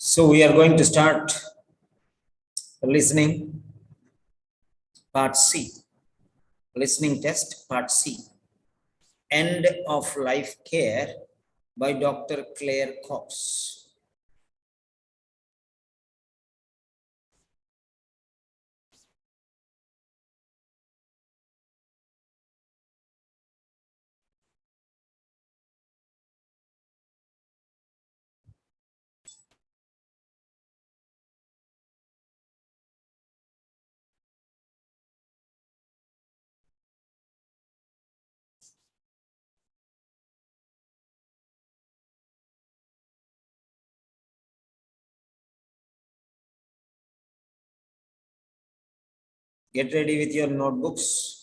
So we are going to start listening part C, listening test part C, End of Life Care by Dr. Claire Cox. Get ready with your notebooks.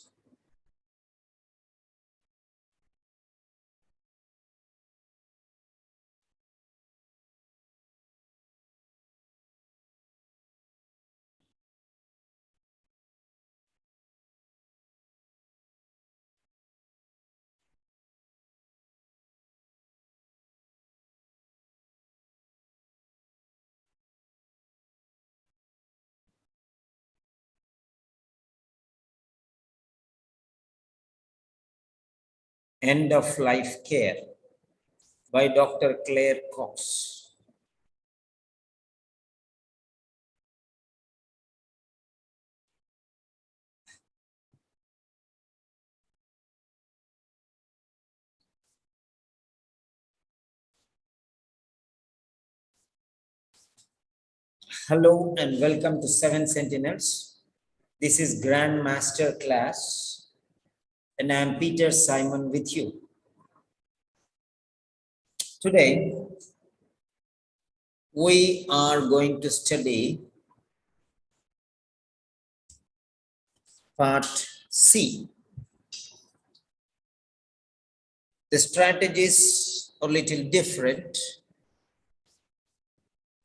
End of Life Care by Dr. Claire Cox. Hello and welcome to Seven Sentinels. This is Grand Master Class and I am Peter Simon with you. Today, we are going to study part C. The strategies are a little different.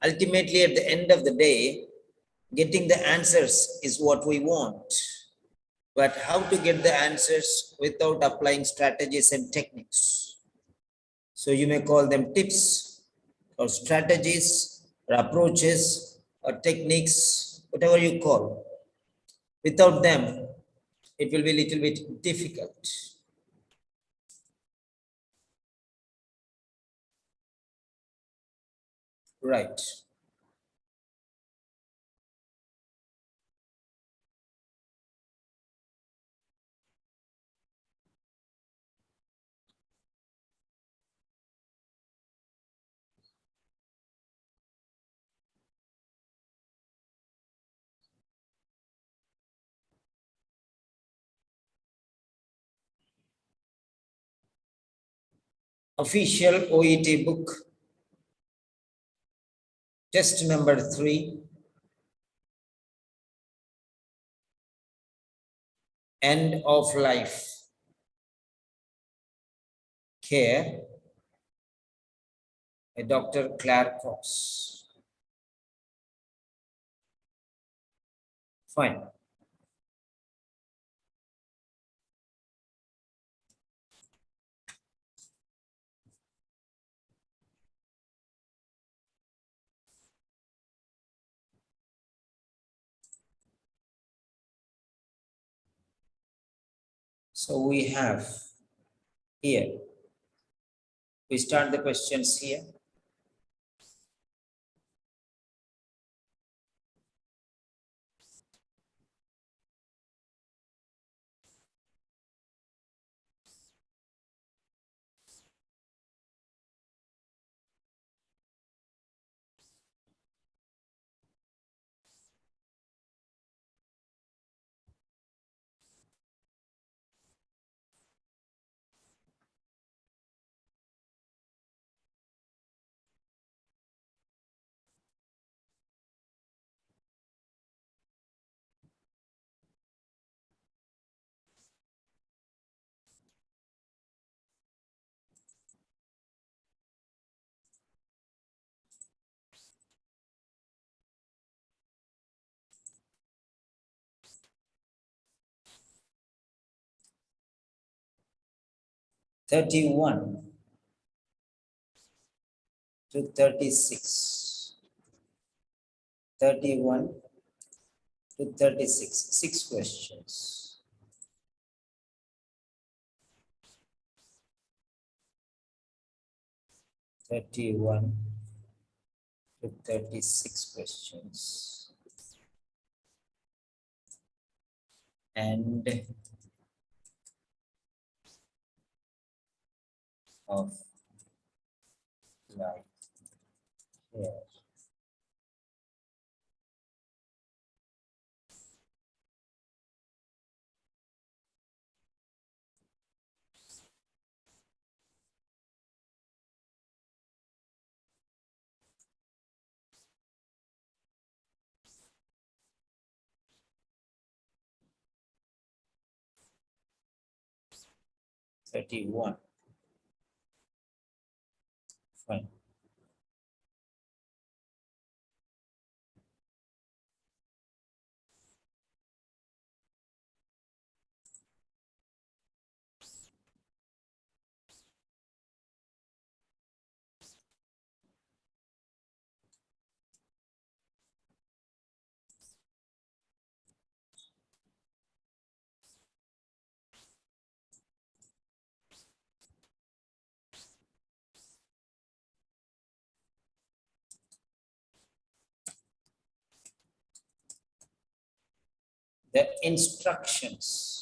Ultimately, at the end of the day, getting the answers is what we want. But how to get the answers without applying strategies and techniques? So you may call them tips or strategies or approaches or techniques, whatever you call. Without them, it will be a little bit difficult. Right. Official OET book, test number 3, End of Life Care by Dr. Claire Cox. Fine. So we have here, we start the questions here. (31 to 36). 31 to 36, 6 questions. (31 to 36 questions). And of life here. (31). Fine. The instructions.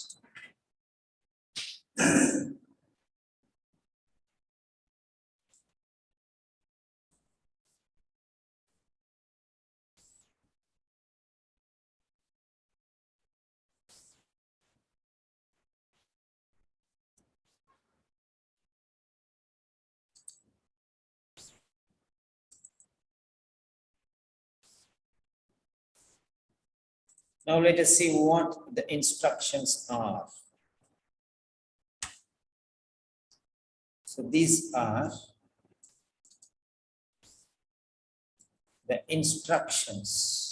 Now let us see what the instructions are. So these are the instructions.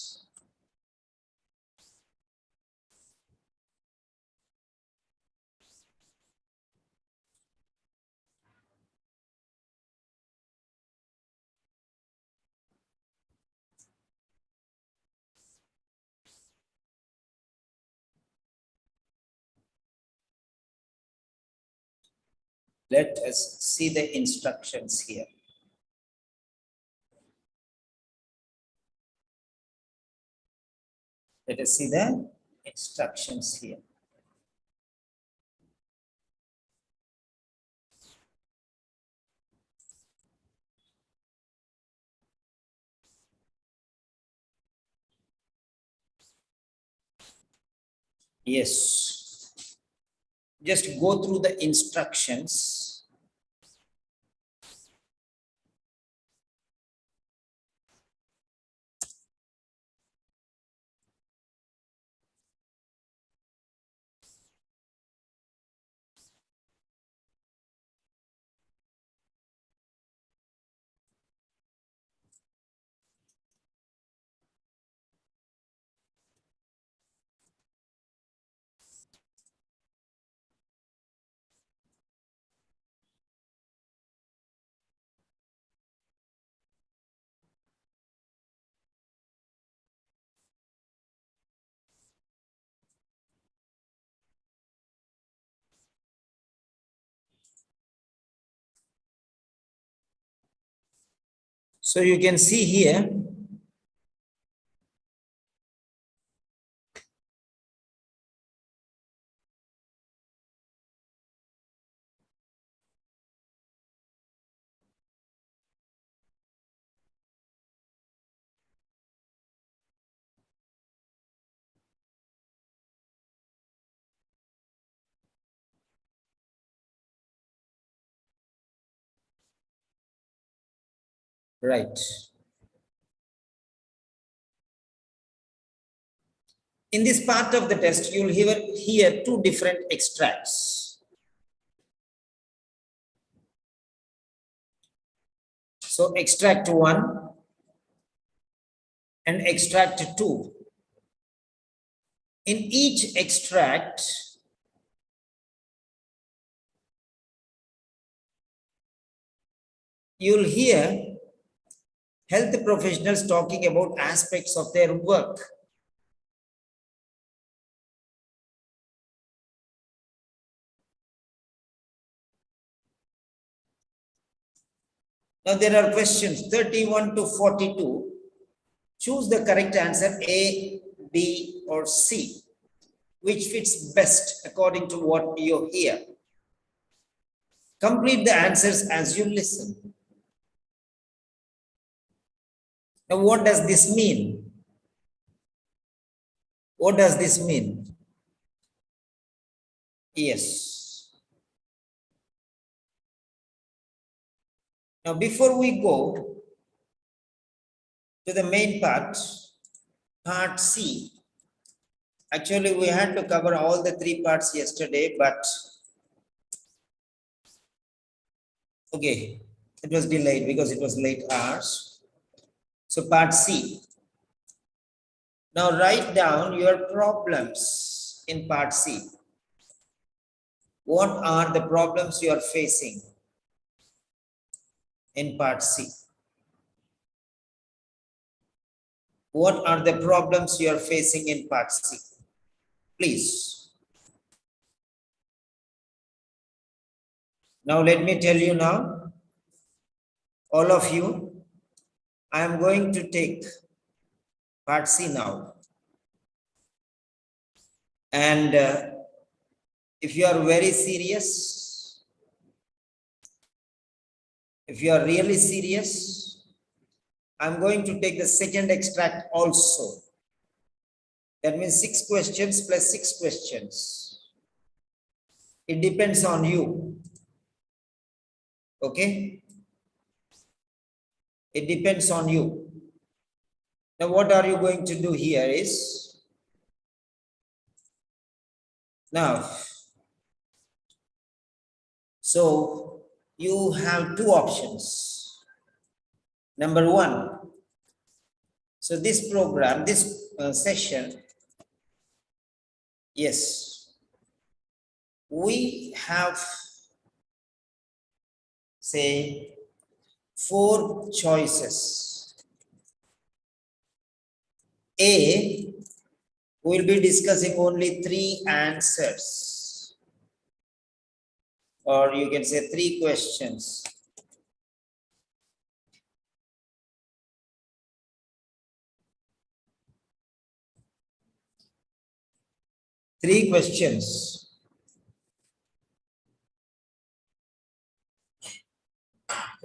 Let us see the instructions here. Let us see the instructions here. Yes. Just go through the instructions. So you can see here, right. In this part of the test, you'll hear two different extracts. So extract 1 and extract 2. In each extract, you'll hear Health professionals talking about aspects of their work. Now there are questions 31 to 42. Choose the correct answer A, B, or C. Which fits best according to what you hear. Complete the answers as you listen. Now, what does this mean? What does this mean? Yes. Now, before we go to the main part, part C, actually, we had to cover all the three parts yesterday, but okay, it was delayed because it was late hours. So, part C. Now, write down your problems in part C. What are the problems you are facing in part C? What are the problems you are facing in part C? Please. Now, let me tell you now, all of you, I am going to take part C now. And if you are very serious, if you are really serious, I'm going to take the second extract also. That means 6 questions plus 6 questions. It depends on you. Okay? It depends on you. Now, what are you going to do here is, now, so you have 2 options. Number 1, so this program, this session, yes, we have, say, 4 choices. A, we'll be discussing only 3 answers, or you can say 3 questions. Three questions.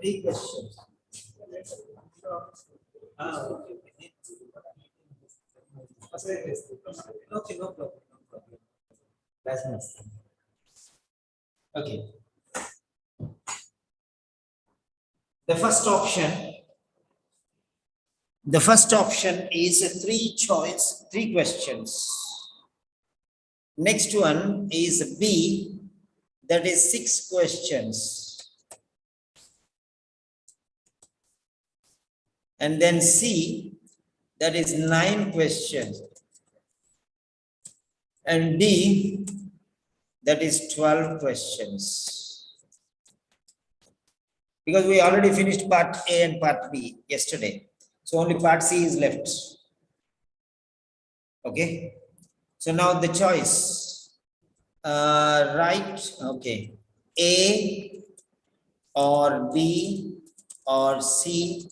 Three questions. Okay. Okay, no problem. No problem. That's nice. Okay. The first option is a 3 questions. Next one is B, that is 6 questions. And then C, that is 9 questions. And D, that is 12 questions. Because we already finished part A and part B yesterday. So only part C is left. Okay. So now the choice. Right. Okay. A or B or C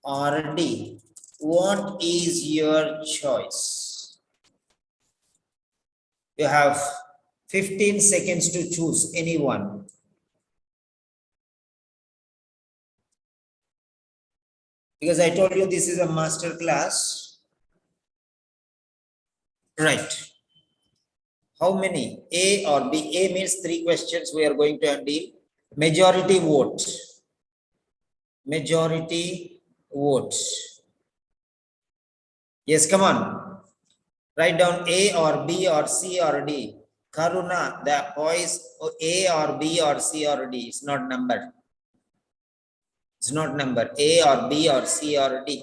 or D. What is your choice? You have 15 seconds to choose any one. Because I told you this is a master class. Right. How many? A or B? A means 3 questions we are going to deal. Majority vote. Majority vote. Yes, come on. Write down A or B or C or D. Karuna, the voice A or B or C or D. It's not number. It's not number. A or B or C or D.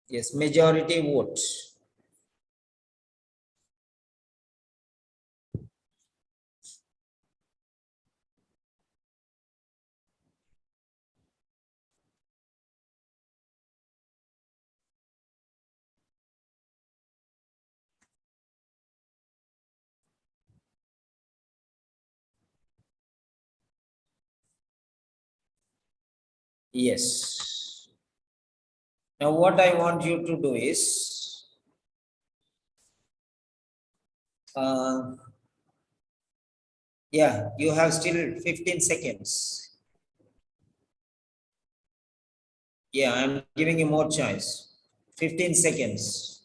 Yes, majority vote. Yes. Now what I want you to do is, yeah, you have still 15 seconds. Yeah, I'm giving you more choice. 15 seconds.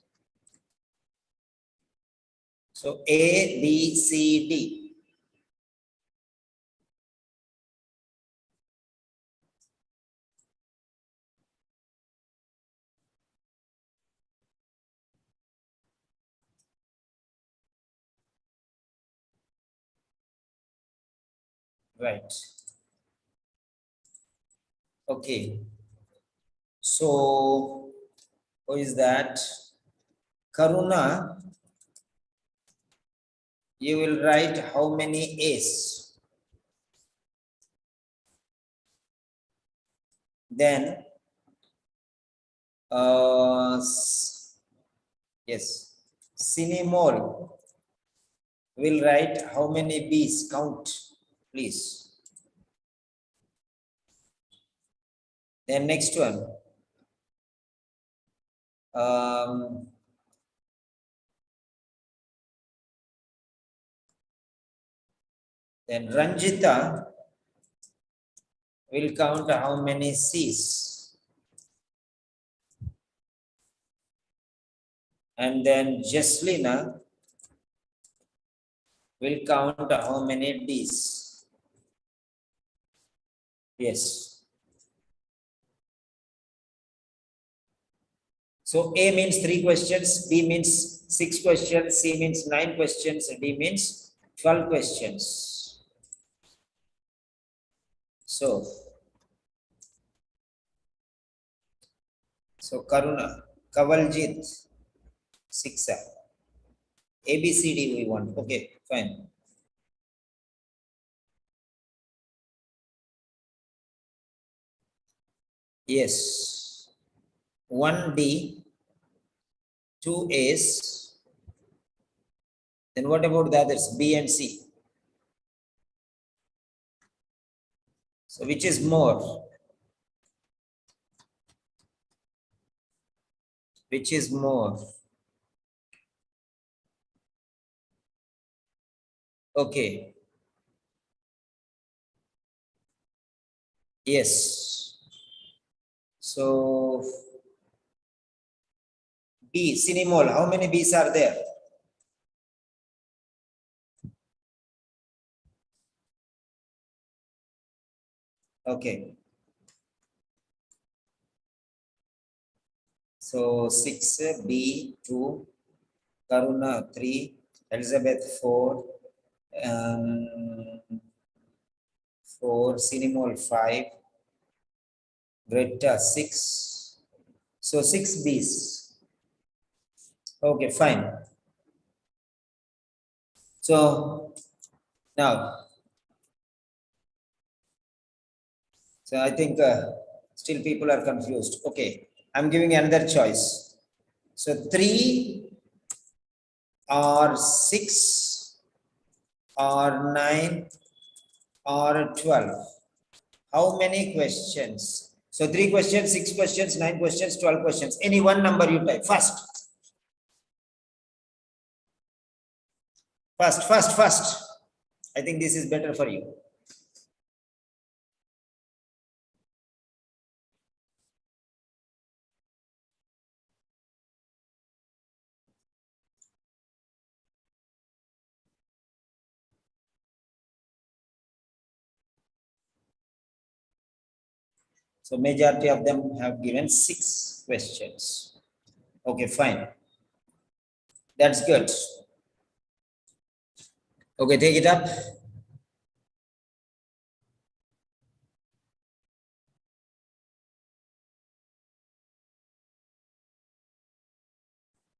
So A, B, C, D. Right. Okay. So who is that? Karuna, you will write how many A's. Then, yes, Cinemol will write how many B's. Count, please. Then next one. Then Ranjita will count how many C's. And then Jaslina will count how many D's. Yes. So A means 3 questions, B means 6 questions, C means 9 questions, D means 12 questions. So Karuna, Kavaljit, 6. A, B, C, D we want. Okay, fine. Yes. 1D, 2 A's. Then what about the others, B and C? So which is more? Which is more? Okay. Yes. So B, Cinemol, how many B's are there? Okay. So 6, B, 2, Karuna, 3, Elizabeth, 4, 4, Cinemol, 5, Greta, 6. So 6 B's. Okay, fine. So now, so I think still people are confused. Okay, I'm giving another choice. So 3 or 6 or 9 or 12. How many questions? So 3 questions, 6 questions, 9 questions, 12 questions. Any one number you type. Fast. Fast. I think this is better for you. So majority of them have given 6 questions. Okay, fine. That's good. Okay, take it up.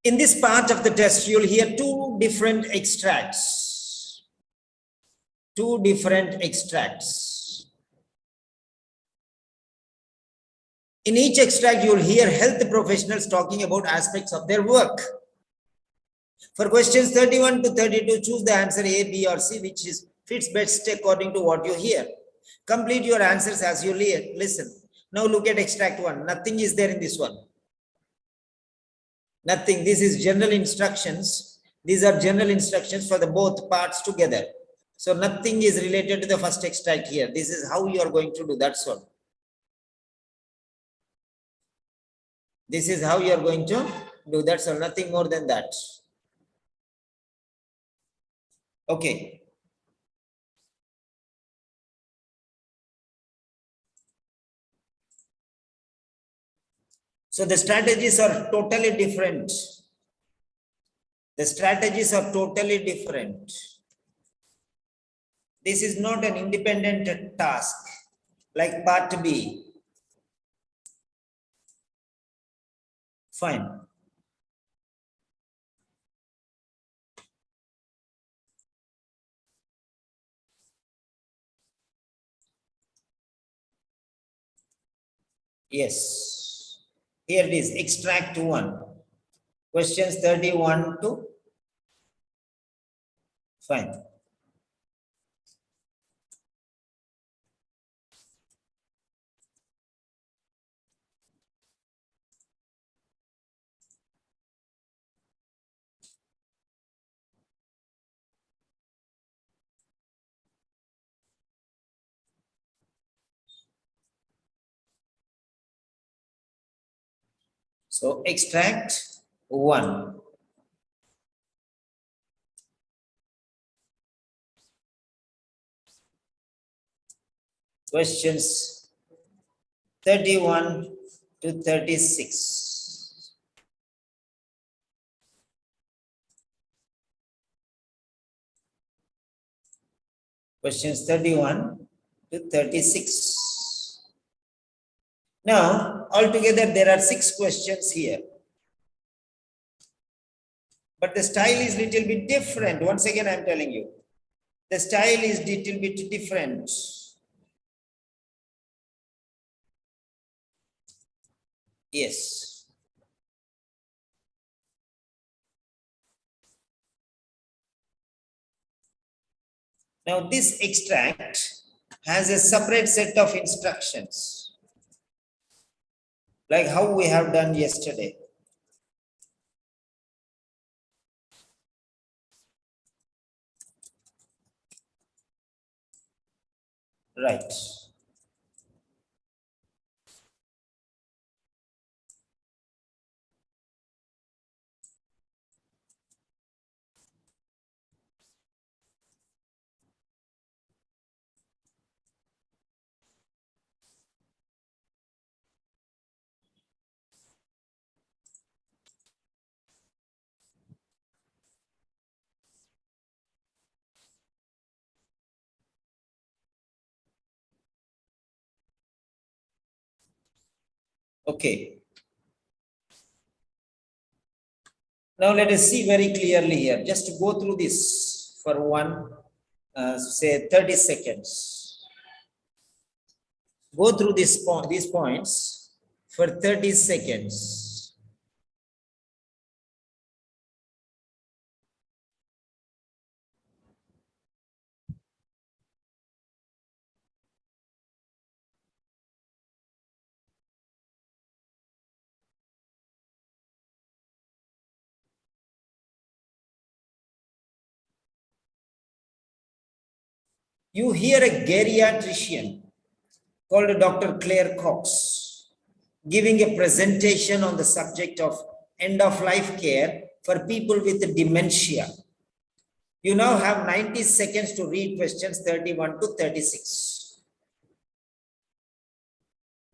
In this part of the test, you'll hear 2 different extracts. 2 different extracts. In each extract, you'll hear health professionals talking about aspects of their work. For questions 31 to 32, choose the answer A, B, or C, which fits best according to what you hear. Complete your answers as you listen. Now look at extract 1. Nothing is there in this one. Nothing. This is general instructions. These are general instructions for the both parts together. So nothing is related to the first extract here. This is how you are going to do. That's all. This is how you are going to do. That's all. Nothing more than that. Okay. So the strategies are totally different. The strategies are totally different. This is not an independent task like part B. Fine. Yes. Here it is. Extract 1. Questions 31 to fine. So extract 1. Questions 31 to 36. Questions 31 to 36. Now, altogether there are 6 questions here. But the style is little bit different. Once again, I am telling you. The style is little bit different. Yes. Now this extract has a separate set of instructions, like how we have done yesterday. Right. Okay. Now let us see very clearly here. Just to go through this for say 30 seconds. Go through these points for 30 seconds. You hear a geriatrician called Dr. Claire Cox giving a presentation on the subject of end-of-life care for people with dementia. You now have 90 seconds to read questions 31 to 36.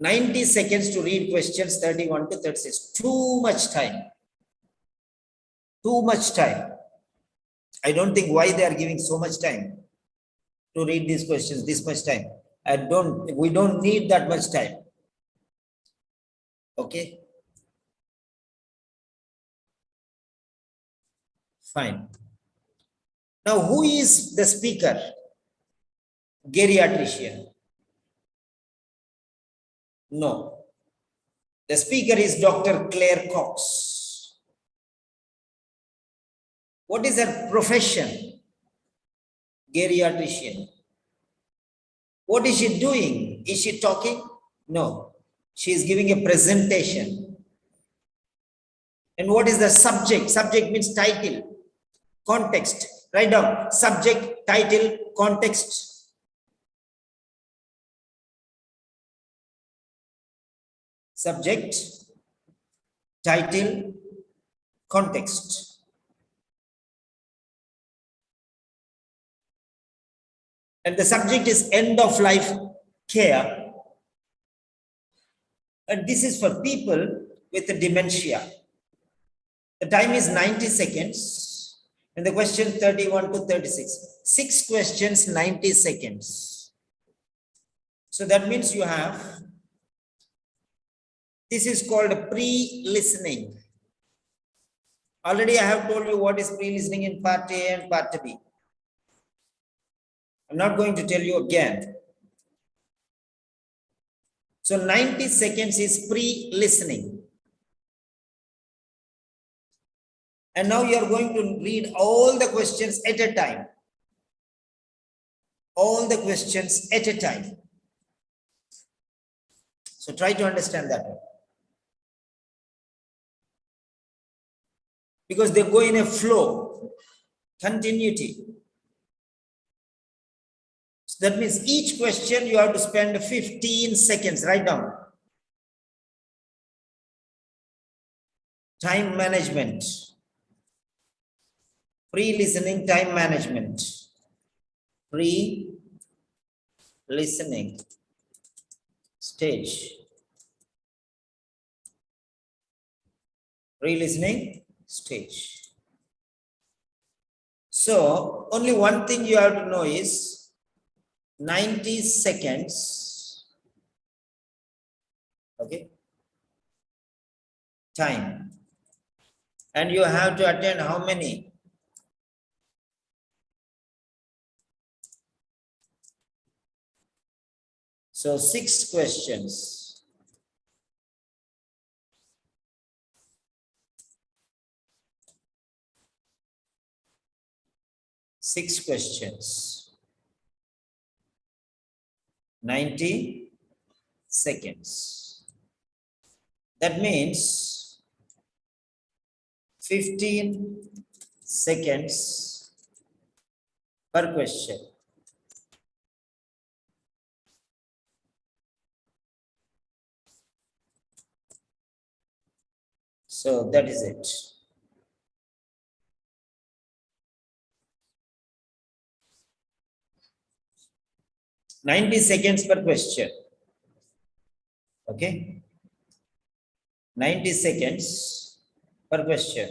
90 seconds to read questions 31 to 36. Too much time. Too much time. I don't think why they are giving so much time to read these questions, this much time. We don't need that much time. Okay. Fine. Now, who is the speaker? Geriatrician. No. The speaker is Dr. Claire Cox. What is her profession? Geriatrician. What is she doing? Is she talking? No. She is giving a presentation. And what is the subject? Subject means title, context. Write down subject, title, context. Subject, title, context. And the subject is end of life care. And this is for people with dementia. The time is 90 seconds. And the question 31 to 36. 6 questions, 90 seconds. So that means you have, this is called pre-listening. Already I have told you what is pre-listening in part A and part B. I'm not going to tell you again. So 90 seconds is pre-listening. And now you are going to read all the questions at a time. All the questions at a time. So try to understand that. Because they go in a flow, continuity. So that means each question you have to spend 15 seconds. Write down. Time management. Pre-listening, time management. Pre-listening stage. Pre-listening stage. So only one thing you have to know is 90 seconds. Okay. Time. And you have to attend how many? So 6 questions. Six questions. 90 seconds. That means 15 seconds per question. So that is it. "90 seconds per question." Okay? 90 seconds per question.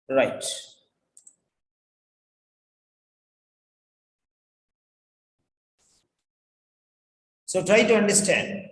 Right. So try to understand.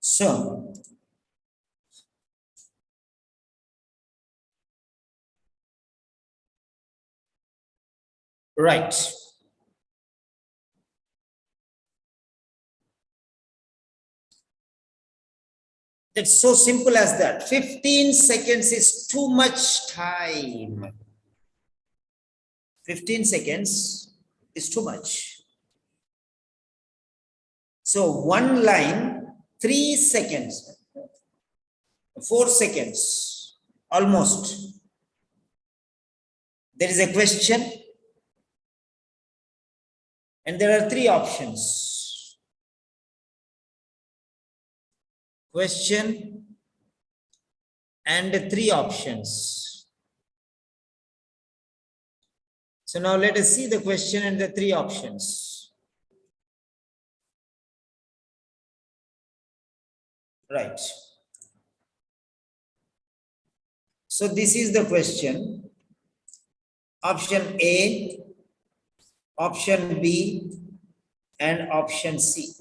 So, right. It's so simple as that. 15 seconds is too much time. 15 seconds is too much. So one line, 3 seconds, 4 seconds, almost. There is a question and there are 3 options. Question and 3 options. So now let us see the question and the 3 options. Right. So this is the question. Option A, option B, and option C.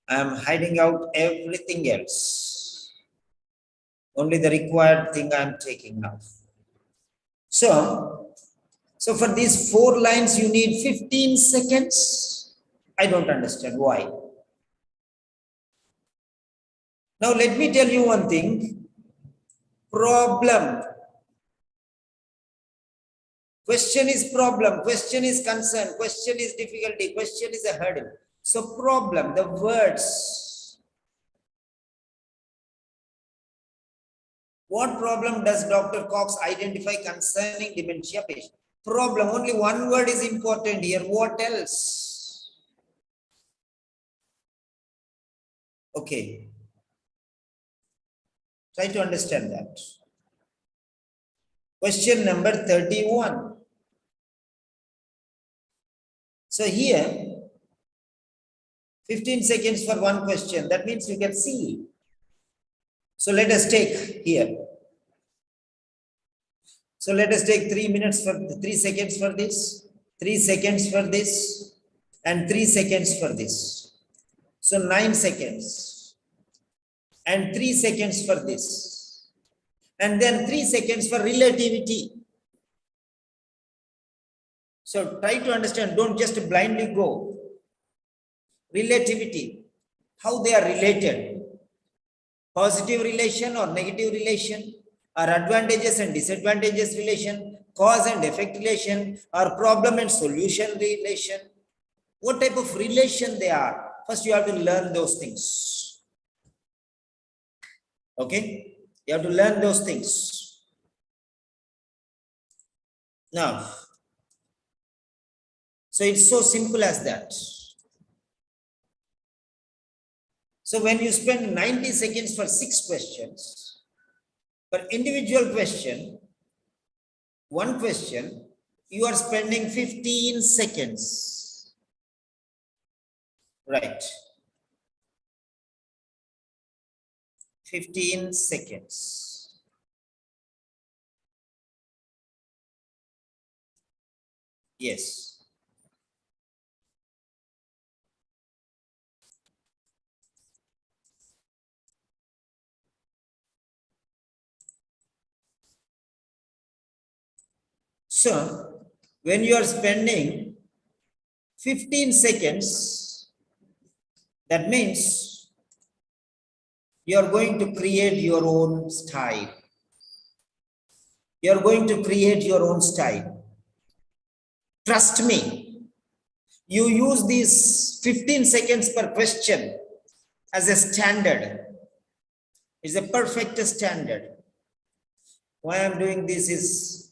I am hiding out everything else. Only the required thing I am taking now. So for these 4 lines, you need 15 seconds. I don't understand why. Now let me tell you one thing. Problem. Question is problem. Question is concern. Question is difficulty. Question is a hurdle. So problem, the words. What problem does Dr. Cox identify concerning dementia patient? Problem. Only one word is important here. What else? Okay. Try to understand that. Question number 31. So here, 15 seconds for one question. That means you get C. So let us take here. So let us take 3 minutes for 3 seconds for this, 3 seconds for this, and 3 seconds for this. So 9 seconds. And 3 seconds for this. And then 3 seconds for relativity. So try to understand, don't just blindly go. Relativity, how they are related. Positive relation or negative relation, or advantages and disadvantages relation, cause and effect relation, or problem and solution relation. What type of relation they are? First, you have to learn those things. Okay? You have to learn those things. Now, so it's so simple as that. So when you spend 90 seconds for 6 questions, per individual question, one question, you are spending 15 seconds. Right. 15 seconds. Yes. So, when you are spending 15 seconds, that means you are going to create your own style. You are going to create your own style. Trust me, you use these 15 seconds per question as a standard. It's a perfect standard. Why I'm doing this is,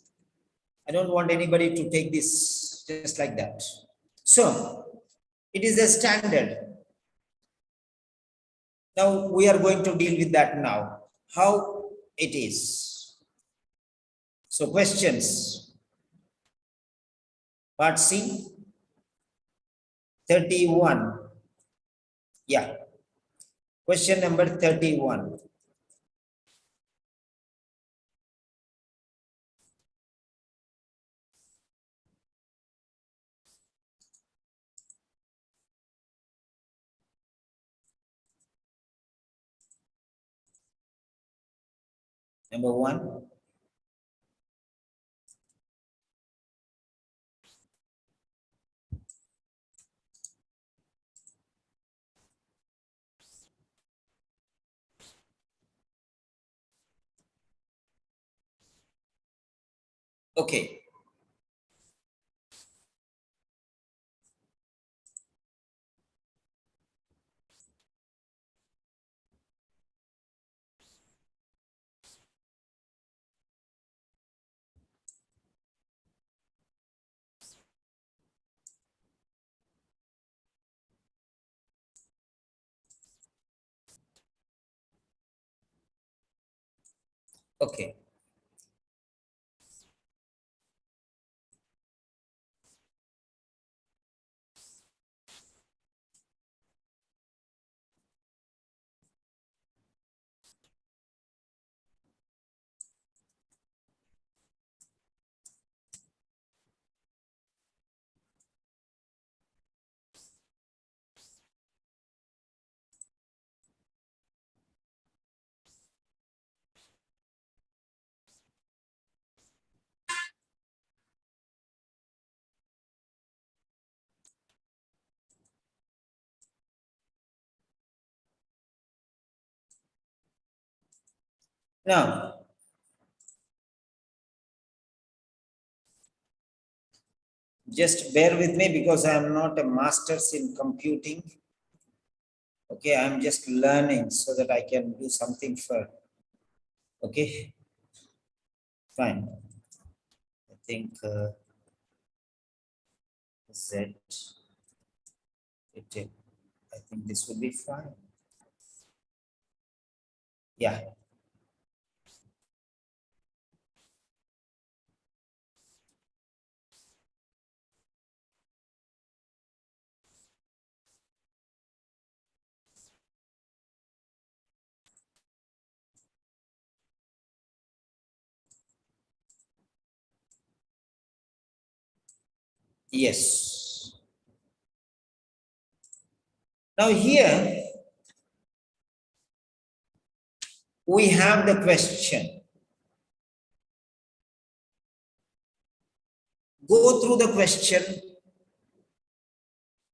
I don't want anybody to take this just like that. So, it is a standard. Now, we are going to deal with that now. How it is. So, questions. Part C, 31. Yeah. Question number 31. Number 1. Okay. Okay. Now, just bear with me because I am not a master's in computing. Okay, I am just learning so that I can do something for. Okay, fine. I think Z. I think this would be fine. Yeah. Yes. Now here we have the question. Go through the question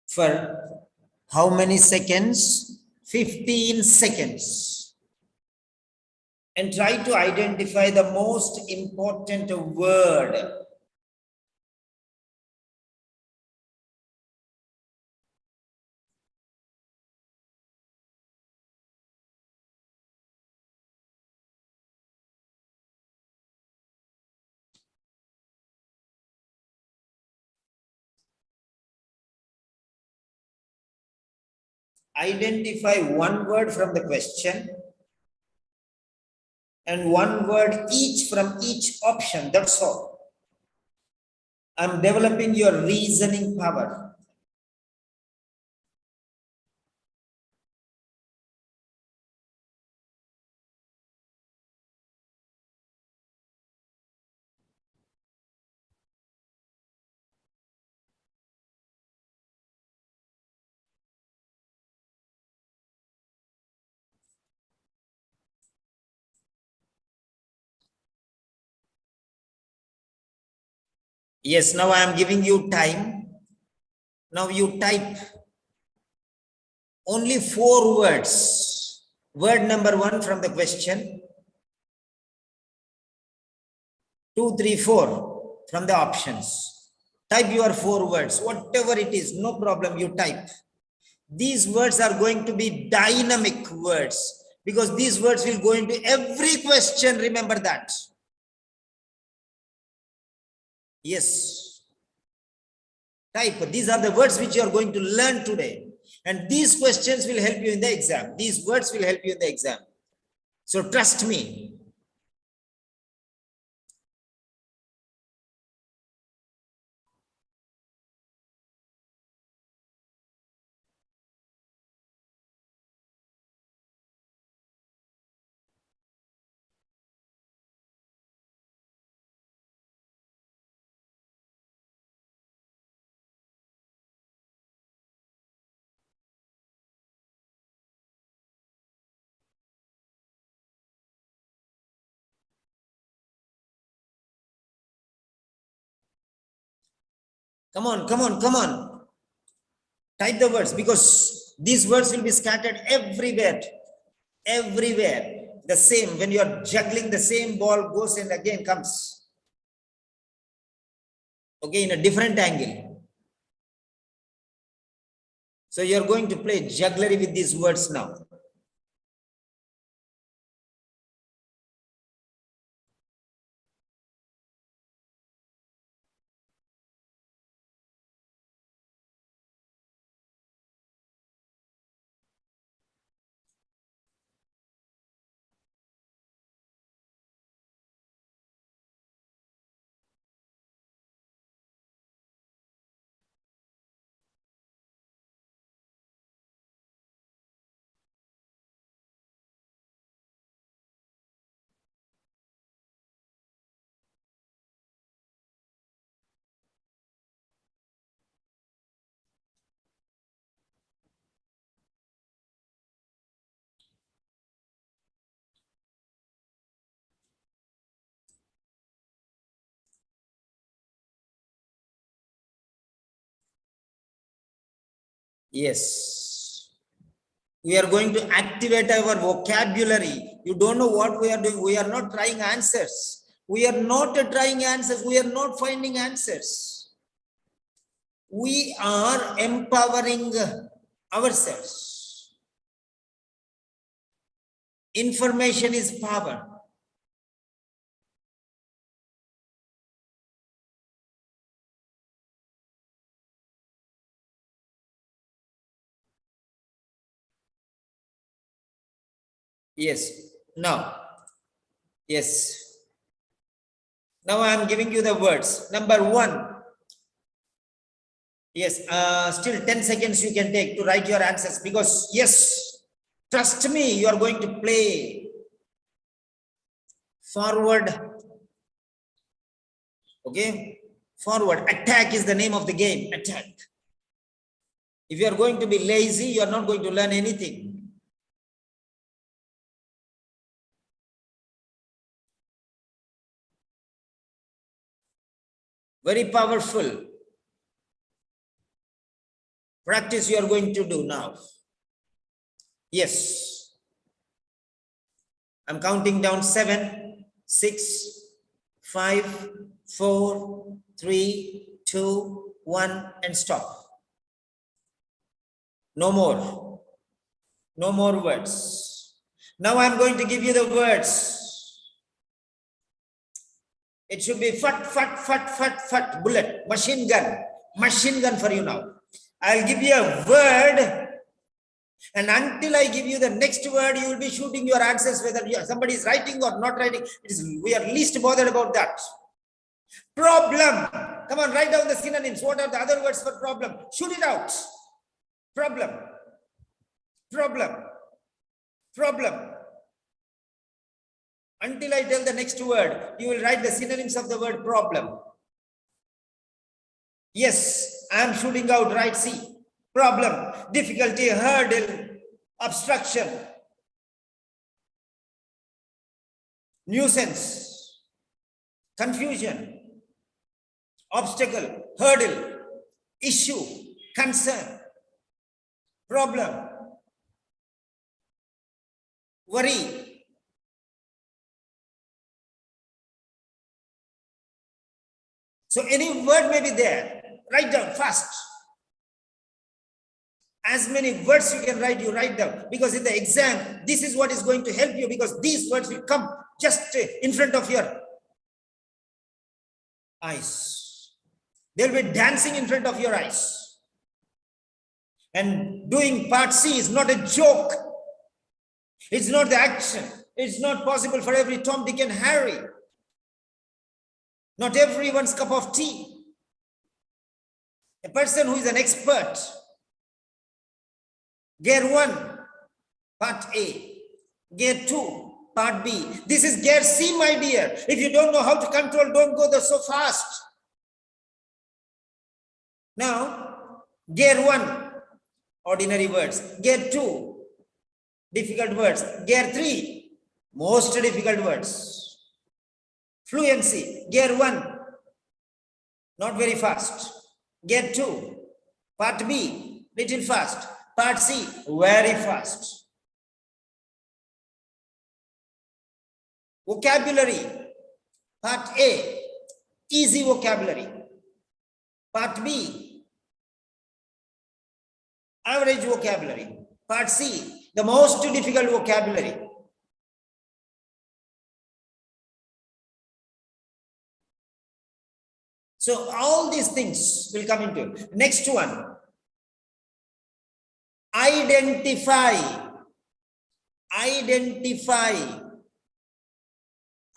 for how many seconds? 15 seconds. And try to identify the most important word. Identify one word from the question and one word each from each option. That's all. I'm developing your reasoning power. Yes, now I am giving you time. Now you type only 4 words. Word number 1 from the question, 2, 3, 4 from the options. Type your 4 words, whatever it is, no problem, you type. These words are going to be dynamic words because these words will go into every question. Remember that. Yes. Type. These are the words which you are going to learn today. And these questions will help you in the exam. These words will help you in the exam. So trust me. Come on, come on, come on. Type the words because these words will be scattered everywhere. Everywhere. The same. When you are juggling, the same ball goes and again comes. Okay, in a different angle. So you are going to play jugglery with these words now. Yes. We are going to activate our vocabulary. You don't know what we are doing. We are not trying answers. We are not trying answers. We are not finding answers. We are empowering ourselves. Information is power. Yes. Now. Yes. Now I am giving you the words. Number 1. Yes. Still 10 seconds you can take to write your answers, because yes, trust me, you are going to play forward. Okay. Forward. Attack is the name of the game. Attack. If you are going to be lazy, you are not going to learn anything. Very powerful practice you are going to do now. Yes. I'm counting down 7, 6, 5, 4, 3, 2, 1, and stop. No more. No more words. Now I'm going to give you the words. It should be fat, fat, fat, fat, fat, bullet, machine gun for you now. I'll give you a word, and until I give you the next word, you will be shooting your answers, whether somebody is writing or not writing. We are least bothered about that. Problem. Come on, write down the synonyms. What are the other words for problem? Shoot it out. Problem. Problem. Problem. Until I tell the next word, you will write the synonyms of the word problem. Yes, I am shooting out, right? See, problem, difficulty, hurdle, obstruction, nuisance, confusion, obstacle, hurdle, issue, concern, problem, worry. So any word may be there. Write down fast. As many words you can write, you write down. Because in the exam, this is what is going to help you, because these words will come just in front of your eyes. They'll be dancing in front of your eyes. And doing part C is not a joke. It's not the action. It's not possible for every Tom, Dick, and Harry. Not everyone's cup of tea. A person who is an expert. Gear 1, part A. Gear 2, part B. This is gear C, my dear. If you don't know how to control, don't go there so fast. Now, gear 1, ordinary words. Gear 2, difficult words. Gear 3, most difficult words. Fluency. Gear 1, not very fast. Gear 2, part B, little fast. Part C, very fast. Vocabulary. Part A, easy vocabulary. Part B, average vocabulary. Part C, the most difficult vocabulary. So all these things will come into it. Next one. Identify. Identify.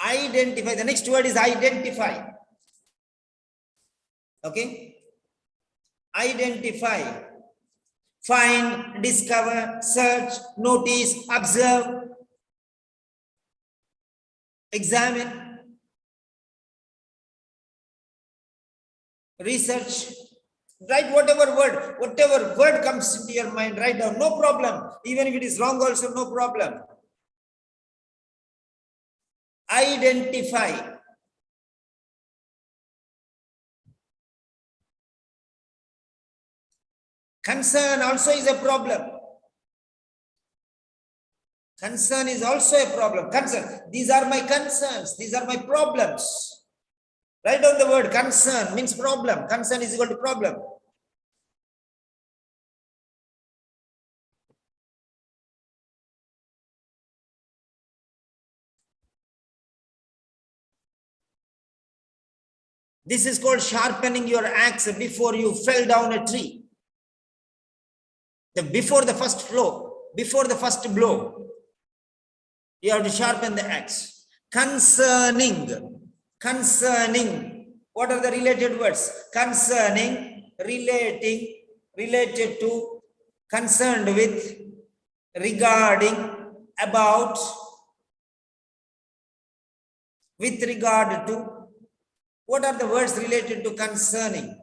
Identify. The next word is identify. Okay? Identify. Find, discover, search, notice, observe, examine, research. Write whatever word comes into your mind, write down, no problem. Even if it is wrong also, no problem. Identify. Concern also is a problem. Concern is also a problem. Concern. These are my concerns. These are my problems. Write down the word concern means problem. Concern is equal to problem. This is called sharpening your axe before you fell down a tree. Before the first blow, you have to sharpen the axe. Concerning. What are the related words? Concerning, relating, related to, concerned with, regarding, about, with regard to. What are the words related to concerning?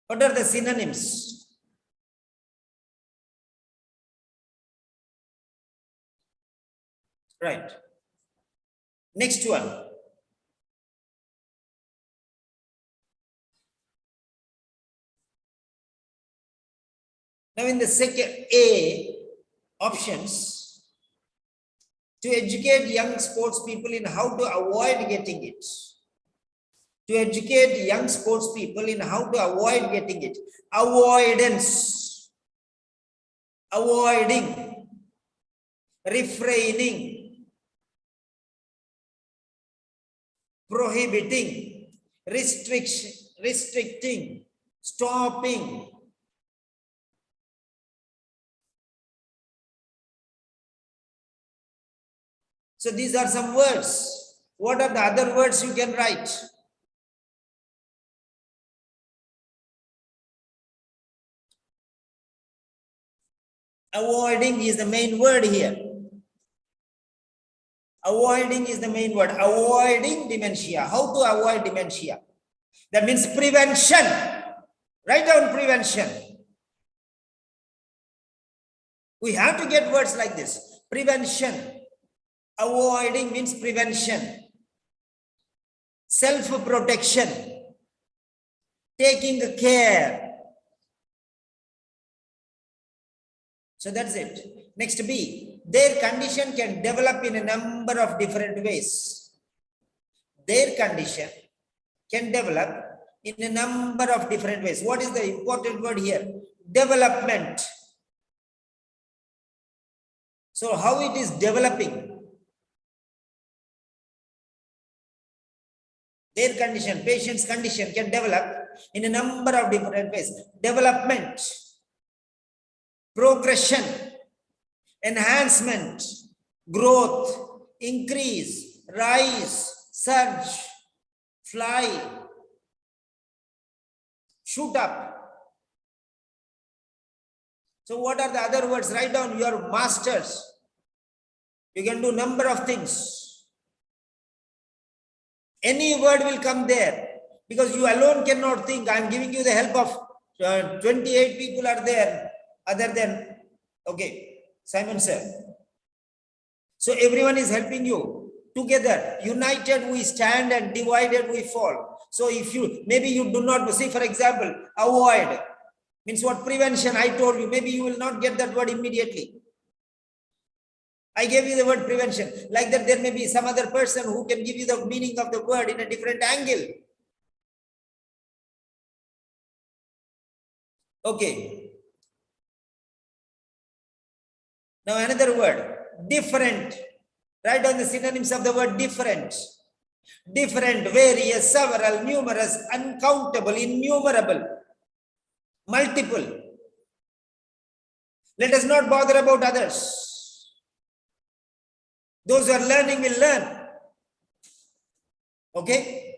What are the synonyms? Right. Next one. Now in the second A options, to educate young sports people in how to avoid getting it. To educate young sports people in how to avoid getting it. Avoidance. Avoiding. Refraining. Prohibiting. Restriction. Restricting. Stopping. So these are some words. What are the other words you can write? Avoiding is the main word here. Avoiding is the main word. Avoiding dementia. How to avoid dementia? That means prevention. Write down prevention. We have to get words like this. Prevention. Avoiding means prevention. Self-protection. Taking care. So that's it. Next B. Their condition can develop in a number of different ways. Their condition can develop in a number of different ways. What is the important word here? Development. So how it is developing? Their condition, patient's condition can develop in a number of different ways. Development, progression, enhancement, growth, increase, rise, surge, fly, shoot up. So what are the other words? Write down your masters. You can do number of things. Any word will come there because you alone cannot think. I am giving you the help of 28 people are there other than, okay, Simon sir. So everyone is helping you. Together, united we stand and divided we fall. So if you, maybe you do not, see for example, avoid means what? Prevention. I told you, maybe you will not get that word immediately. I gave you the word prevention. Like that, there may be some other person who can give you the meaning of the word in a different angle. Okay. Now another word, different. Write down the synonyms of the word different. Different, various, several, numerous, uncountable, innumerable, multiple. Let us not bother about others. Those who are learning will learn. Okay?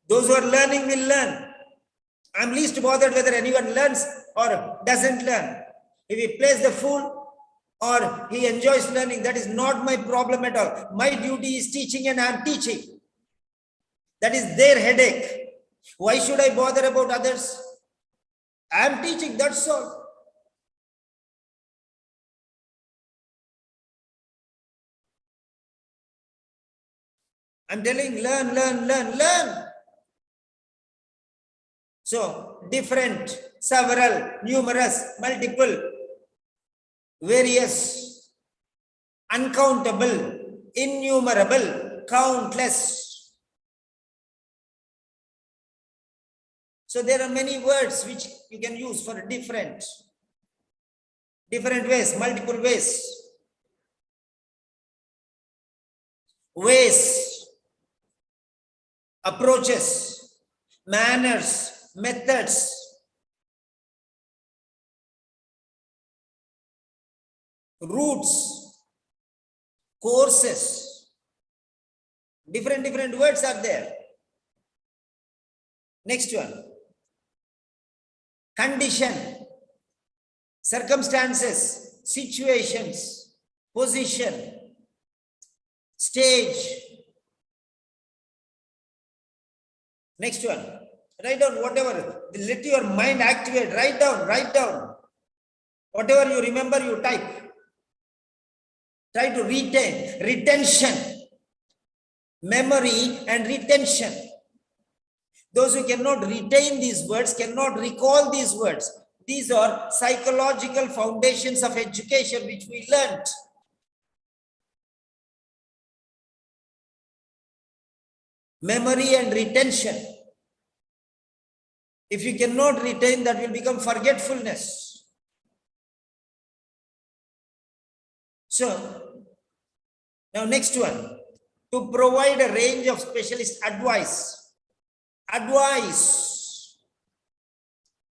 Those who are learning will learn. I'm least bothered whether anyone learns or doesn't learn. If he plays the fool or he enjoys learning, that is not my problem at all. My duty is teaching and I'm teaching. That is their headache. Why should I bother about others? I'm teaching, that's all. I'm telling, learn, learn, learn, learn. So, different, several, numerous, multiple, various. uncountable, innumerable, countless. So there are many words which you can use for different ways, multiple ways, approaches, manners, methods, routes, courses, different words are there. Next one, condition, circumstances, situations, position, stage. Next one, write down whatever, let your mind activate, write down. Whatever you remember, you type. Try to retention, memory and retention. Those who cannot retain these words, cannot recall these words. These are psychological foundations of education which we learnt. Memory and retention. If you cannot retain, that will become forgetfulness. So, now next one, to provide a range of specialist advice,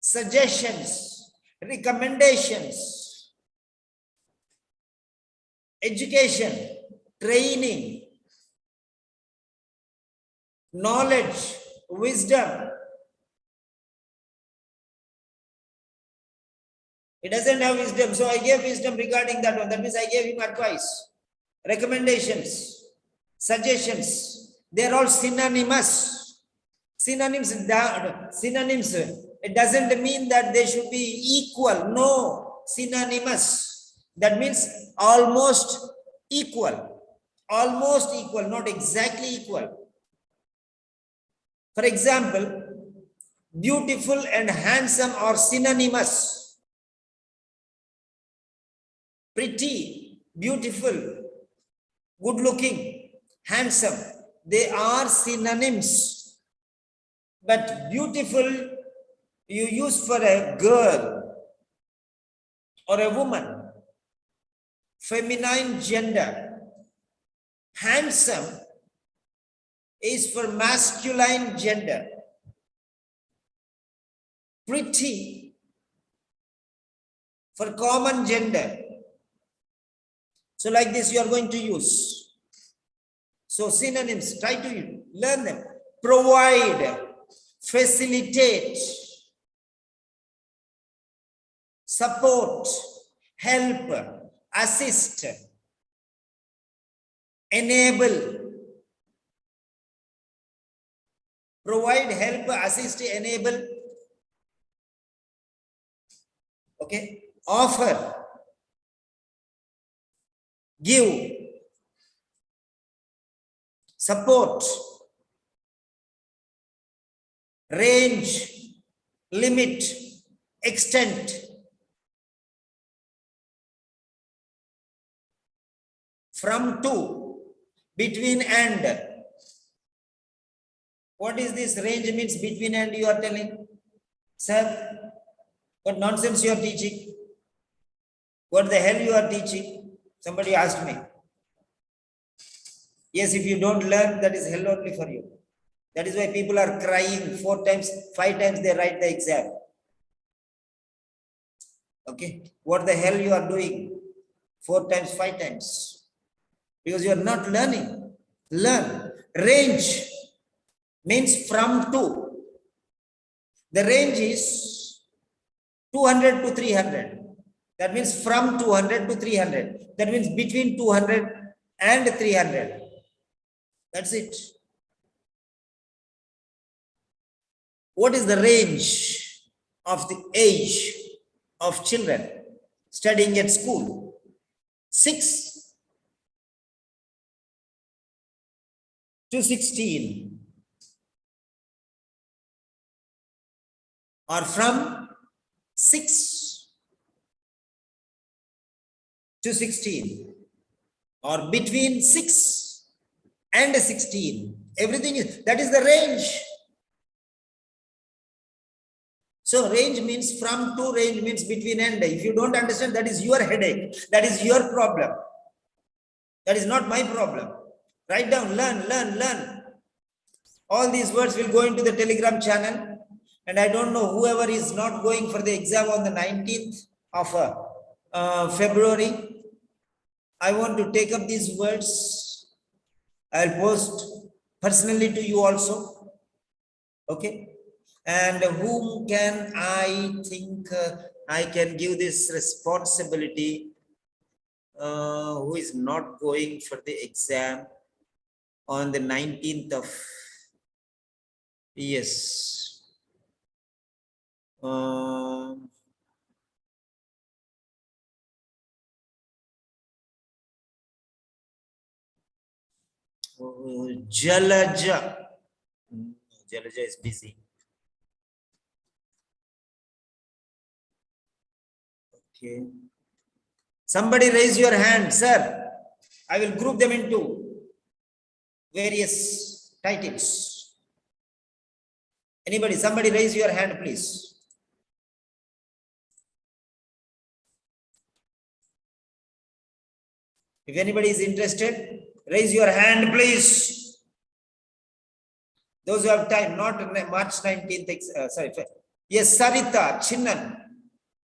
suggestions, recommendations, education, training, knowledge, wisdom. He doesn't have wisdom, so I gave wisdom regarding that one. That means I gave him advice, recommendations, suggestions. They are all synonymous. Synonyms, it doesn't mean that they should be equal. No, synonymous. That means almost equal, not exactly equal. For example, beautiful and handsome are synonymous. Pretty, beautiful, good looking, handsome, they are synonyms. But beautiful you use for a girl or a woman, feminine gender. Handsome is for masculine gender. Pretty for common gender. So like this you are going to use. So synonyms, try to learn them. Provide, facilitate, support, help, assist, enable. Provide, help, assist, enable. Okay. Offer, give, support, range, limit, extent. From, to, between, and. What is this range means between and you are telling? Sir, what nonsense you are teaching? What the hell you are teaching? Somebody asked me. Yes, if you don't learn, that is hell only for you. That is why people are crying 4 times, 5 times they write the exam. Okay, what the hell you are doing? 4 times, 5 times. Because you are not learning. Learn. Range means from to. The range is 200 to 300. That means from 200 to 300. That means between 200 and 300. That's it. What is the range of the age of children studying at school? 6 to 16. Or from 6 to 16. or between 6 and 16. Everything is, that is the range. So range means from to, range means between and. If you don't understand, that is your headache. That is your problem. That is not my problem. Write down, learn. All these words will go into the Telegram channel. And I don't know, whoever is not going for the exam on the 19th of February, I want to take up these words. I'll post personally to you also. Okay. And whom can I think I can give this responsibility, who is not going for the exam on the 19th of, yes. Jalaja. Jalaja is busy. Okay. Somebody raise your hand, sir. I will group them into various titles. Anybody, somebody raise your hand, please. If anybody is interested, raise your hand, please. Those who have time, not March 19th, sorry. Yes, Sarita, Chinnan.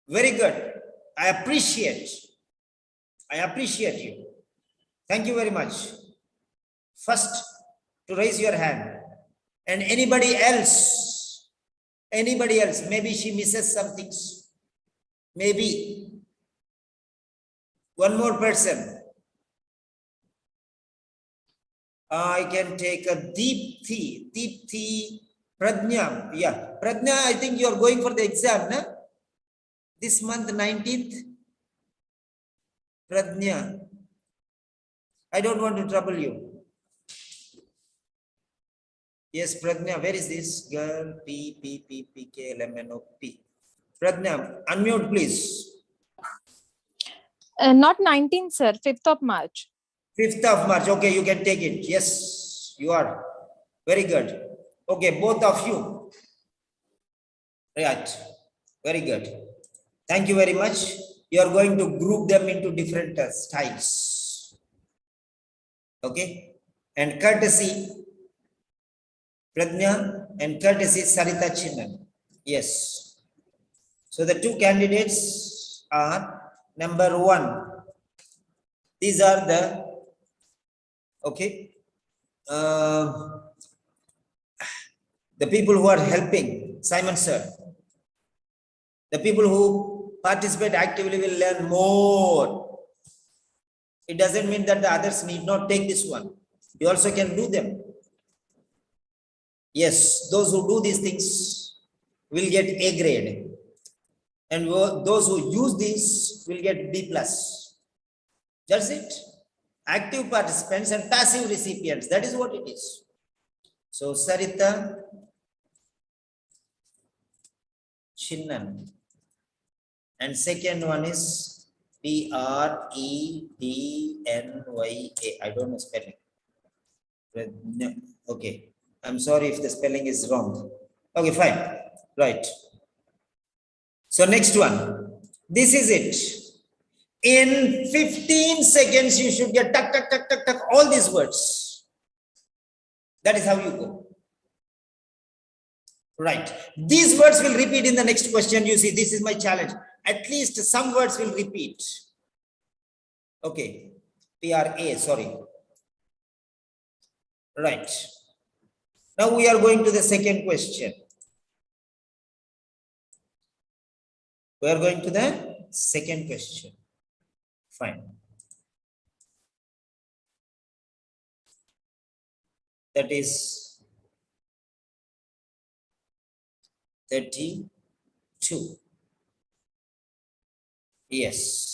Very good. I appreciate you. Thank you very much. First, to raise your hand. And anybody else, maybe she misses some things. Maybe. One more person. I can take a Deepthi, Pradnya. Yeah, Pradnya, I think you are going for the exam, na? This month, 19th. Pradnya. I don't want to trouble you. Yes, Pradnya, where is this girl? P-K-L-M-N-O-P. Pradnya, unmute, please. Not 19th, sir. 5th of March. 5th of March. Okay, you can take it. Yes, you are. Very good. Okay, both of you. Right. Very good. Thank you very much. You are going to group them into different styles. Okay. And courtesy, Pradnya, and courtesy, Sarita Chinnan. Yes. So the two candidates are number 1. These are the, okay, the people who are helping, Simon sir. The people who participate actively will learn more. It doesn't mean that the others need not take this one. You also can do them. Yes, those who do these things will get A grade. And those who use these will get B+. That's it. Active participants and passive recipients. That is what it is. So Sarita Chinnan. And second one is P-R-E-D-N-Y-A. I don't know spelling. Okay. I'm sorry if the spelling is wrong. Okay, fine. Right. So next one. This is it. In 15 seconds, you should get tuck, all these words. That is how you go. Right. These words will repeat in the next question. You see, this is my challenge. At least some words will repeat. Okay. P-R-A, sorry. Right. Now we are going to the second question. We are going to the second question. Fine. That is 32. Yes.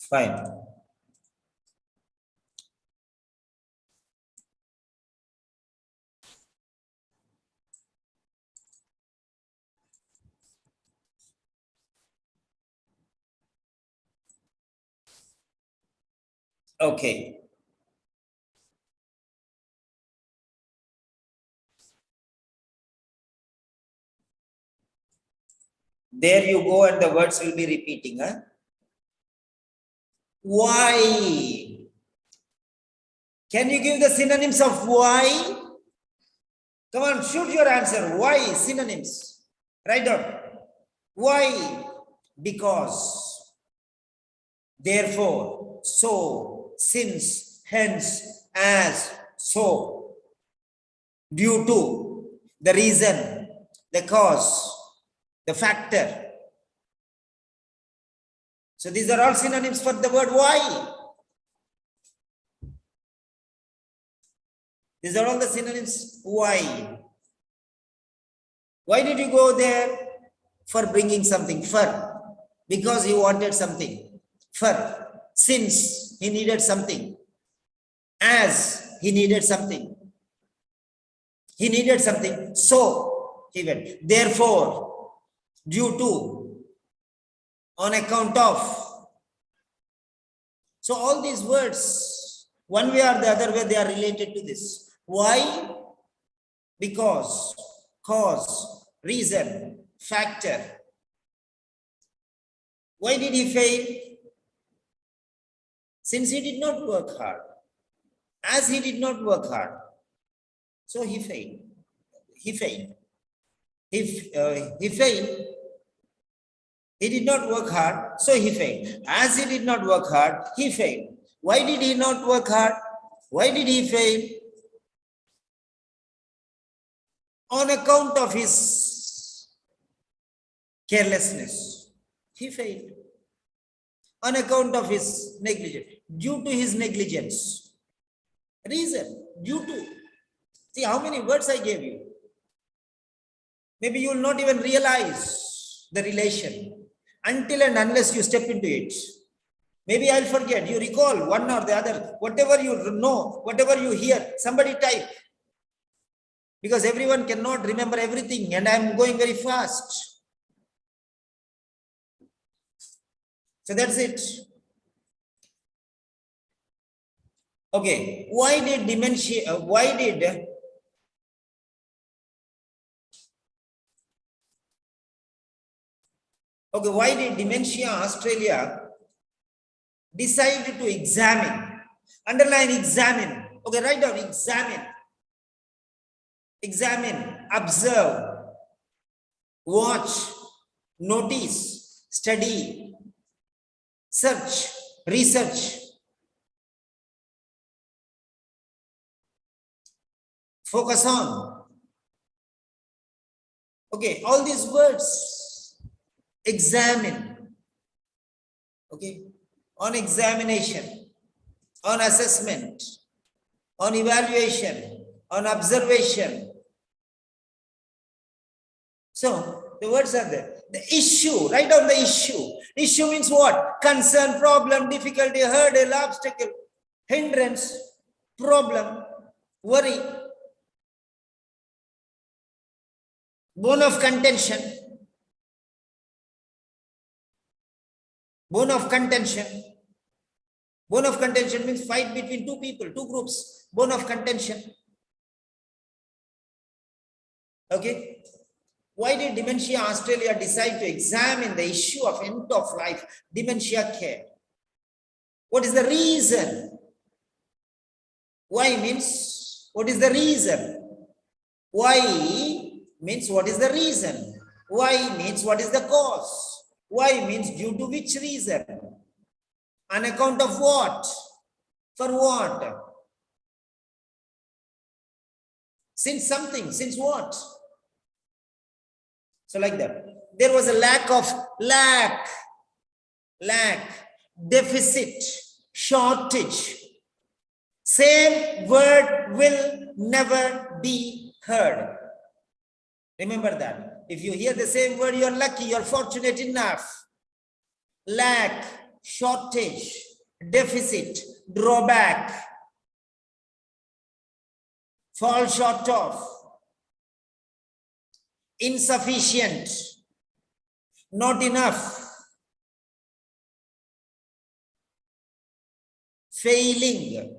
Fine. Okay. There you go, and the words will be repeating. Huh? Why? Can you give the synonyms of why? Come on, shoot your answer. Why? Synonyms. Write down. Why? Because. Therefore. So. Since. Hence. As. So. Due to. The reason. The cause. The factor. So these are all synonyms for the word why. These are all the synonyms. Why? Why did you go there? For bringing something. For. Because he wanted something. For. Since he needed something. As he needed something. He needed something. So he went. Therefore. Due to. On account of. So all these words, one way or the other way, they are related to this. Why? Because, cause, reason, factor. Why did he fail? Since he did not work hard. As he did not work hard, so he failed. He failed. He failed. He did not work hard, so he failed. As he did not work hard, he failed. Why did he not work hard? Why did he fail? On account of his carelessness, he failed. On account of his negligence, due to his negligence. Reason, due to. See how many words I gave you. Maybe you will not even realize the relation until and unless you step into it. Maybe I'll forget. You recall one or the other. Whatever you know, whatever you hear, somebody type. Because everyone cannot remember everything and I'm going very fast. So that's it. Okay, why did dementia, why did Dementia Australia decide to examine, underline examine, okay, write down examine, observe, watch, notice, study, search, research, focus on. Okay, all these words, examine, okay, on examination, on assessment, on evaluation, on observation. So the words are there. The issue, write down the issue. Issue means what? Concern, problem, difficulty, hurdle, obstacle, hindrance, problem, worry, bone of contention. Bone of contention. Bone of contention means fight between two people, two groups. Bone of contention. Okay. Why did Dementia Australia decide to examine the issue of end of life dementia care? What is the reason? Why means what is the reason? Why means what is the reason? Why means what is the cause? Why means due to which reason? On account of what? For what? Since something, since what? So like that. There was a lack, deficit, shortage. Same word will never be heard. Remember that. If you hear the same word, you're lucky, you're fortunate enough. Lack, shortage, deficit, drawback, fall short of, insufficient, not enough, failing.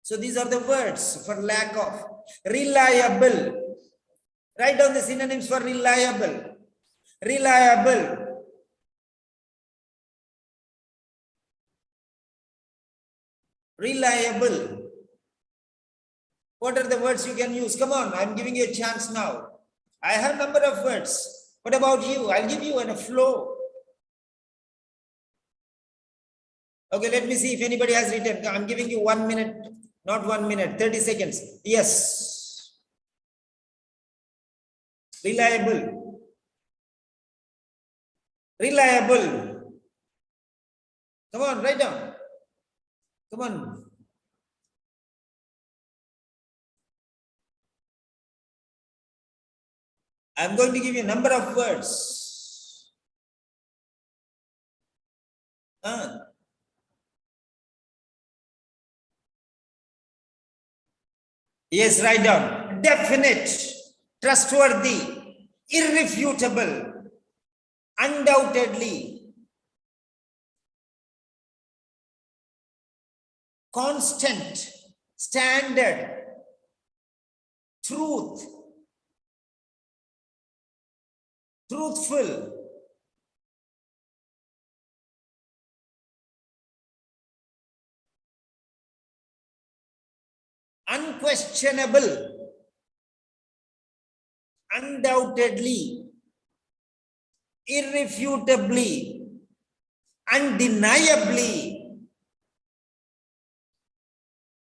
So these are the words for lack of. Reliable. Write down the synonyms for reliable. Reliable. Reliable. What are the words you can use? Come on, I'm giving you a chance now. I have a number of words. What about you? I'll give you in a flow. Okay, let me see if anybody has written. I'm giving you 1 minute, not 1 minute, 30 seconds. Yes. Reliable. Reliable. Come on, write down. Come on. I'm going to give you a number of words. Yes, write down. Definite, trustworthy, irrefutable, undoubtedly, constant, standard, truth, truthful, unquestionable, undoubtedly, irrefutably, undeniably.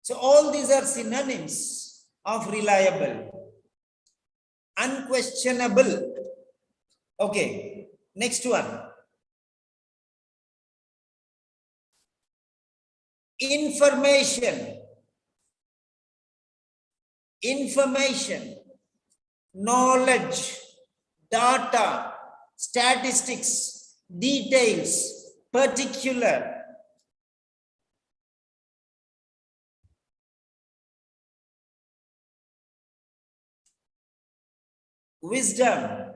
So all these are synonyms of reliable. Unquestionable. Okay, next one. Information. Information, knowledge, data, statistics, details, particular. Wisdom.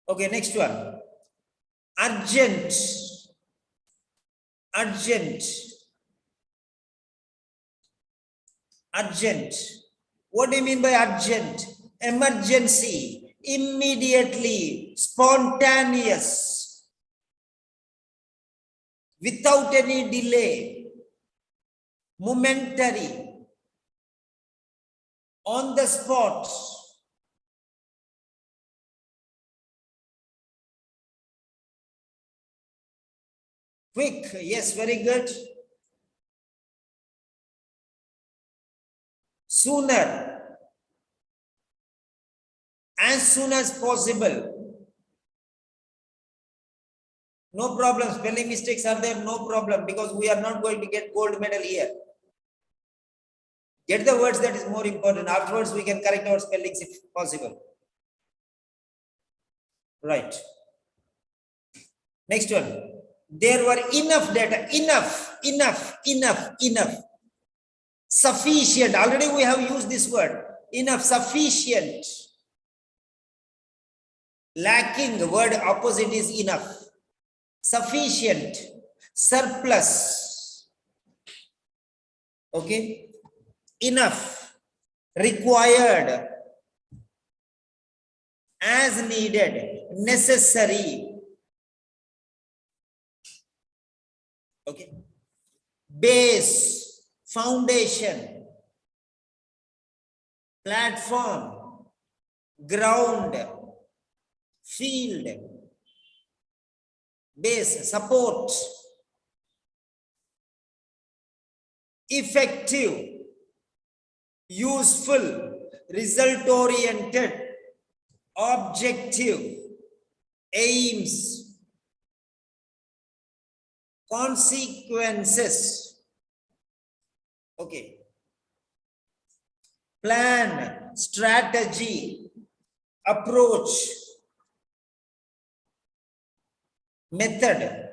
Okay, next one. Urgent. Urgent. Urgent. What do you mean by urgent? Emergency, immediately, spontaneous, without any delay, momentary, on the spot. Quick, yes, very good. Sooner, as soon as possible. No problem, spelling mistakes are there, no problem, because we are not going to get gold medal here. Get the words, that is more important. Afterwards, we can correct our spellings if possible. Right. Next one. There were enough data, enough. Sufficient, already we have used this word. Enough, sufficient. Lacking, the word opposite is enough. Sufficient, surplus. Okay. Enough, required, as needed, necessary. Okay. Base, foundation, platform, ground, field, base, support, effective, useful, result oriented, objective, aims, consequences. Okay. plan, strategy, approach, method.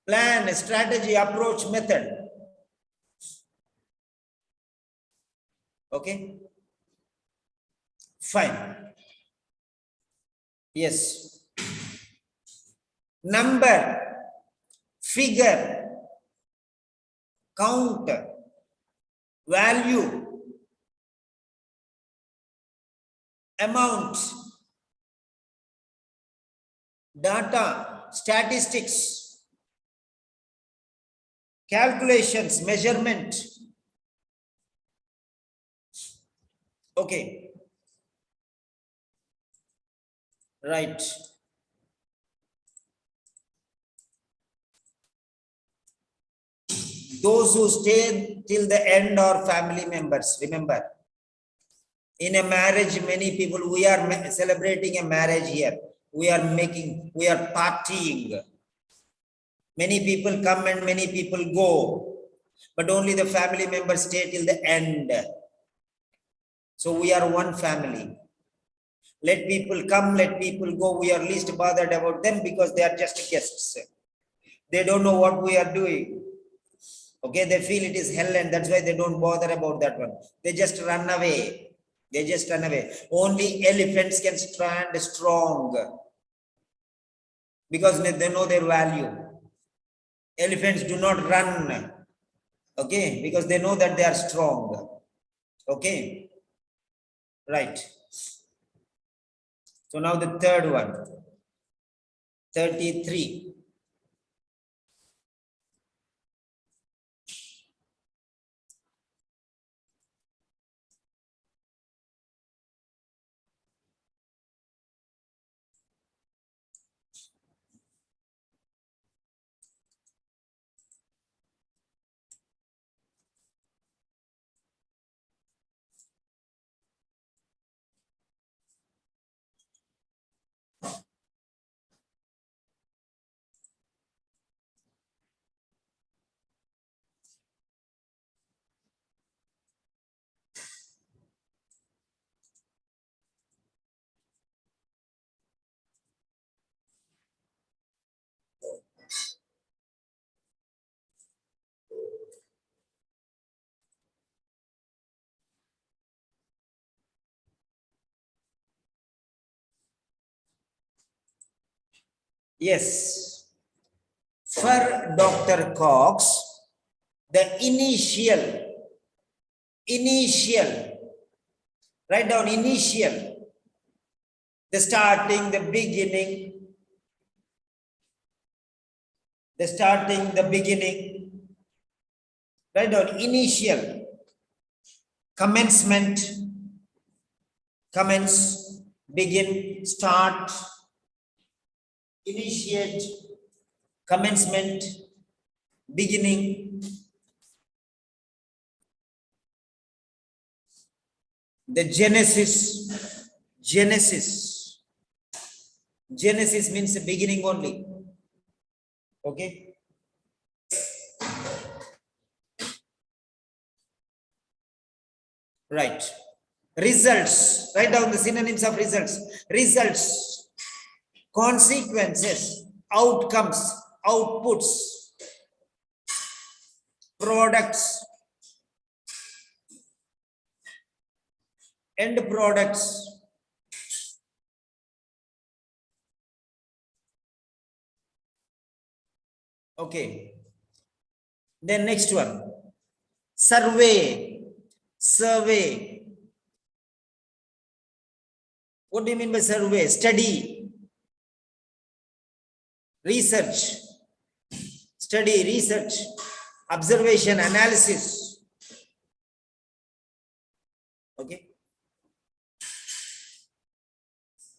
Plan, strategy, approach, method. Okay, fine. Yes. Number, figure, count, value, amount, data, statistics, calculations, measurement. Okay, right. Those who stay till the end are family members. Remember, in a marriage, many people, we are celebrating a marriage here. We are partying. Many people come and many people go, but only the family members stay till the end. So we are one family. Let people come, let people go. We are least bothered about them because they are just guests. They don't know what we are doing. Okay, they feel it is hell and that's why they don't bother about that one. They just run away. They just run away. Only elephants can stand strong because they know their value. Elephants do not run. Okay, because they know that they are strong. Okay, right. So now the third one, 33. Yes. For Dr. Cox, the initial, write down initial, the starting, the beginning, write down initial, commencement, commence, begin, start, initiate, commencement, beginning, the Genesis means the beginning only. Okay, right. Results, write down the synonyms of results, consequences, outcomes, outputs, products, end products. Okay, then next one, survey. What do you mean by survey? Study, research, observation, analysis. Okay,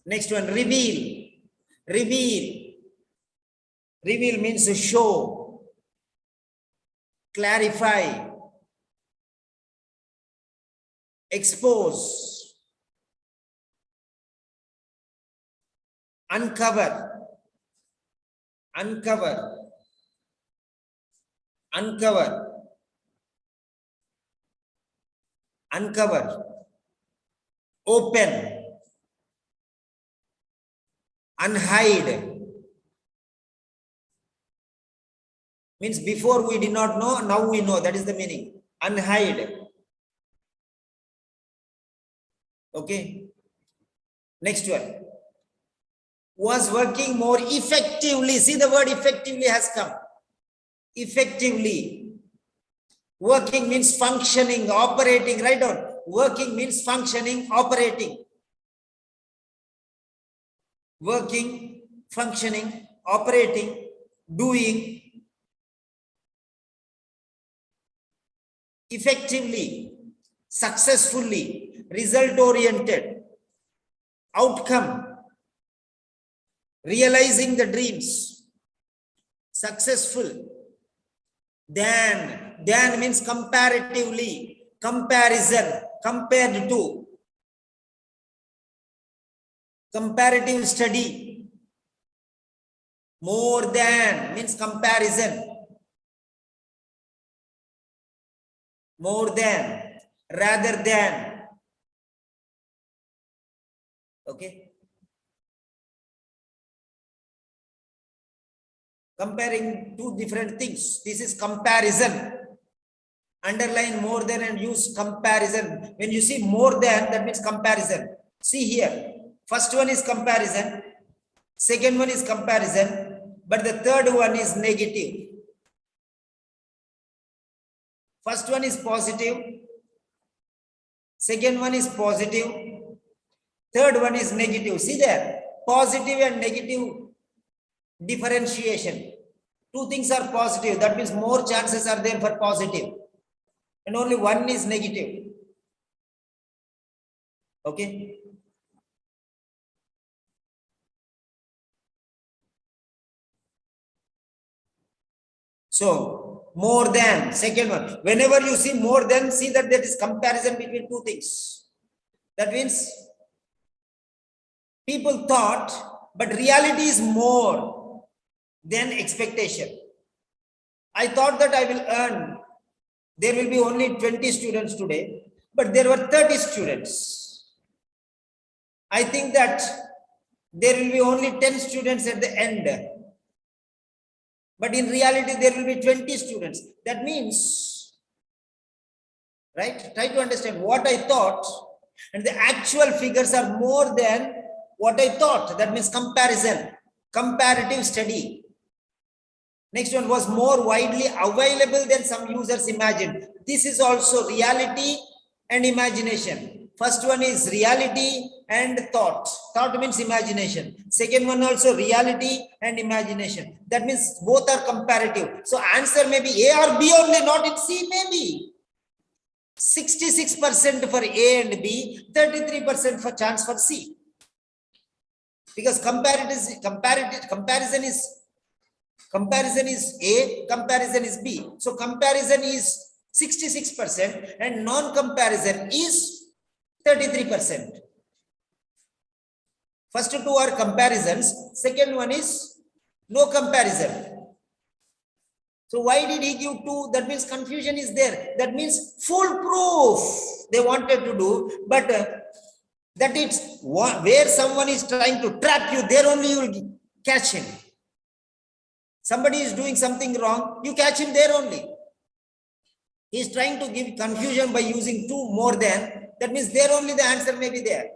next one, reveal means to show, clarify, expose, uncover, uncover, open, unhide. Means before we did not know, now we know. That is the meaning. Unhide. Okay. Next one. Was working more effectively. See, the word effectively has come. Effectively. Working means functioning, operating. Write down. Working means functioning, operating. Working, functioning, operating, doing. Effectively, successfully, result oriented, outcome, realizing the dreams, successful. Than means comparatively, comparison, compared to, comparative study. More than means comparison, more than, rather than. Okay. Comparing two different things. This is comparison. Underline more than and use comparison. When you see more than, that means comparison. See here. First one is comparison. Second one is comparison. But the third one is negative. First one is positive. Second one is positive. Third one is negative. See there. Positive and negative differentiation. Two things are positive. That means more chances are there for positive. And only one is negative. Okay. So, more than, second one. Whenever you see more than, see that there is comparison between two things. That means people thought, but reality is more than expectation. I thought that I will earn, there will be only 20 students today, but there were 30 students. I think that there will be only 10 students at the end. But in reality, there will be 20 students. That means, right? Try to understand what I thought and the actual figures are more than what I thought. That means comparison, comparative study. Next one was more widely available than some users imagined. This is also reality and imagination. First one is reality and thought. Thought means imagination. Second one also reality and imagination. That means both are comparative. So answer may be A or B only, not in C maybe. 66% for A and B, 33% for chance for C. Because comparison is A, comparison is B. So comparison is 66% and non-comparison is 33%. First two are comparisons. Second one is no comparison. So why did he give 2? That means confusion is there. That means foolproof they wanted to do, but that it's where someone is trying to trap you, there only you will catch him. Somebody is doing something wrong, you catch him there only. He is trying to give confusion by using 2 more than. That means there only the answer may be there.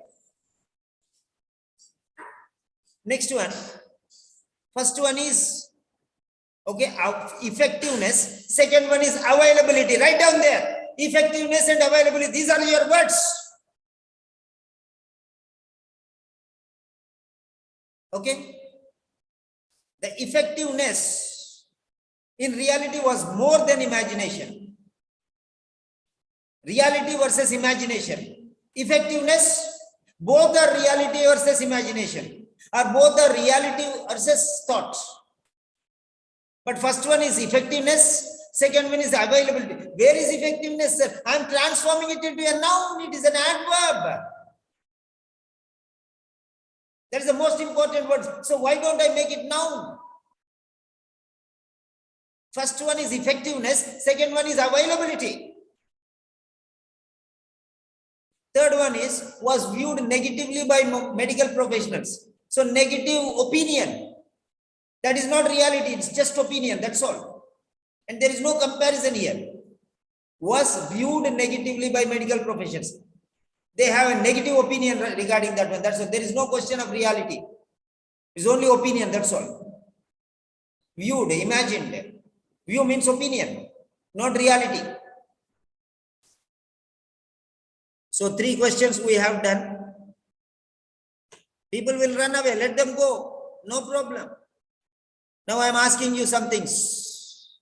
Next one. First one is okay, effectiveness. Second one is availability. Write down there. Effectiveness and availability. These are your words. Okay. The effectiveness in reality was more than imagination. Reality versus imagination. Effectiveness, both are reality versus imagination, or both are reality versus thought. But first one is effectiveness, second one is availability. Where is effectiveness, sir? I am transforming it into a noun. It is an adverb. That is the most important word. So why don't I make it noun? First one is effectiveness, second one is availability. Third one is was viewed negatively by medical professionals. So negative opinion. That is not reality. It's just opinion. That's all. And there is no comparison here. Was viewed negatively by medical professions. They have a negative opinion regarding that one. That's all. There is no question of reality. It's only opinion. That's all. Viewed, imagined. View means opinion, not reality. So 3 questions we have done. People will run away. Let them go. No problem. Now I am asking you some things.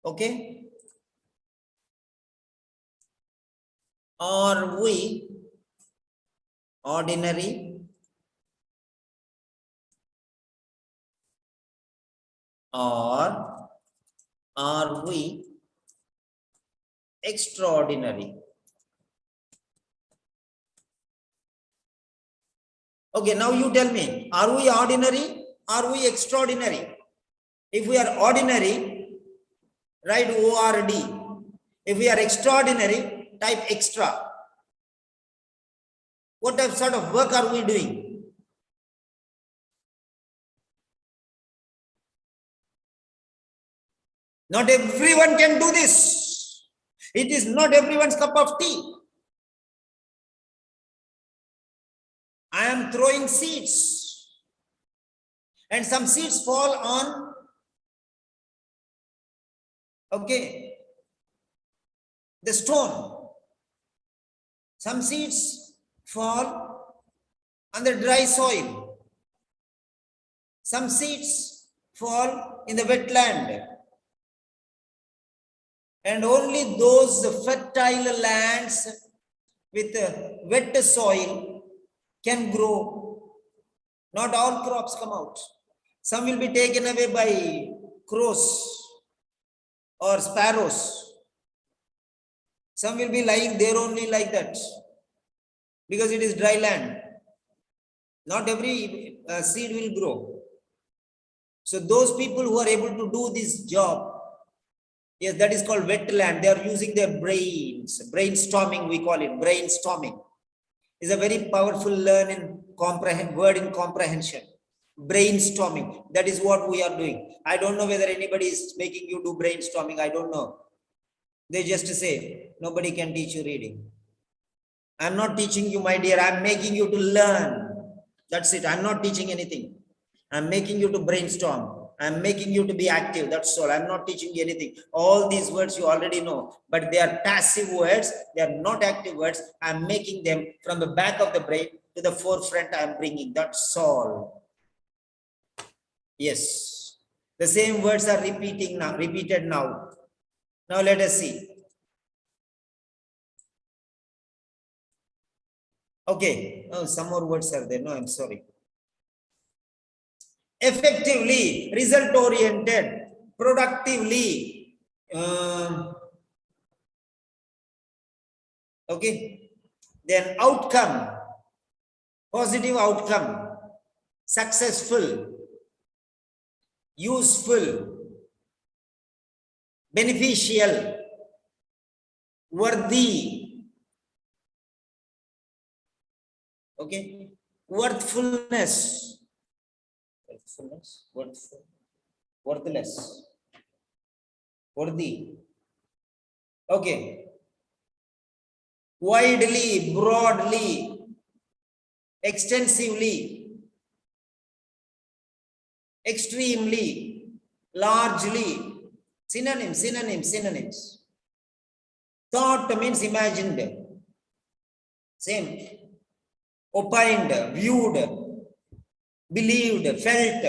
Okay? Are we ordinary or are we extraordinary? Okay, now you tell me, are we ordinary? Are we extraordinary? If we are ordinary, write ORD. If we are extraordinary, type extra. What sort of work are we doing? Not everyone can do this. It is not everyone's cup of tea. I am throwing seeds. And some seeds fall on, okay, the stone. Some seeds fall on the dry soil. Some seeds fall in the wetland. And only those fertile lands with wet soil can grow. Not all crops come out. Some will be taken away by crows or sparrows. Some will be lying there only like that because it is dry land. Not every seed will grow. So those people who are able to do this job, yes, that is called wetland. They are using their brains. Brainstorming, we call it. Brainstorming is a very powerful word in comprehension. Brainstorming. That is what we are doing. I don't know whether anybody is making you do brainstorming. I don't know. They just say, nobody can teach you reading. I'm not teaching you, my dear. I'm making you to learn. That's it. I'm not teaching anything. I'm making you to brainstorm. I'm making you to be active. That's all. I'm not teaching you anything. All these words you already know, but they are passive words. They are not active words. I'm making them from the back of the brain to the forefront. I'm bringing. That's all. Yes. The same words are repeated now. Now let us see. Okay. Oh, some more words are there. No, I'm sorry. Effectively, result oriented, productively, okay, then outcome, positive outcome, successful, useful, beneficial, worthy, okay, worthfulness, worthless, worthy, okay, widely, broadly, extensively, extremely, largely, synonyms. Thought means imagined, same, opined, viewed, believed, felt,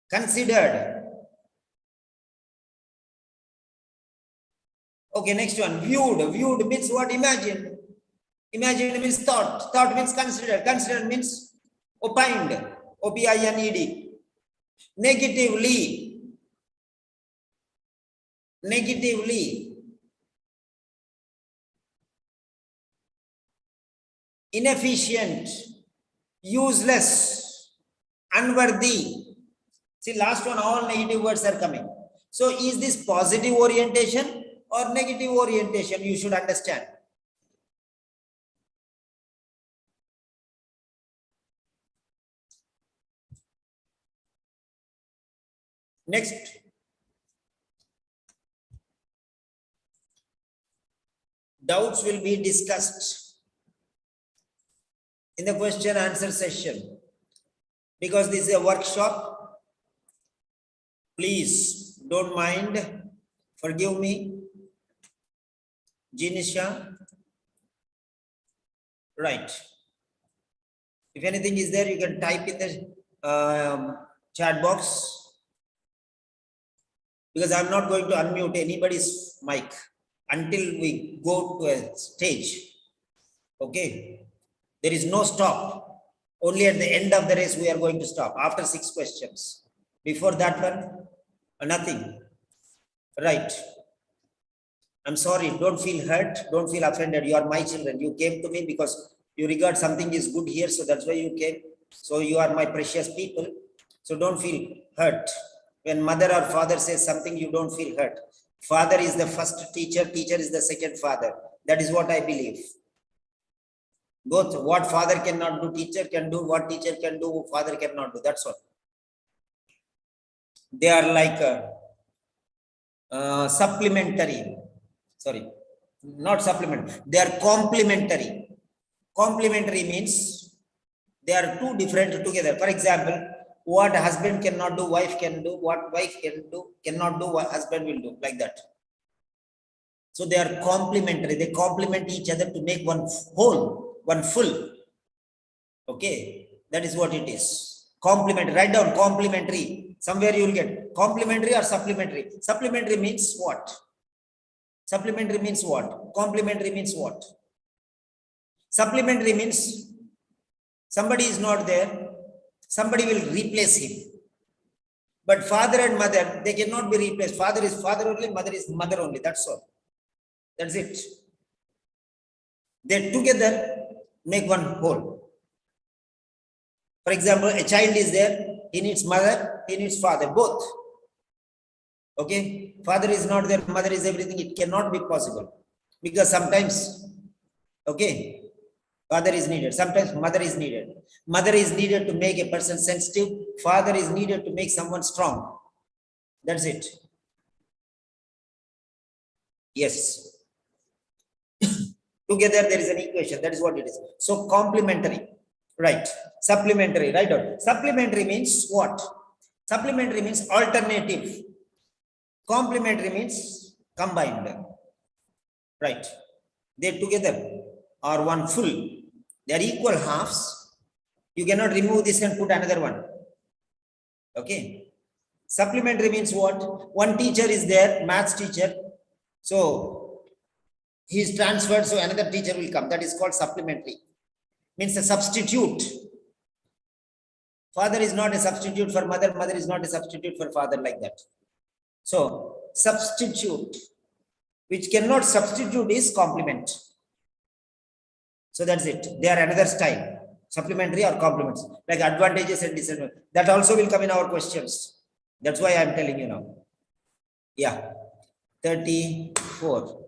considered. Okay, next one, viewed. Viewed means what? Imagined. Imagined means thought. Thought means considered. Considered means opined. OPINED. Negatively. Inefficient. Useless, unworthy. See, last one, all negative words are coming. So is this positive orientation or negative orientation? You should understand. Next. Doubts will be discussed in the question answer session. Because this is a workshop, please don't mind. Forgive me. Jinisha. Right. If anything is there, you can type in the chat box. Because I'm not going to unmute anybody's mic until we go to a stage. Okay. There is no stop. Only at the end of the race we are going to stop after 6 questions. Before that one, nothing. Right. I'm sorry. Don't feel hurt. Don't feel offended. You are my children. You came to me because you regard something is good here. So that's why you came. So you are my precious people. So don't feel hurt. When mother or father says something, you don't feel hurt. Father is the first teacher. Teacher is the second father. That is what I believe. Both what father cannot do, teacher can do. What teacher can do, father cannot do. That's all. They are like supplementary. Sorry, not supplement. They are complementary. Complementary means they are two different together. For example, what husband cannot do, wife can do. What wife can do, cannot do, what husband will do. Like that. So they are complementary. They complement each other to make one whole, one full. Okay, that is what it is. Complementary. Write down complementary. Somewhere you will get complementary or supplementary. Supplementary means what? Supplementary means what? Complementary means what? Supplementary means somebody is not there. Somebody will replace him. But father and mother, they cannot be replaced. Father is father only, mother is mother only. That's all. That's it. They together make one whole. For example, a child is there. He needs mother, he needs father, both. Okay. Father is not there, mother is everything. It cannot be possible. Because sometimes, okay, father is needed. Sometimes mother is needed. Mother is needed to make a person sensitive. Father is needed to make someone strong. That's it. Yes. Together there is an equation. That is what it is. So complementary. Right. Supplementary. Right. Supplementary means what? Supplementary means alternative. Complementary means combined. Right. They together are one full. They are equal halves. You cannot remove this and put another one. Okay. Supplementary means what? One teacher is there, maths teacher. So he is transferred, so another teacher will come. That is called supplementary. Means a substitute. Father is not a substitute for mother. Mother is not a substitute for father, like that. So substitute, which cannot substitute, is complement. So that's it. They are another style. Supplementary or complements. Like advantages and disadvantages. That also will come in our questions. That's why I am telling you now. Yeah. 34.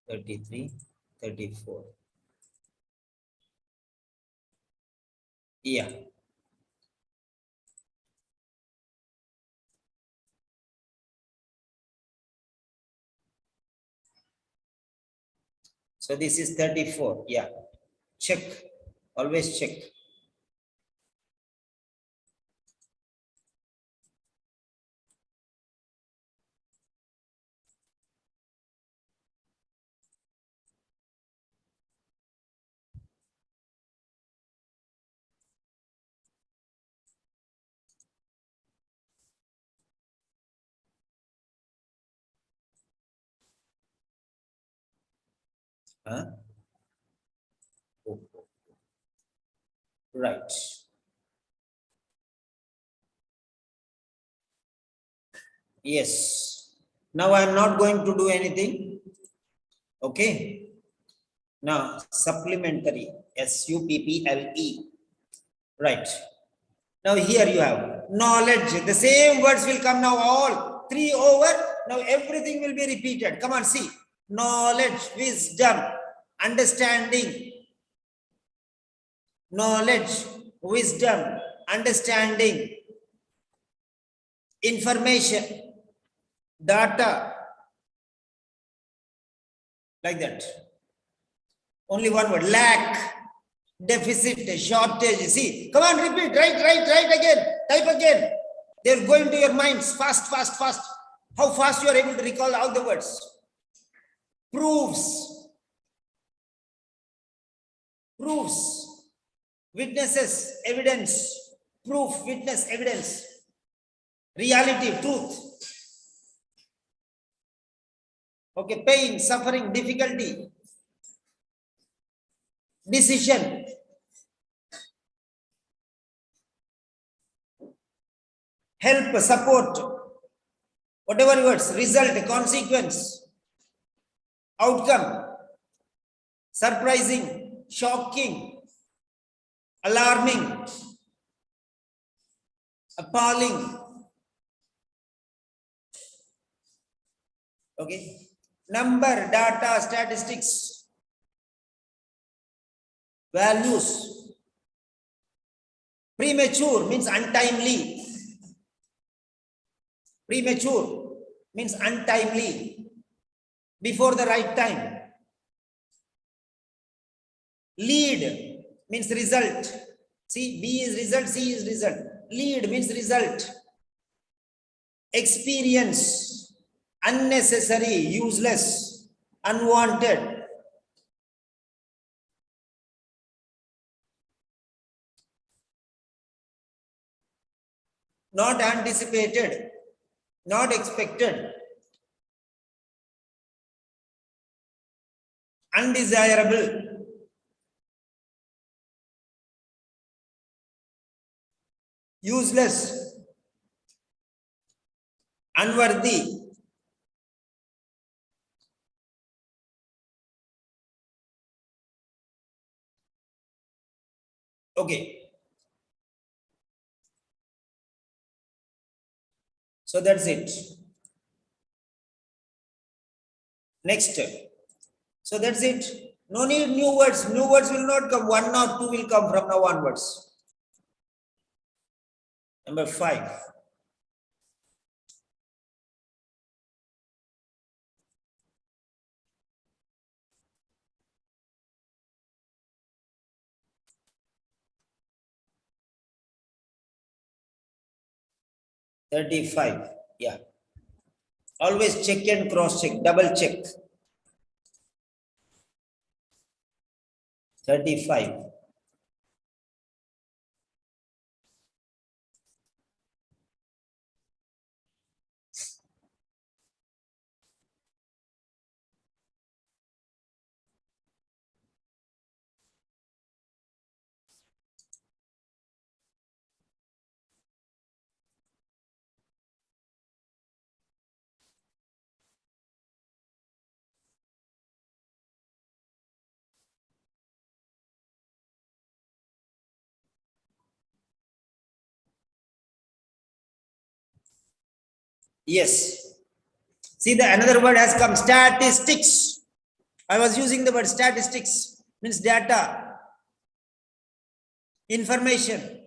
33. 34. Yeah. So this is 34. Yeah. Check. Always check. Huh? Oh, oh. Right. Yes. Now I am not going to do anything. Okay. Now supplementary. SUPPLE. Right. Now here you have knowledge. The same words will come now, all 3 over. Now everything will be repeated. Come on, see. Knowledge, wisdom, understanding. Knowledge, wisdom, understanding. information, data, like that. Only one word, lack, deficit, shortage. See, come on, repeat, write again, type again. They'll go into your minds fast, fast, fast. How fast you are able to recall all the words. Proofs, witnesses, evidence, proof, witness, evidence, reality, truth. Okay, pain, suffering, difficulty, decision, help, support, whatever words, result, consequence, outcome, surprising, shocking, alarming, appalling. Okay, number, data, statistics, values. Premature means untimely. Premature means untimely, before the right time. Lead means result. See, B is result, C is result. Lead means result. Experience, unnecessary, useless, unwanted. Not anticipated, not expected, undesirable, useless, unworthy. Okay. So that's it. Next. So that's it. No need new words. New words will not come. One or two will come from now onwards. Number 5. $35. Yeah. Always check and cross check, double check. 35. Yes. See, the another word has come, statistics. I was using the word statistics, means data, information,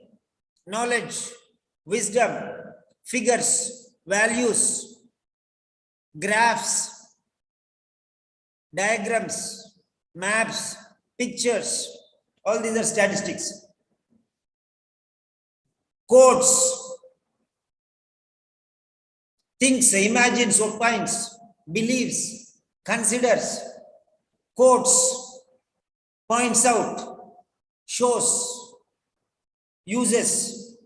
knowledge, wisdom, figures, values, graphs, diagrams, maps, pictures. All these are statistics. Quotes, thinks, imagines, opines, believes, considers, quotes, points out, shows, uses,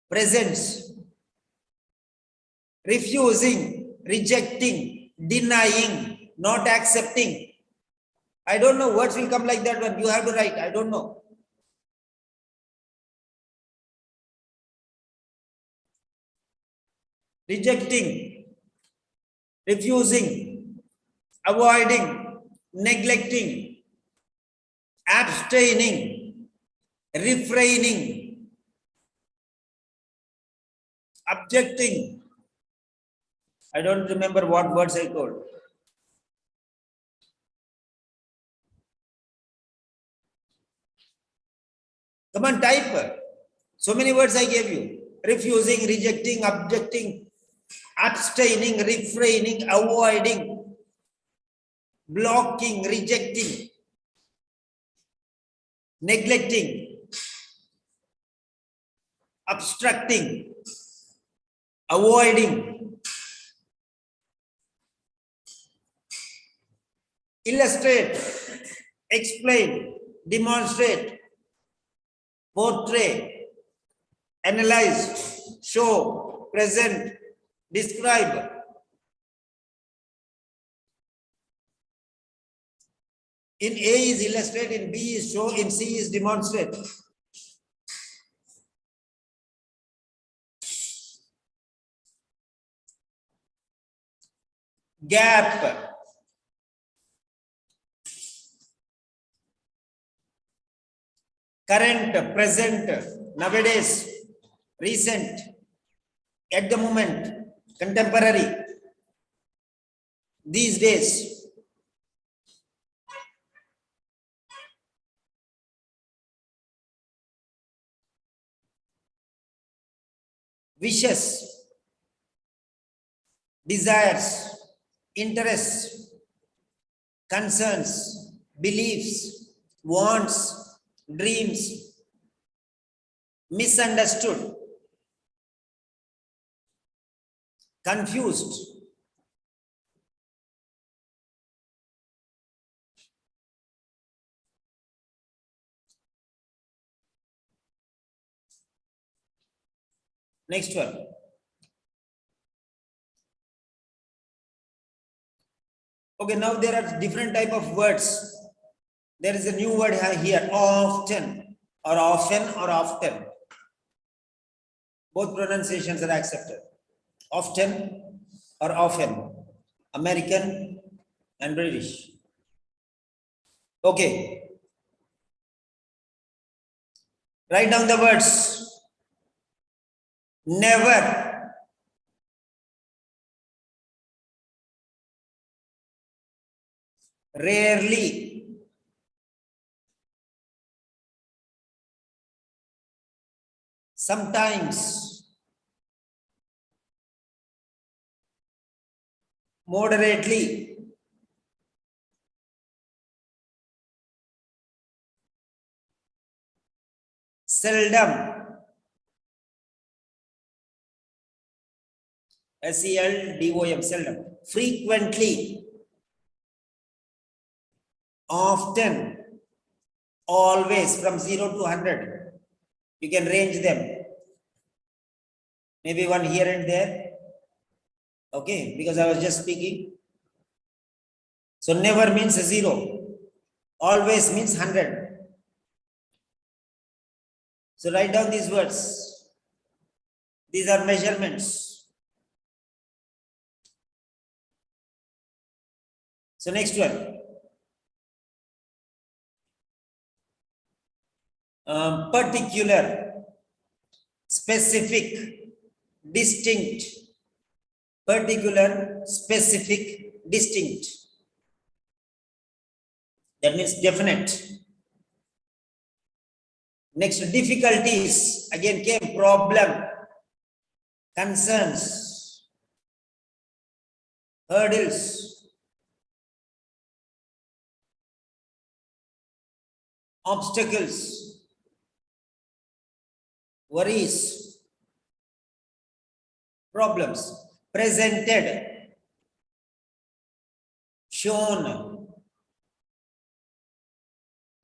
presents, refusing, rejecting, denying, not accepting. I don't know, words will come like that, but you have to write. I don't know. Rejecting, refusing, avoiding, neglecting, abstaining, refraining, objecting. I don't remember what words I told. Come on, type. So many words I gave you. refusing, rejecting, objecting, abstaining, refraining, avoiding, blocking, rejecting, neglecting, obstructing, avoiding, illustrate, explain, demonstrate, portray, analyze, show, present, describe. In A is illustrate, in B is show, in C is demonstrate. Gap. Current, present, nowadays, recent, at the moment, contemporary, these days. Wishes, desires, interests, concerns, beliefs, wants, dreams, misunderstood, confused, next one. Okay, now there are different type of words. There is a new word here, often or often or often. Both pronunciations are accepted. Often or often. American and British. Okay. Write down the words. Never. Rarely. Sometimes. Moderately. Seldom. SELDOM, seldom. Frequently. Often. Always, from 0 to 100. You can range them. Maybe one here and there. Okay, because I was just speaking. So never means 0. Always means 100. So write down these words. These are measurements. So next one. Particular, specific, distinct. Particular, specific, distinct. That means definite. Next, difficulties. Again came problem, concerns, hurdles, obstacles, worries, problems. Presented, shown,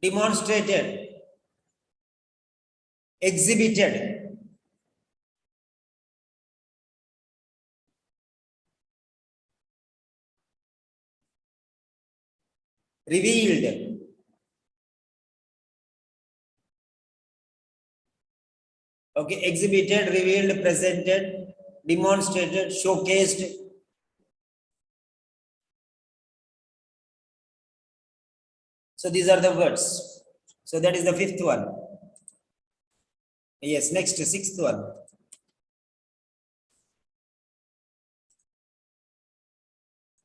demonstrated, exhibited, revealed, okay, exhibited, revealed, presented, demonstrated, showcased. So these are the words. So that is the 5th one. Yes, next, 6th one.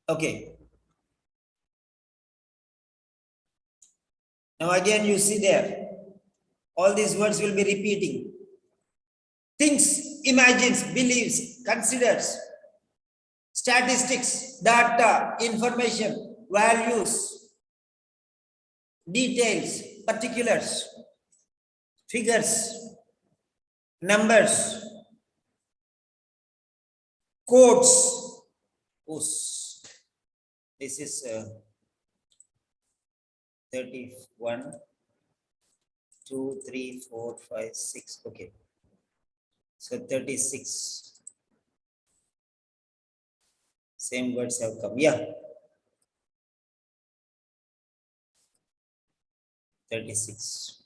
Okay. Now again you see there, all these words will be repeating. Things imagines, believes, considers, statistics, data, information, values, details, particulars, figures, numbers, codes. Oops. This is 31, 2, 3, 4, 5, 6. Okay. So 36. Same words have come. Yeah. 36.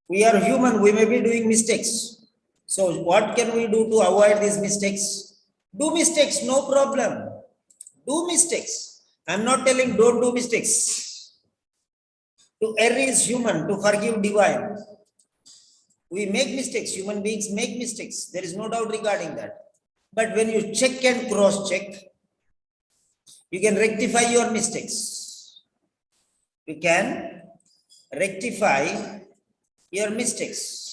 We are human, we may be doing mistakes. So what can we do to avoid these mistakes? Do mistakes, no problem. Do mistakes. I'm not telling don't do mistakes. To err is human, to forgive divine. We make mistakes, human beings make mistakes. There is no doubt regarding that. But when you check and cross-check, you can rectify your mistakes. You can rectify your mistakes.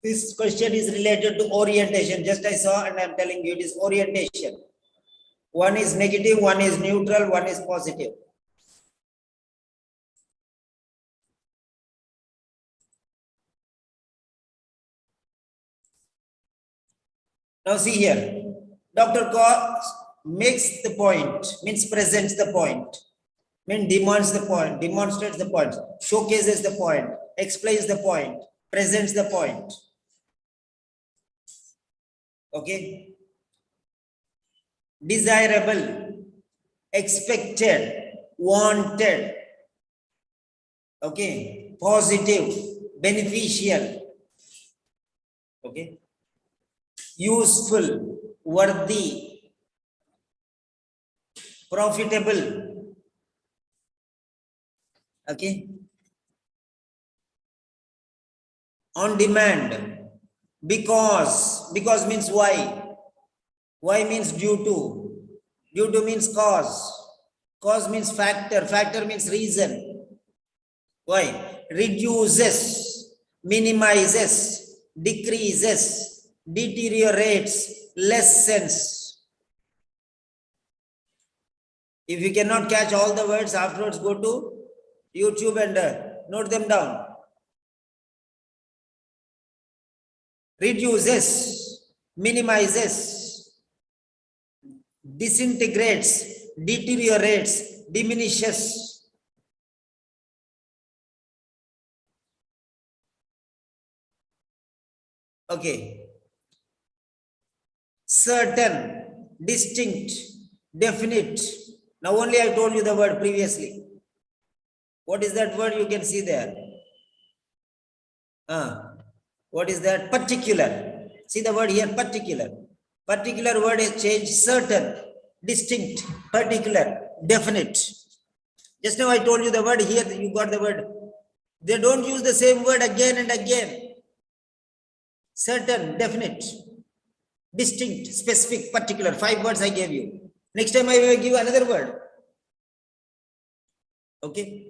This question is related to orientation. Just I saw and I'm telling you it is orientation. One is negative, one is neutral, one is positive. Now see here, Dr. Cox makes the point, means presents the point, means demands the point, demonstrates the point, showcases the point, explains the point, presents the point. Okay. Desirable, expected, wanted. Okay. Positive, beneficial. Okay. Useful, worthy, profitable. Okay. On demand. Because means why means due to means cause means factor means reason. Why? Reduces, minimizes, decreases, deteriorates, lessens. If you cannot catch all the words, afterwards go to YouTube and note them down. Reduces, minimizes, disintegrates, deteriorates, diminishes. Okay. Certain, distinct, definite. Now only I told you the word previously. What is that word? You can see there. What is that? Particular. See the word here, particular. Particular word is changed. Certain, distinct, particular, definite. Just now I told you the word here, you got the word. They don't use the same word again and again. Certain, definite, distinct, specific, particular. 5 words I gave you. Next time I will give another word. Okay.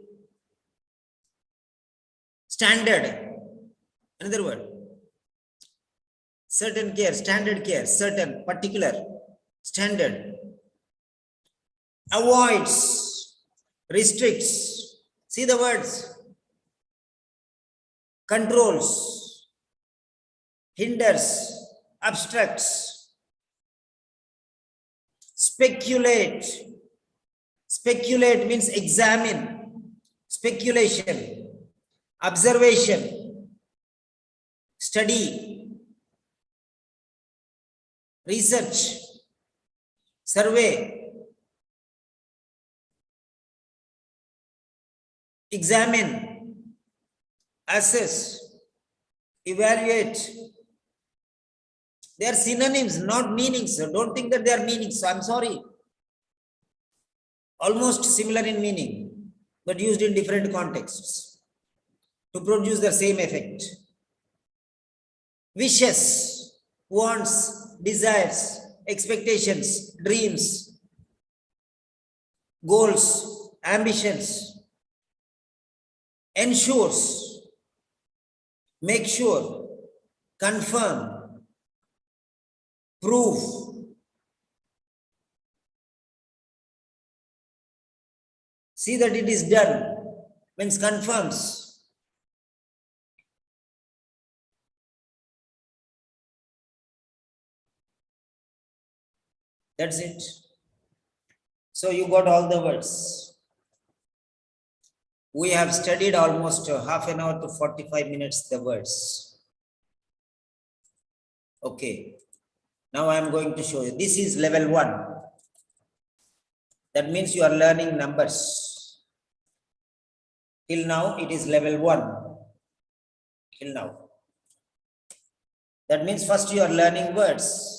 Standard. Another word. Certain care, standard care, certain, particular, standard. Avoids, restricts. See the words. Controls, hinders, obstructs. Speculate. Speculate means examine. Speculation. Observation. Study. Research. Survey. Examine. Assess. Evaluate. They are synonyms, not meanings. So don't think that they are meanings. So I'm sorry. Almost similar in meaning, but used in different contexts. to produce the same effect. Wishes, wants, desires, expectations, dreams, goals, ambitions, ensures, make sure, confirm, prove. See that it is done, means confirms. That's it. So you got all the words. We have studied almost half an hour to 45 minutes the words. Okay. Now I am going to show you. This is level 1. That means you are learning numbers. Till now it is level 1. Till now. That means first you are learning words.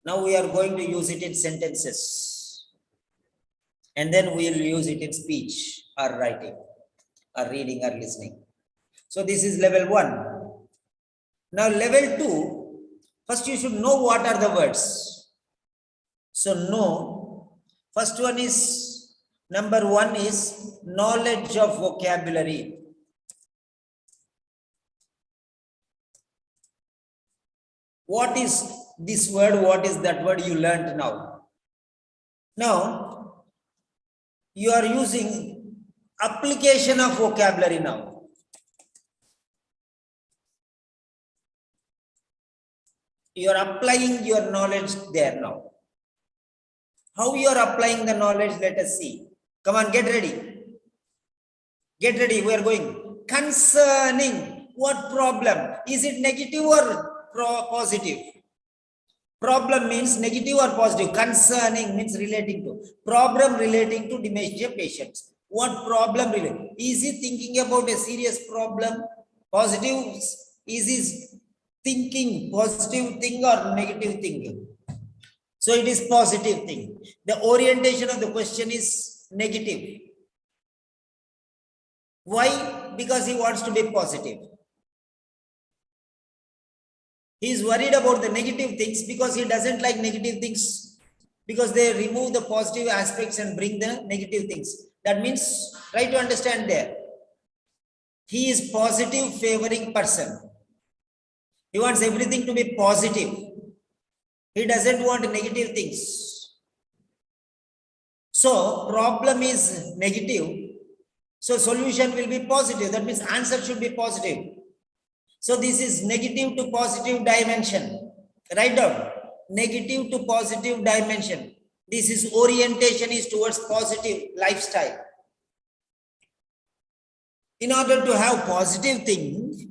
Now we are going to use it in sentences. And then we will use it in speech or writing or reading or listening. So this is level 1. Now level 2, first you should know what are the words. So know, first one is, number 1 is knowledge of vocabulary. What is this word? What is that word you learned now? Now, you are using application of vocabulary now. You are applying your knowledge there now. How you are applying the knowledge, let us see. Come on, get ready. Get ready, we are going. Concerning what problem? Is it negative or positive? Problem means negative or positive. Concerning means relating to. Problem relating to dementia patients. What problem related? Is he thinking about a serious problem? Positive? Is he thinking positive thing or negative thinking? So it is positive thing. The orientation of the question is negative. Why? Because he wants to be positive. He is worried about the negative things because he doesn't like negative things, because they remove the positive aspects and bring the negative things. That means, try to understand there. He is positive favoring person. He wants everything to be positive. He doesn't want negative things. So problem is negative. So solution will be positive. That means answer should be positive. So this is negative to positive dimension. Write down. Negative to positive dimension. This is orientation is towards positive lifestyle. In order to have positive things,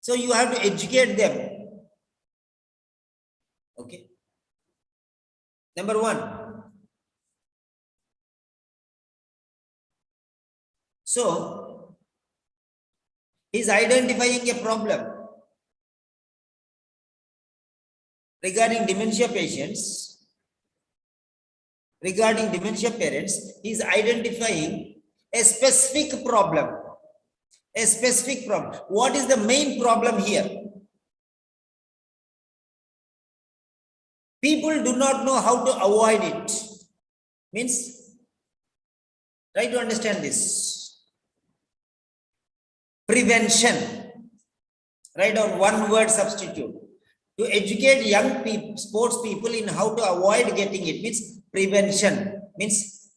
so you have to educate them. Okay. Number 1. So, he is identifying a problem regarding dementia patients, regarding dementia parents. He is identifying a specific problem. A specific problem. What is the main problem here? People do not know how to avoid it. Means, try to understand this. Prevention. Write down one word substitute. To educate young people, sports people in how to avoid getting it means prevention. Means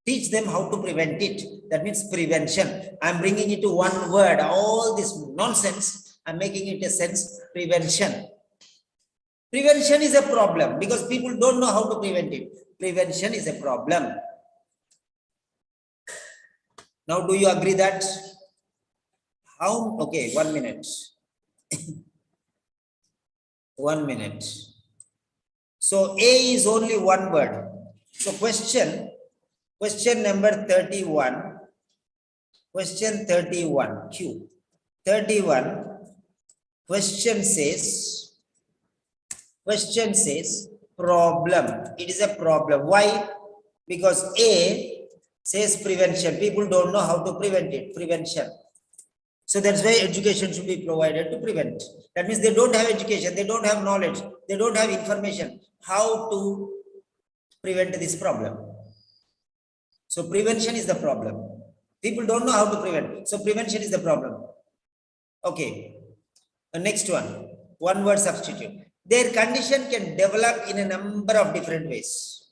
teach them how to prevent it. That means prevention. I'm bringing it to one word. All this nonsense, I'm making it a sense. Prevention. Prevention is a problem because people don't know how to prevent it. Prevention is a problem. Now, do you agree that? How? Okay, 1 minute. 1 minute. So A is only one word. So question number 31. Question 31. Q. 31. Question says problem. It is a problem. Why? Because A says prevention. People don't know how to prevent it, prevention. So that's why education should be provided to prevent. That means they don't have education, they don't have knowledge, they don't have information how to prevent this problem. So prevention is the problem. People don't know how to prevent. So prevention is the problem. Okay. The next one word substitute. Their condition can develop in a number of different ways.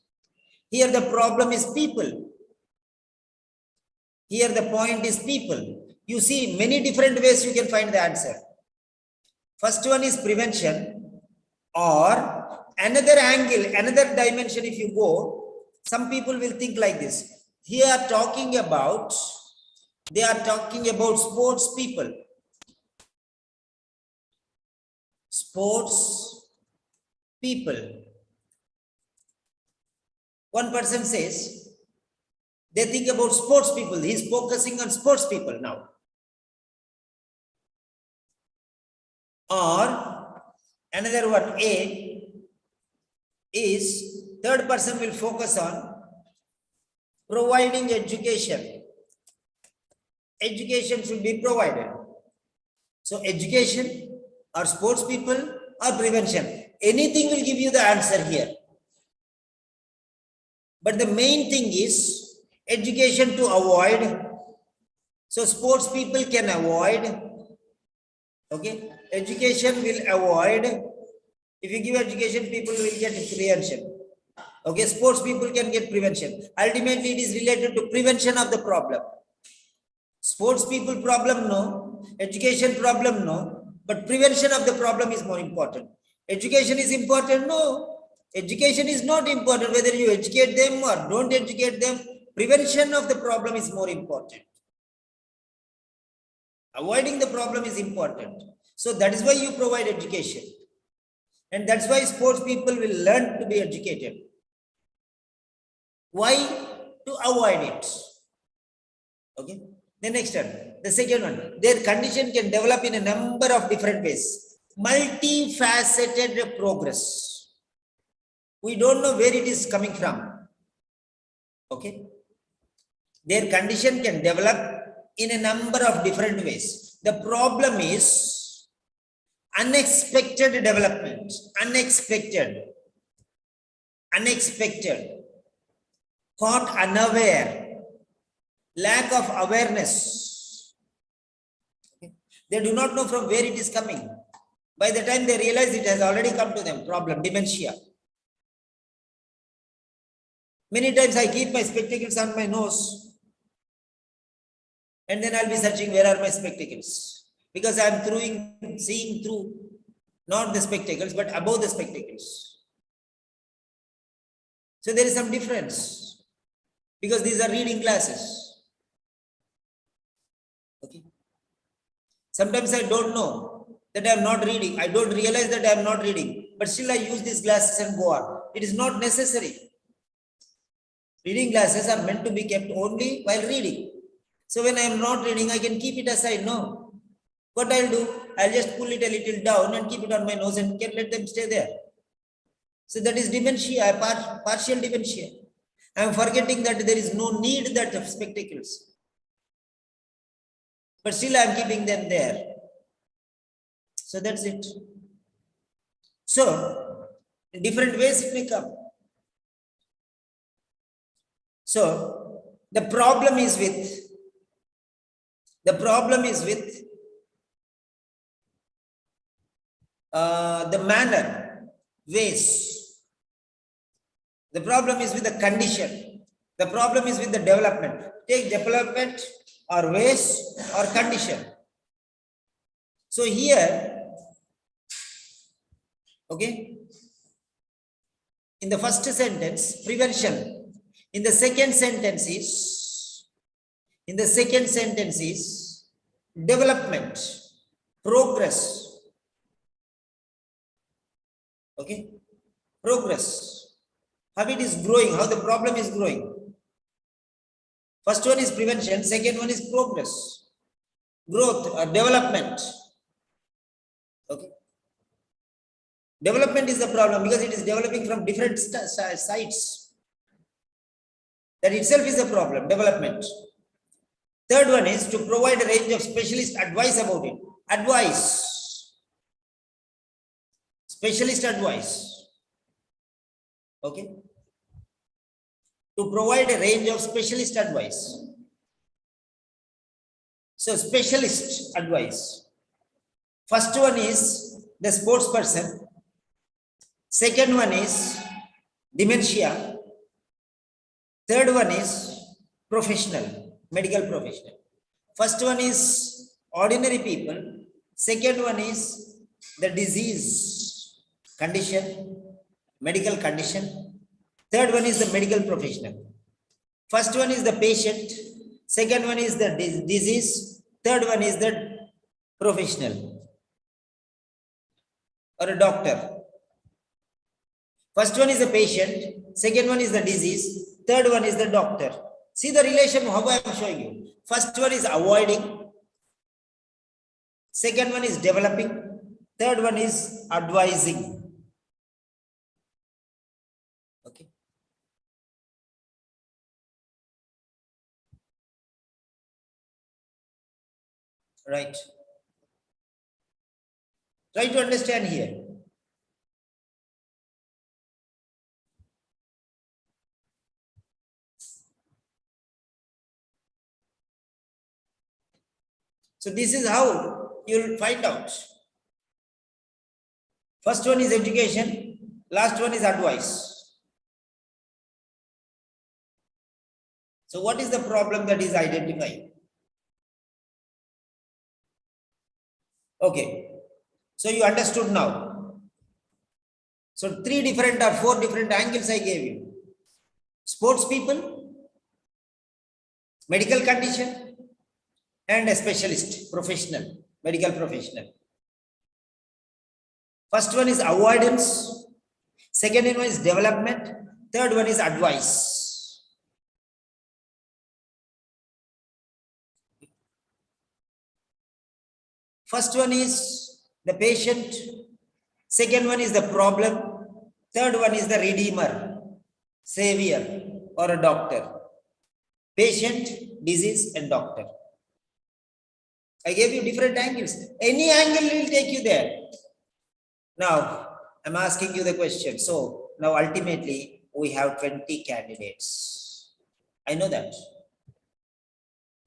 Here the problem is people. Here the point is people. You see many different ways you can find the answer. First one is prevention, or another angle, another dimension. If you go, some people will think like this. Here they are talking about sports people. Sports people. One person says they think about sports people. He's focusing on sports people now. Or another one, A, is third person will focus on providing education. Education should be provided. So education or sports people or prevention. Anything will give you the answer here. But the main thing is education to avoid. So sports people can avoid. Okay. Education will avoid. If you give education, people will get prevention. Okay. Sports people can get prevention. Ultimately, it is related to prevention of the problem. Sports people problem, no. Education problem, no. But prevention of the problem is more important. Education is important, no. Education is not important. Whether you educate them or don't educate them, prevention of the problem is more important. Avoiding the problem is important. So that is why you provide education. And that's why sports people will learn to be educated. Why? To avoid it. Okay. The next one, the second one, their condition can develop in a number of different ways. Multifaceted progress. We don't know where it is coming from. Okay. Their condition can develop in a number of different ways. The problem is unexpected development. Unexpected. Caught unaware. Lack of awareness. They do not know from where it is coming. By the time they realize, it has already come to them. Problem, dementia. Many times I keep my spectacles on my nose, and then I'll be searching where are my spectacles, because I'm seeing through not the spectacles but above the spectacles. So there is some difference, because these are reading glasses. Okay. Sometimes I don't know that I am not reading. I don't realize that I am not reading, but still I use these glasses and go on. It is not necessary. Reading glasses are meant to be kept only while reading. So when I am not reading, I can keep it aside. No. What I'll do, I'll just pull it a little down and keep it on my nose and can let them stay there. So that is dementia, partial dementia. I am forgetting that there is no need that of spectacles. But still I am keeping them there. So that's it. So in different ways it may come. So the problem is with the manner, ways. The problem is with the condition. The problem is with the development. Take development or ways or condition. So here, okay, in the first sentence, prevention. In the second sentence is development, progress. Okay, progress. How it is growing, how the problem is growing. First one is prevention, second one is progress, growth or development. Okay. Development is the problem because it is developing from different sides. That itself is a problem, development. Third one is to provide a range of specialist advice about it. Advice. Specialist advice. Okay. To provide a range of specialist advice. So specialist advice. First one is the sports person. Second one is dementia. Third one is professional, medical professional. First one is ordinary people. Second one is the disease condition, medical condition. Third one is the medical professional. First one is the patient. Second one is the disease. Third one is the professional or a doctor. First one is the patient. Second one is the disease. Third one is the doctor. See the relation how I am showing you. First one is avoiding. Second one is developing. Third one is advising. Okay. Right. Try to understand here. So this is how you'll find out. First one is education, last one is advice. So what is the problem that is identified? Okay, so you understood now. So 3 different or 4 different angles I gave you. Sports people, medical condition, and a specialist, professional, medical professional. First one is avoidance, second one is development, third one is advice. First one is the patient, second one is the problem, third one is the redeemer, savior, or a doctor. Patient, disease, and doctor. I gave you different angles. Any angle will take you there. Now, I'm asking you the question. So, now ultimately, we have 20 candidates. I know that.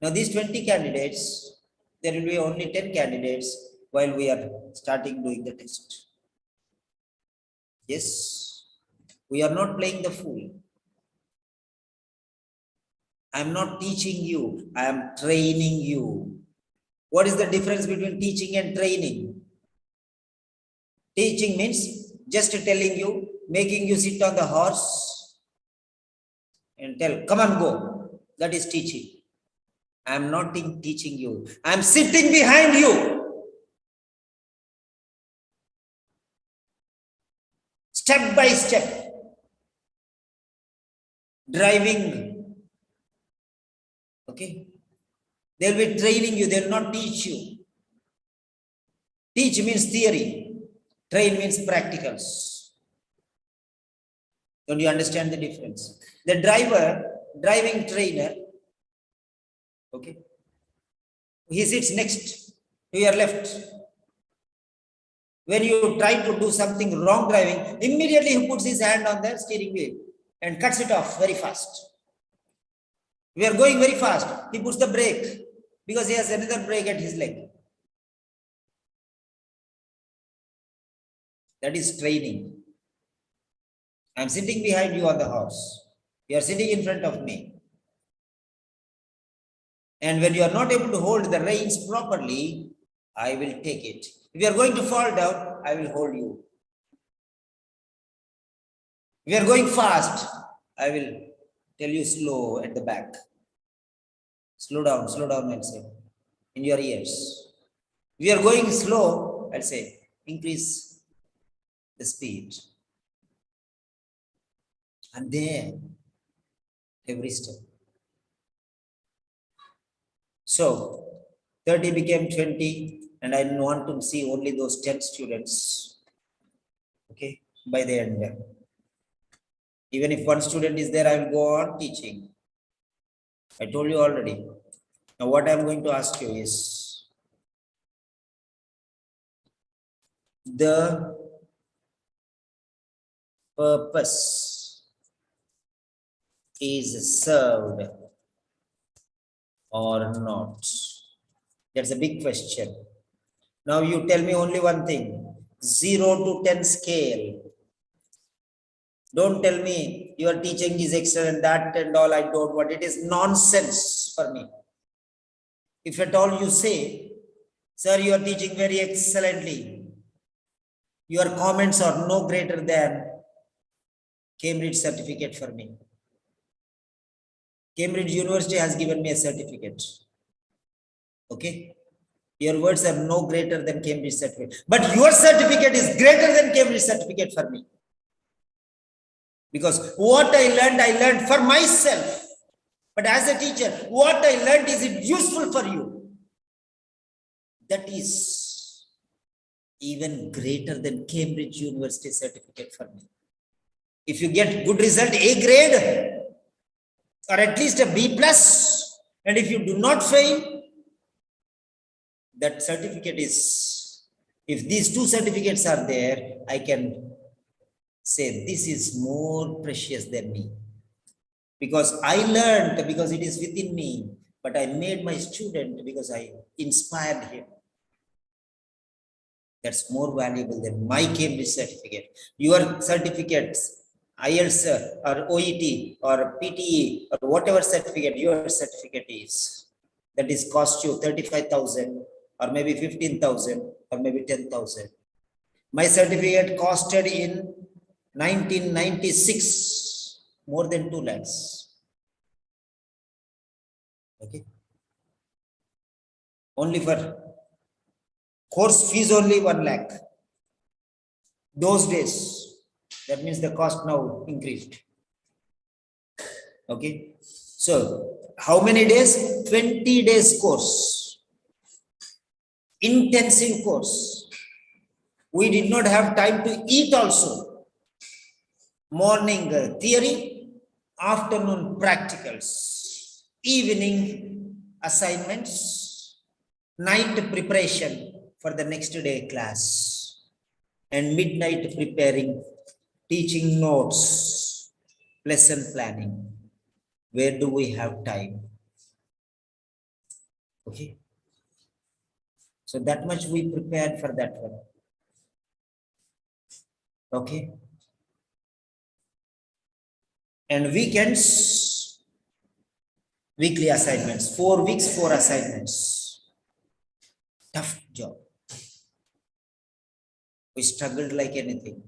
Now, these 20 candidates, there will be only 10 candidates while we are starting doing the test. Yes, we are not playing the fool. I am not teaching you, I am training you. What is the difference between teaching and training? Teaching means just telling you, making you sit on the horse and tell, come on, go. That is teaching. I am not teaching you. I am sitting behind you. Step by step. Driving. Okay. They will be training you. They will not teach you. Teach means theory. Train means practicals. Don't you understand the difference? The driving trainer, okay, he sits next to your left. When you try to do something wrong driving, immediately he puts his hand on the steering wheel and cuts it off very fast. We are going very fast. He puts the brake because he has another brake at his leg. That is training. I am sitting behind you on the horse. You are sitting in front of me. And when you are not able to hold the reins properly, I will take it. If you are going to fall down, I will hold you. If you are going fast, I will tell you slow at the back. Slow down, I'll say, in your ears. If you are going slow, I'll say, increase the speed. And there, every step. So, 30 became 20, and I want to see only those 10 students, okay, by the end. Even if one student is there, I will go on teaching. I told you already. Now what I'm going to ask you is the purpose is served or not? That's a big question. Now you tell me only one thing, 0 to 10 scale. Don't tell me your teaching is excellent, that and all I don't want. It is nonsense for me. If at all you say, sir, you are teaching very excellently, your comments are no greater than Cambridge certificate for me. Cambridge University has given me a certificate. Okay? Your words are no greater than Cambridge certificate. But your certificate is greater than Cambridge certificate for me. Because what I learned for myself. But as a teacher, what I learned, is it useful for you? That is even greater than Cambridge University certificate for me. If you get good result, A grade, or at least a B plus, and if you do not fail, that certificate is, if these two certificates are there, I can say this is more precious than me. Because I learned, because it is within me, but I made my student because I inspired him. That's more valuable than my Cambridge certificate. Your certificates, IELTS or OET or PTE or whatever certificate your certificate is, that is cost you 35,000 or maybe 15,000 or maybe 10,000. My certificate costed in 1996 more than 2 lakhs. Okay. Only for course fees only 1 lakh. Those days. That means the cost now increased. Okay. So how many days? 20 days course. Intensive course. We did not have time to eat also. Morning theory, afternoon practicals, evening assignments, night preparation for the next day class, and midnight preparing teaching notes, lesson planning. Where do we have time? Okay. So that much we prepared for that one. Okay. And weekends, weekly assignments, 4 weeks, 4 assignments. Tough job. We struggled like anything.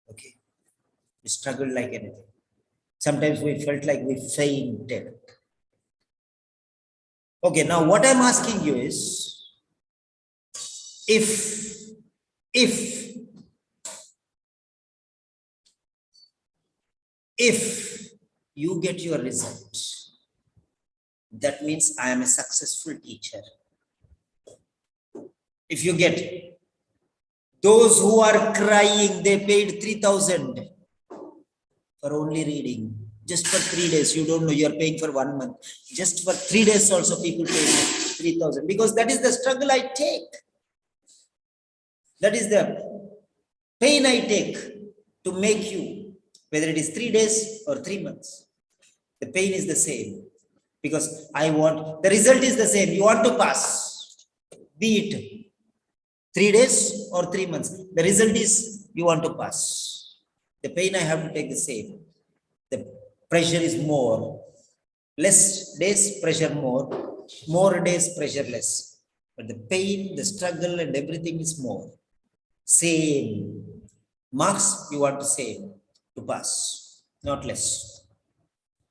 Okay. We struggled like anything. Sometimes we felt like we fainted. Okay, now what I'm asking you is, if you get your result, that means I am a successful teacher. If you get, those who are crying, they paid 3,000 for only reading. Just for 3 days, you don't know, you are paying for 1 month. Just for 3 days also people pay 3,000, because that is the struggle I take. That is the pain I take to make you, whether it is 3 days or 3 months. The pain is the same, because I want, the result is the same. You want to pass, be it 3 days or 3 months. The result is you want to pass. The pain I have to take the same. The pressure is more. Less days, pressure more. More days, pressure less. But the pain, the struggle and everything is more. Same. Marks you want to same to pass, not less.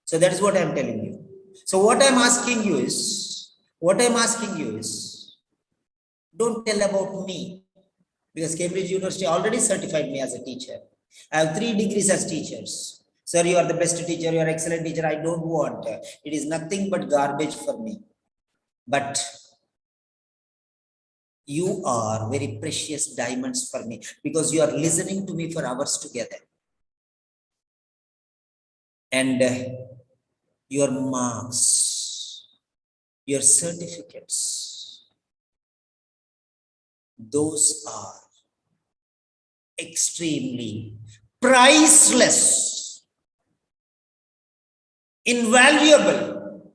So that is what I am telling you. So what I am asking you is, don't tell about me, because Cambridge University already certified me as a teacher. I have 3 degrees as teachers. Sir, you are the best teacher, you are excellent teacher. I don't want. It is nothing but garbage for me. But you are very precious diamonds for me, because you are listening to me for hours together. And your marks, your certificates, those are extremely priceless, invaluable.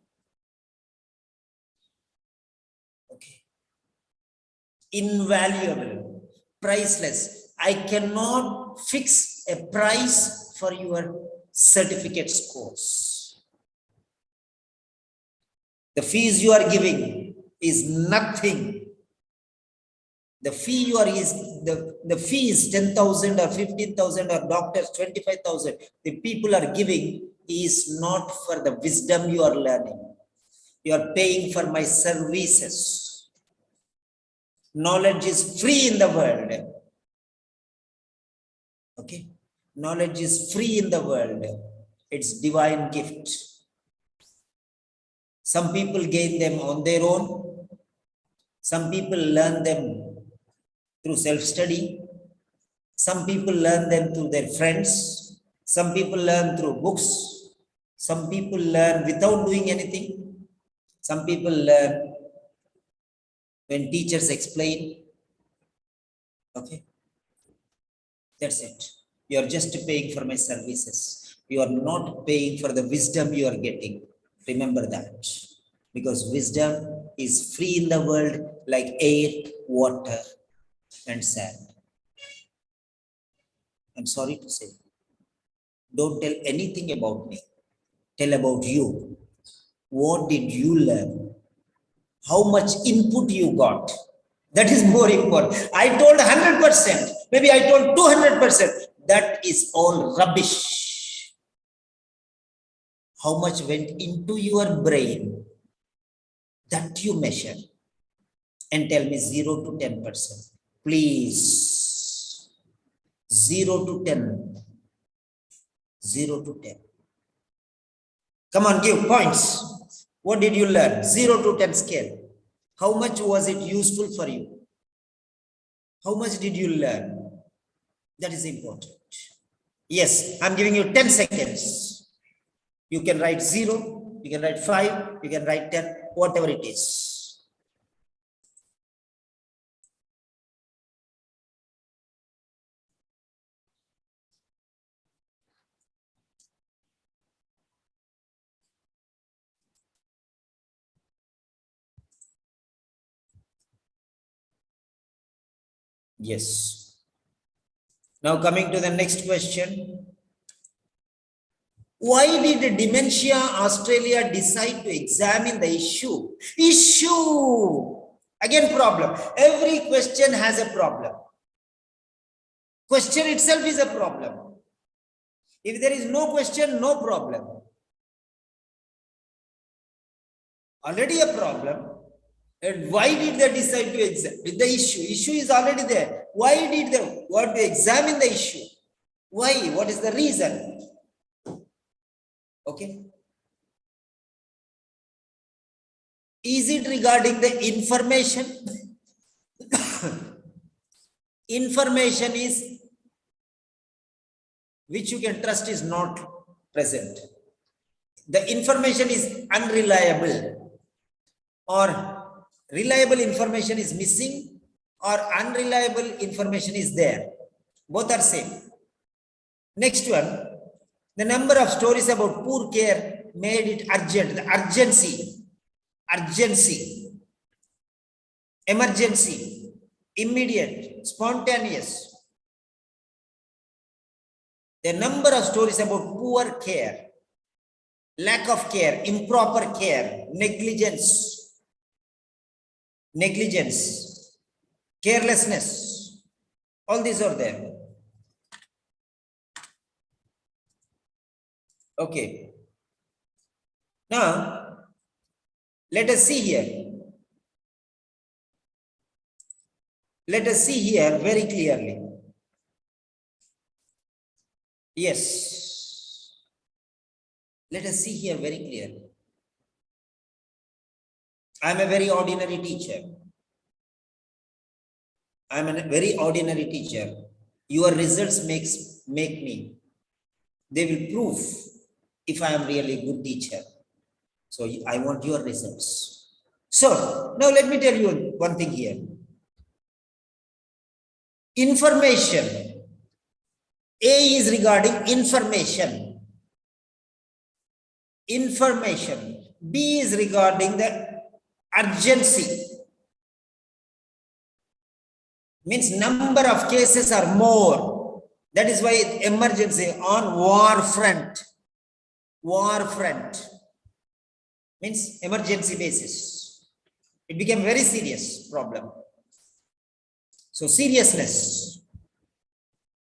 Okay. Invaluable, priceless. I cannot fix a price for your certificate scores. The fees you are giving is nothing. The fee you are is the fee is 10,000 or 15,000 or doctors 25,000. The people are giving is not for the wisdom you are learning. You are paying for my services. Knowledge is free in the world. Okay. Knowledge is free in the world. It's divine gift. Some people gain them on their own. Some people learn them through self-study. Some people learn them through their friends. Some people learn through books. Some people learn without doing anything. Some people learn when teachers explain. Okay. That's it. You are just paying for my services. You are not paying for the wisdom you are getting. Remember that. Because wisdom is free in the world like air, water, and sand. I'm sorry to say. Don't tell anything about me. Tell about you. What did you learn? How much input you got? That is more important. I told 100%. Maybe I told 200%. That is all rubbish. How much went into your brain? That you measure. And tell me 0 to 10%. Please. 0 to 10. 0 to 10. Come on, give points. What did you learn? 0 to 10 scale. How much was it useful for you? How much did you learn? That is important. Yes, I'm giving you 10 seconds. You can write 0, you can write 5, you can write 10, whatever it is. Yes. Now coming to the next question. Why did Dementia Australia decide to examine the issue? Again, problem. Every question has a problem. Question itself is a problem. If there is no question, no problem. Already a problem. And why did they decide to examine the issue? Issue is already there. Why did they want to examine the issue? Why? What is the reason? Okay. Is it regarding the information? Information is which you can trust is not present. The information is unreliable, or reliable information is missing, or unreliable information is there. Both are same. Next one, the number of stories about poor care made it urgent. The urgency, emergency, immediate, spontaneous. The number of stories about poor care, lack of care, improper care, negligence, carelessness, all these are there. Okay. Now, let us see here. Let us see here very clearly. Yes. Let us see here very clearly. I am a very ordinary teacher. I am a very ordinary teacher. Your results make me. They will prove if I am really a good teacher. So I want your results. So now let me tell you one thing here. Information. A is regarding information. Information. B is regarding the urgency. Means number of cases are more. That is why emergency on war front. War front means emergency basis. It became very serious problem. So seriousness,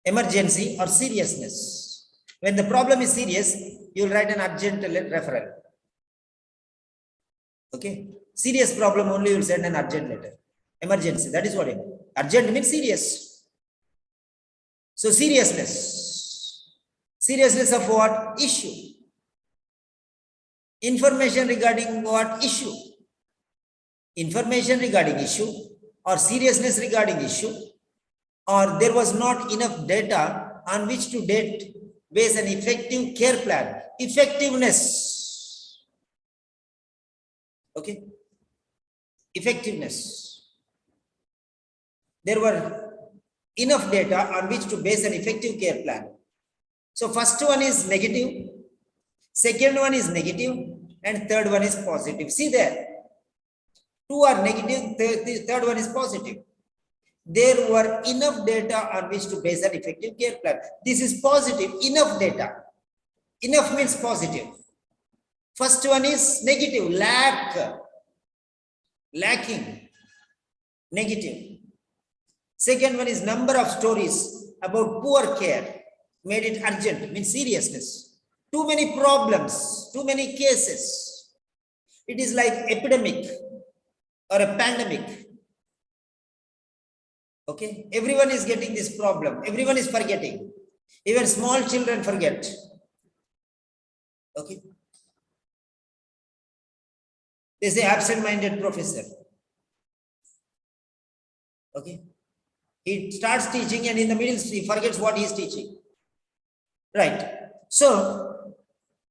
emergency or seriousness. When the problem is serious, you will write an urgent referral. Okay. Serious problem only you will send an urgent letter. Emergency, that is what it. Urgent means serious. So seriousness. Seriousness of what? Issue. Information regarding what? Issue. Information regarding issue or seriousness regarding issue, or there was not enough data on which to base an effective care plan. Effectiveness. Okay. Effectiveness. There were enough data on which to base an effective care plan. So first one is negative, second one is negative, and third one is positive. See there, two are negative, the third one is positive. There were enough data on which to base an effective care plan. This is positive, enough data. Enough means positive. First one is negative, lacking, negative. Second one is number of stories about poor care, made it urgent, means seriousness. Too many problems, too many cases. It is like epidemic or a pandemic. Okay, everyone is getting this problem. Everyone is forgetting. Even small children forget. Okay. They say absent-minded professor. Okay. He starts teaching and in the middle he forgets what he is teaching. Right. So,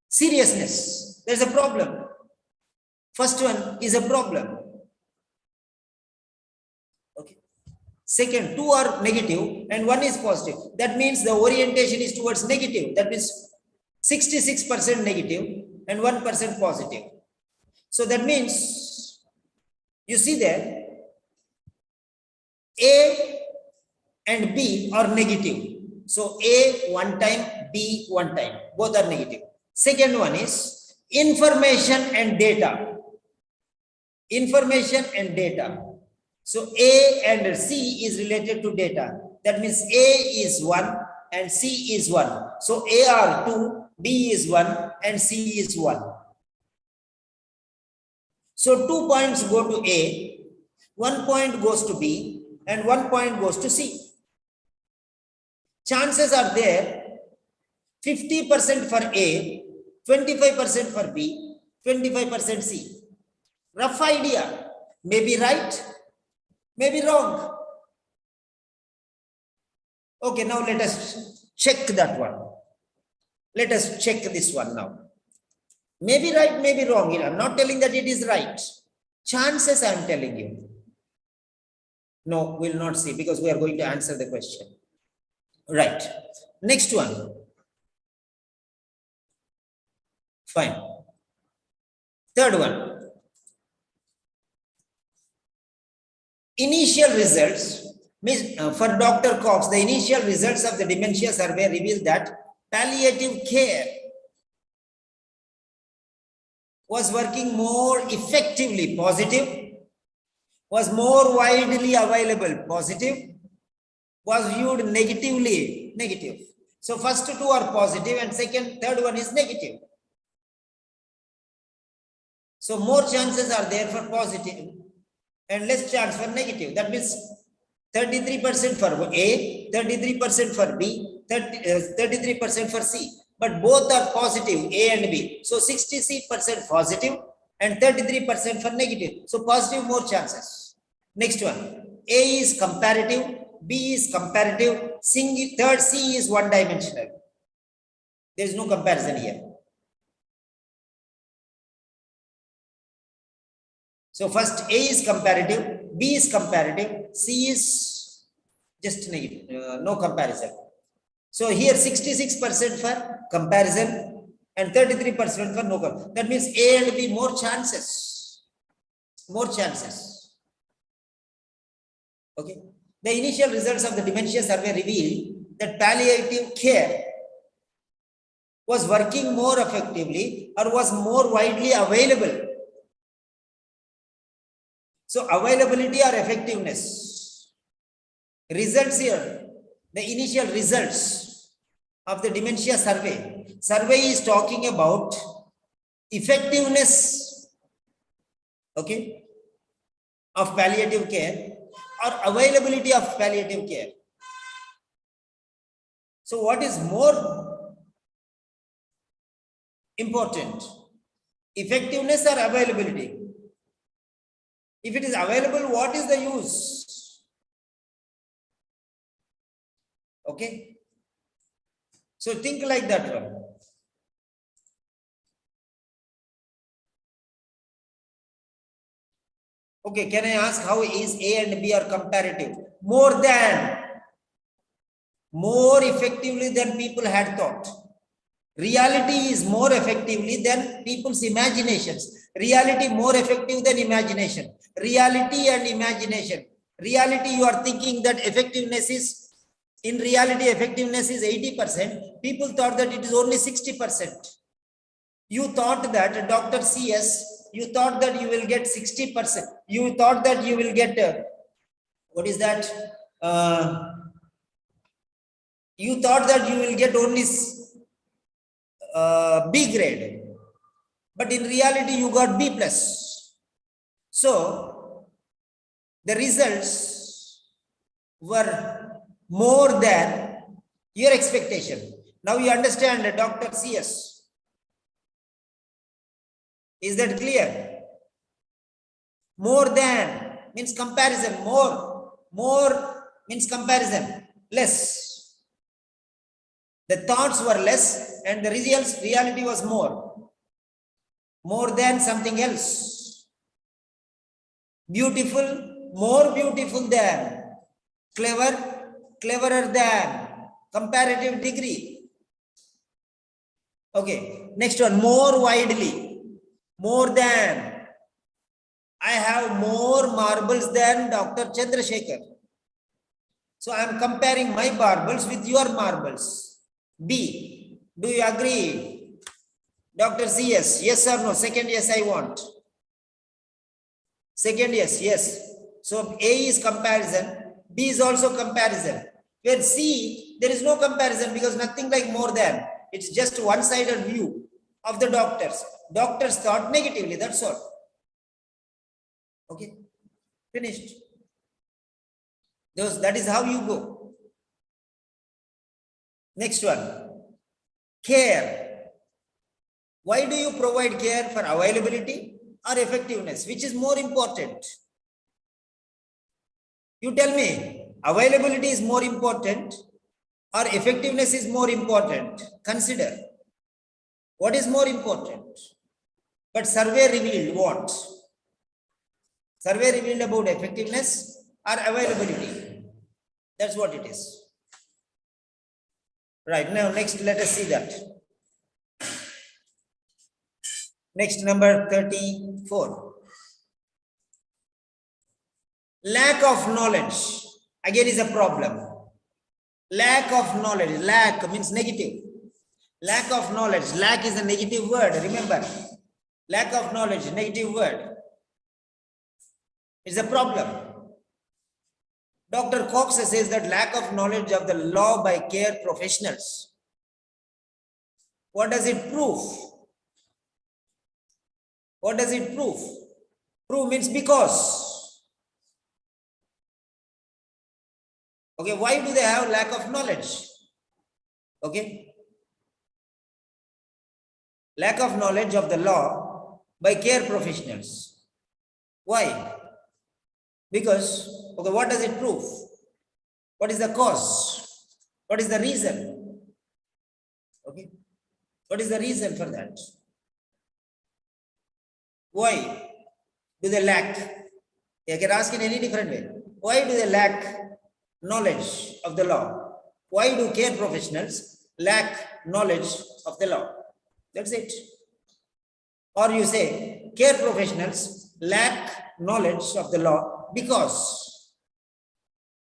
seriousness. There's a problem. First one is a problem. Okay. Second, two are negative and one is positive. That means the orientation is towards negative. That means 66% negative and 1% positive. So that means, you see there, A and B are negative. So A one time, B one time, both are negative. Second one is information and data. Information and data. So A and C is related to data. That means A is 1 and C is 1. So A are 2, B is 1 and C is 1. So 2 points go to A, 1 point goes to B and 1 point goes to C. Chances are there 50% for A, 25% for B, 25% C. Rough idea, maybe right, maybe wrong. Okay, now let us check that one. Let us check this one now. Maybe right, maybe wrong. I'm not telling that it is right. Chances I am telling you. No, we'll not see because we are going to answer the question. Right. Next one. Fine. Third one. Initial results. For Dr. Cox, the initial results of the dementia survey revealed that palliative care was working more effectively, positive, was more widely available, positive, was viewed negatively, negative. So first two are positive and third one is negative. So more chances are there for positive and less chance for negative. That means 33% for A, 33% for B, 33% for C. But both are positive, A and B. So 60% positive and 33% for negative. So positive, more chances. Next one. A is comparative, B is comparative, third C is one dimensional. There is no comparison here. So first A is comparative, B is comparative, C is just negative, no comparison. So here 66% for comparison and 33% for no comparison. That means A and B more chances. More chances. Okay. The initial results of the dementia survey revealed that palliative care was working more effectively or was more widely available. So availability or effectiveness. Results here, the initial results of the dementia survey. Survey is talking about effectiveness, okay, of palliative care or availability of palliative care. So what is more important, effectiveness or availability? If it is available, what is the use? Okay. So think like that one. Okay, can I ask how is A and B are comparative? More effectively than people had thought. Reality is more effectively than people's imaginations. Reality more effective than imagination. Reality and imagination. Reality, you are thinking that effectiveness is, in reality, effectiveness is 80%. People thought that it is only 60%. You thought that, Dr. CS, you thought that you will get 60%. You thought that you will get, what is that? You thought that you will get only B grade, but in reality you got B plus. So the results were more than your expectation. Now you understand, Dr. CS. Is that clear? More than means comparison, more means comparison, less. The thoughts were less and the reality was more. More than something else. Beautiful, more beautiful than. Clever, cleverer than. Comparative degree. Okay, next one, more widely. More than. I have more marbles than Dr. Chandrasekhar. So I am comparing my marbles with your marbles. B, do you agree? Dr. CS, yes or no? Second yes I want. Second yes, yes. So A is comparison, B is also comparison. Where C, there is no comparison because nothing like more than. It's just one-sided view of the doctors. Doctors thought negatively, that's all. Okay, finished. That is how you go. Next one, care. Why do you provide care for availability or effectiveness? Which is more important? You tell me, availability is more important or effectiveness is more important? Consider. What is more important? But survey revealed what? Survey revealed about effectiveness or availability. That's what it is. Right, now next let us see that. Next, number 34. Lack of knowledge again is a problem. Lack of knowledge, lack means negative. Lack of knowledge, lack is a negative word, remember. Lack of knowledge, negative word. It's a problem. Dr. Cox says that lack of knowledge of the law by care professionals. What does it prove? What does it prove? Prove means because. Okay, why do they have lack of knowledge? Okay. Lack of knowledge of the law by care professionals. Why? Because, okay, what does it prove? What is the cause? What is the reason? Okay. What is the reason for that? Why? do they lack? You can ask in any different way. Why do they lack knowledge of the law? Why do care professionals lack knowledge of the law? That's it. Or you say, care professionals lack knowledge of the law because,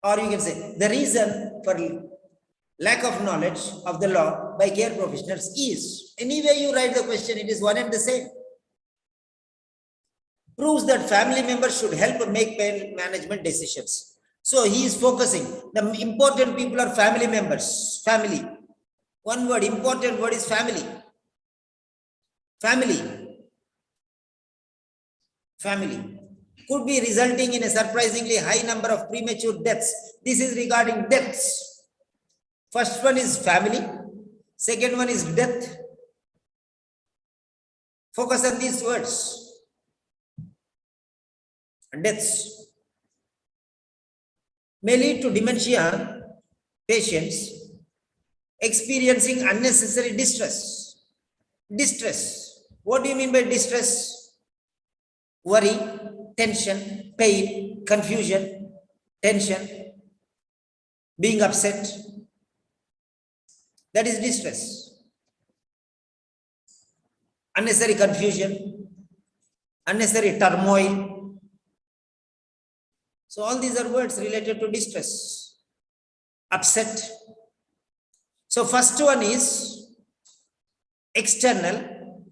or you can say, the reason for lack of knowledge of the law by care professionals is, anyway you write the question, it is one and the same. Proves that family members should help make pain management decisions. So he is focusing, the important people are family members, family. One word, important word is family. Family could be resulting in a surprisingly high number of premature deaths. This is regarding deaths. First one is family, second one is death. Focus on these words. Deaths may lead to dementia patients experiencing unnecessary distress. Distress. What do you mean by distress? Worry, tension, pain, confusion, tension, being upset. That is distress. Unnecessary confusion, unnecessary turmoil. So all these are words related to distress. Upset. So first one is external.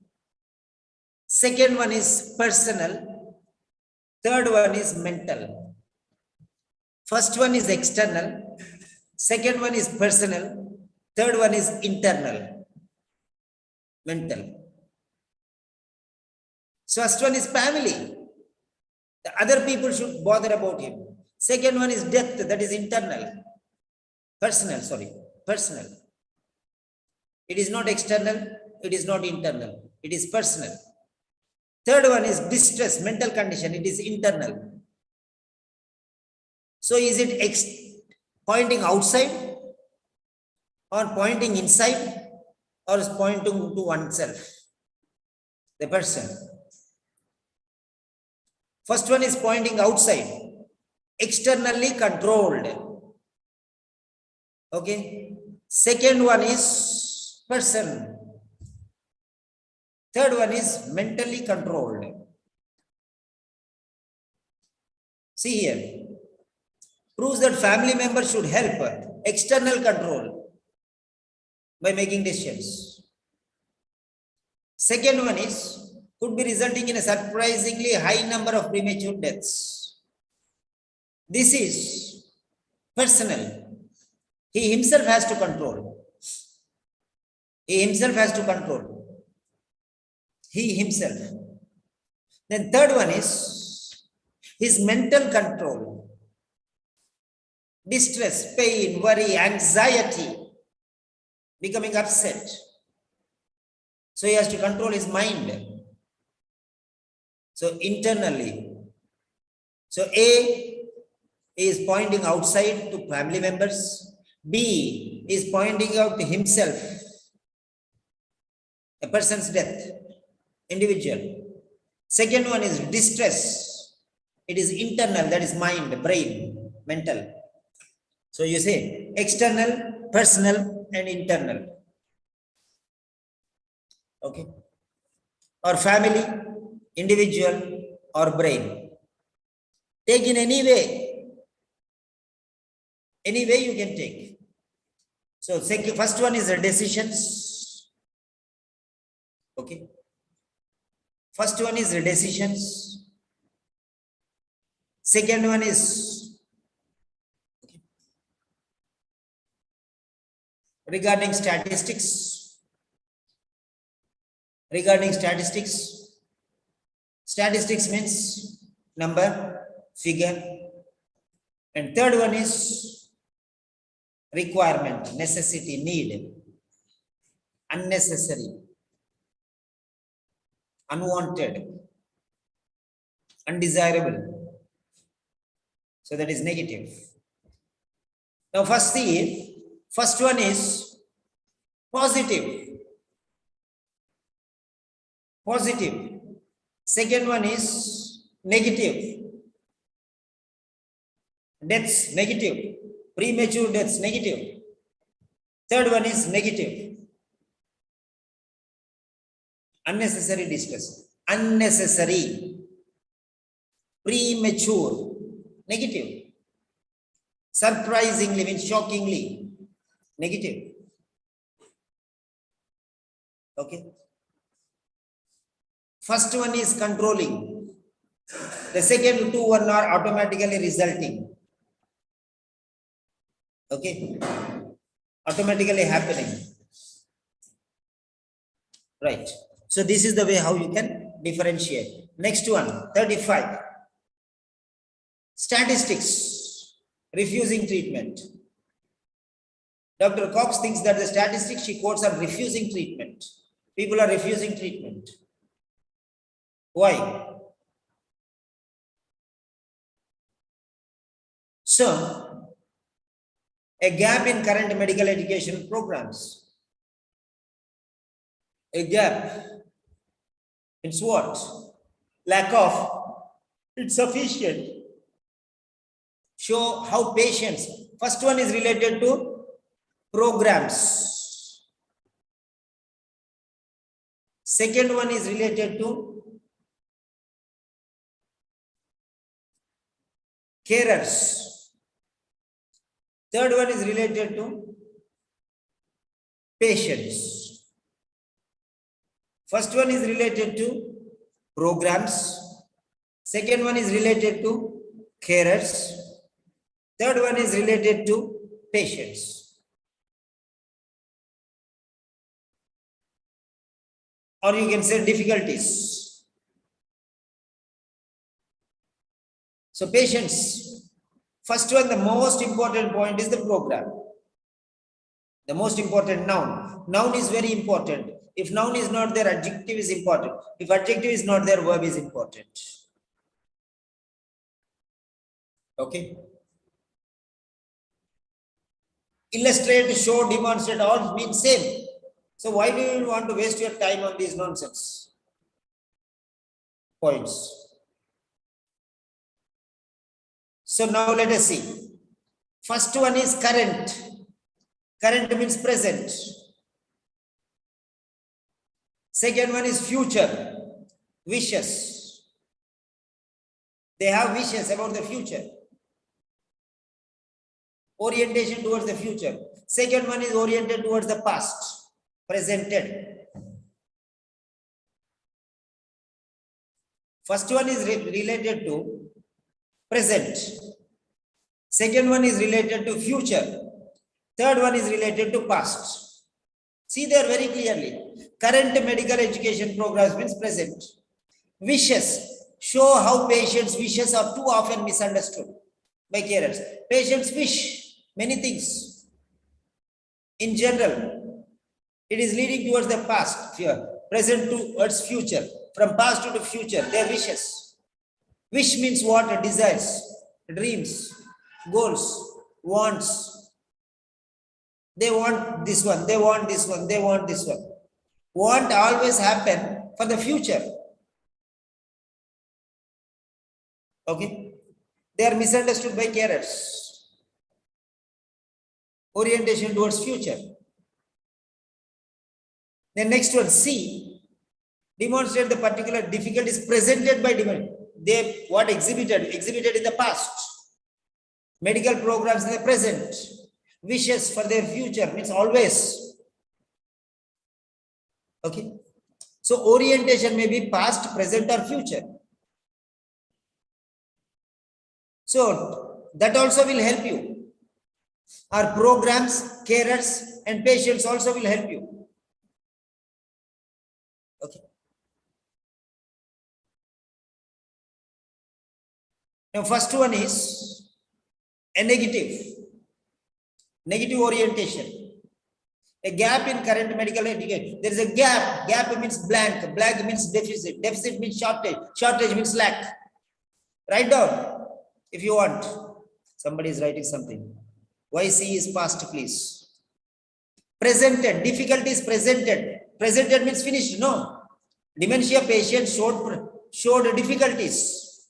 Second one is personal. Third one is mental. First one is external. Second one is personal. Third one is internal. Mental. So first one is family. The other people should bother about him. Second one is death, that is internal. Personal. It is not external, it is not internal, it is personal. Third one is distress, mental condition, it is internal. So is it pointing outside or pointing inside or is pointing to oneself, the person? First one is pointing outside, externally controlled. Okay. Second one is person. Third one is mentally controlled. See here. Proves that family members should help external control by making decisions. Second one is could be resulting in a surprisingly high number of premature deaths. This is personal. He himself has to control. He himself. Then third one is his mental control. Distress, pain, worry, anxiety, becoming upset. So he has to control his mind. So internally. So A is pointing outside to family members. B is pointing out to himself. A person's death, individual. Second one is distress. It is internal, that is mind, brain, mental. So you say external, personal, and internal. Okay. Or family, individual, or brain. Take in any way. Any way you can take. So first one is the decisions. Okay. First one is the decisions. Second one is regarding statistics. Statistics means number, figure. And third one is requirement, necessity, need, unnecessary, unwanted, undesirable. So that is negative. Now first one is positive. Second one is negative. Deaths, negative. Premature deaths, negative. Third one is negative. Unnecessary distress. Unnecessary. Premature, negative. Surprisingly means shockingly, negative. Okay. First one is controlling. The second two one are automatically resulting. Okay. Automatically happening. Right. So this is the way how you can differentiate. Next one, 35. Statistics, refusing treatment. Dr. Cox thinks that the statistics she quotes are refusing treatment. People are refusing treatment. Why? So, a gap in current medical education programs. A gap. It's what? Lack of insufficient. Show how patients. First one is related to programs. Second one is related to carers. Third one is related to patients. First one is related to programs. Second one is related to carers. Third one is related to patients. Or you can say difficulties. So patients, first one, the most important point is the program. The most important noun. Noun is very important. If noun is not there, adjective is important. If adjective is not there, verb is important. Okay. Illustrate, show, demonstrate, all mean same. So why do you want to waste your time on these nonsense points? So now let us see. First one is current. Current means present. Second one is future. Wishes. They have wishes about the future. Orientation towards the future. Second one is oriented towards the past. Presented. First one is related to present. Second one is related to future. Third one is related to past. See there very clearly. Current medical education programs means present. Wishes. Show how patients' wishes are too often misunderstood by carers. Patients wish many things. In general, it is leading towards the past, present towards future. From past to the future, their wishes. Wish means what? Desires, dreams, goals, wants. They want this one, they want this one, they want this one. Want always happen for the future. Okay? They are misunderstood by carers. Orientation towards future. The next one, C. Demonstrate the particular difficulties presented by dementia. They what exhibited in the past. Medical programs in the present. Wishes for their future means always. Okay. So orientation may be past, present, or future. So that also will help you. Our programs, carers, and patients also will help you. Okay. Now, first one is a negative orientation. A gap in current medical education. There is a gap. Gap means blank. Blank means deficit. Deficit means shortage. Shortage means lack. Write down if you want. Somebody is writing something. YC is past, please. Presented. Difficulty is presented. Presented means finished. No. Dementia patients showed difficulties.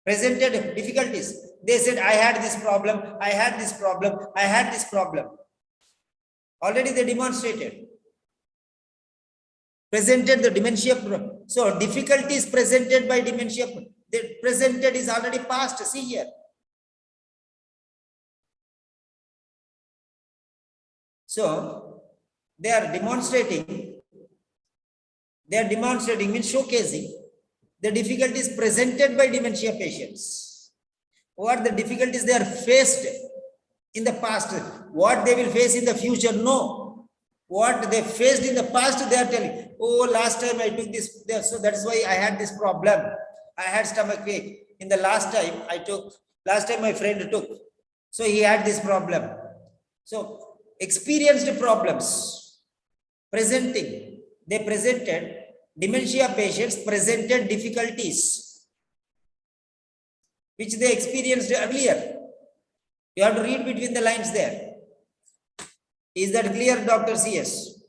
presented difficulties. They said, I had this problem, I had this problem, I had this problem. Already they demonstrated. Presented the dementia. So difficulties presented by dementia, the presented is already past. See here. So they are demonstrating means showcasing the difficulties presented by dementia patients. What the difficulties they are faced in the past, what they will face in the future, no. What they faced in the past, they are telling, oh, last time I took this, so that's why I had this problem. I had stomach ache. In the last time my friend took, so he had this problem. So experienced problems presenting, they presented, dementia patients presented difficulties which they experienced earlier. You have to read between the lines there. Is that clear, Dr. CS?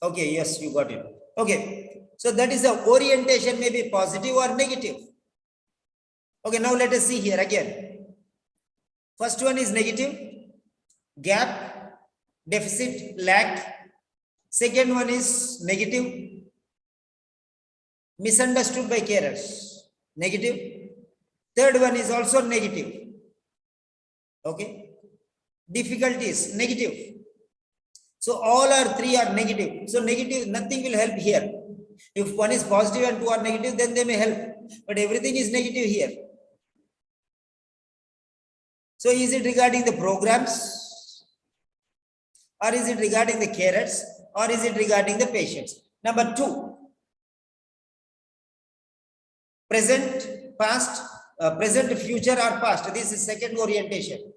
Okay, yes, you got it. Okay, so that is the orientation, may be positive or negative. Okay, now let us see here again. First one is negative, gap, deficit, lack. Second one is negative, misunderstood by carers, negative. Third one is also negative. Okay, difficulties, negative. So all are three are negative. So negative, nothing will help here. If one is positive and two are negative, then they may help. But everything is negative here. So is it regarding the programs? Or is it regarding the carers? Or is it regarding the patients? Number two, present, past, present, future or past. This is second orientation.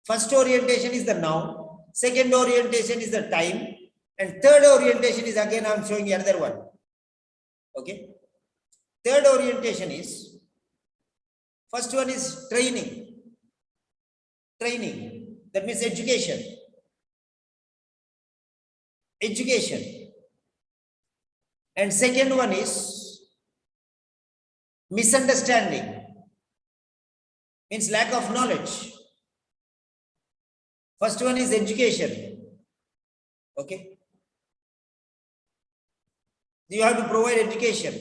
First orientation is the now, second orientation is the time, and third orientation is again I am showing the other one. Okay. Third orientation is, first one is training. Training, that means education. Education. And second one is misunderstanding, means lack of knowledge. First one is education. Okay. You have to provide education.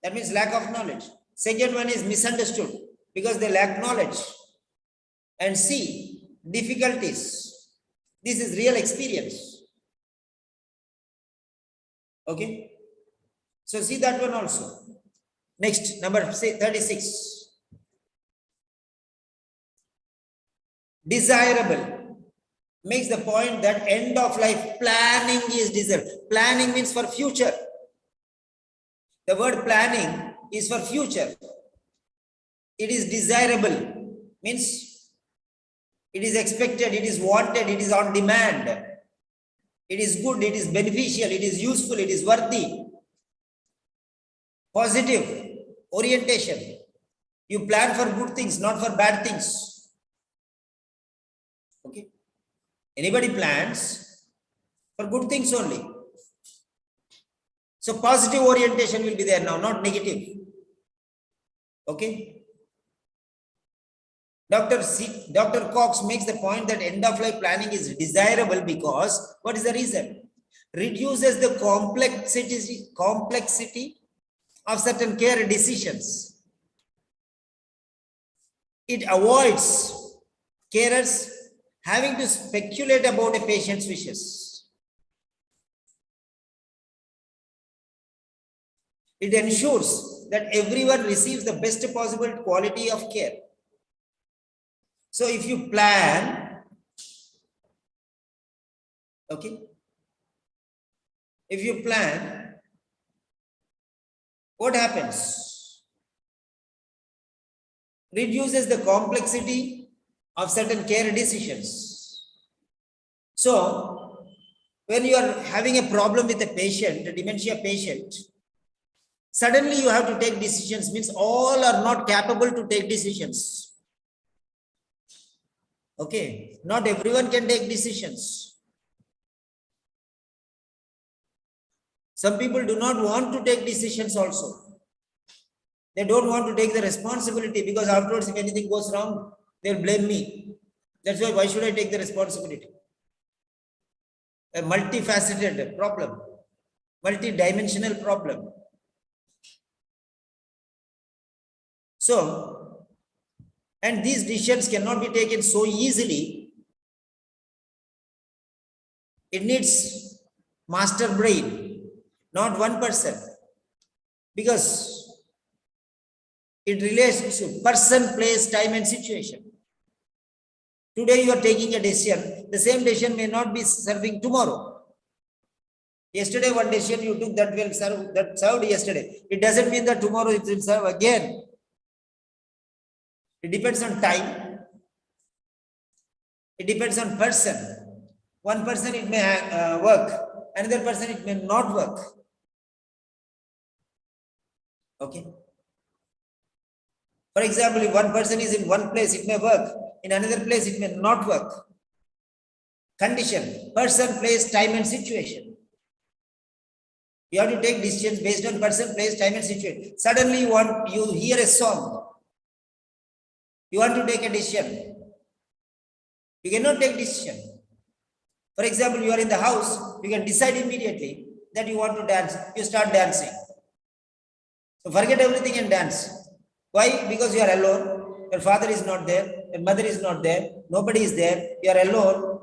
That means lack of knowledge. Second one is misunderstood because they lack knowledge. And C, difficulties. This is real experience. Okay. So see that one also. Next, number 36. Desirable. Makes the point that end of life planning is desirable. Planning means for future. The word planning is for future. It is desirable, means it is expected, it is wanted, it is on demand. It is good, it is beneficial, it is useful, it is worthy. Positive orientation. You plan for good things, not for bad things. Okay. Anybody plans for good things only. So positive orientation will be there now, not negative. Okay. Dr. Cox makes the point that end of life planning is desirable because, what is the reason? Reduces the complexity of certain care decisions. It avoids carers having to speculate about a patient's wishes. It ensures that everyone receives the best possible quality of care. So if you plan, okay, if you plan, what happens? Reduces the complexity of certain care decisions. So when you are having a problem with a patient, a dementia patient, suddenly you have to take decisions, means all are not capable to take decisions. Okay, not everyone can take decisions. Some people do not want to take decisions also. They don't want to take the responsibility because afterwards, if anything goes wrong, they'll blame me. That's why should I take the responsibility? A multifaceted problem, multi-dimensional problem. So, and these decisions cannot be taken so easily. It needs master brain, not one person, because it relates to person, place, time, and situation. Today you are taking a decision. The same decision may not be serving tomorrow. Yesterday, one decision you took that will serve, that served yesterday. It doesn't mean that tomorrow it will serve again. It depends on time. It depends on person. One person it may work, another person it may not work. Okay. For example, if one person is in one place, it may work. In another place, it may not work. Condition, person, place, time, and situation. You have to take decisions based on person, place, time, and situation. Suddenly, you hear a song. You want to take a decision. You cannot take decision. For example, you are in the house. You can decide immediately that you want to dance. You start dancing. So forget everything and dance. Why? Because you are alone. Your father is not there. Your mother is not there. Nobody is there. You are alone.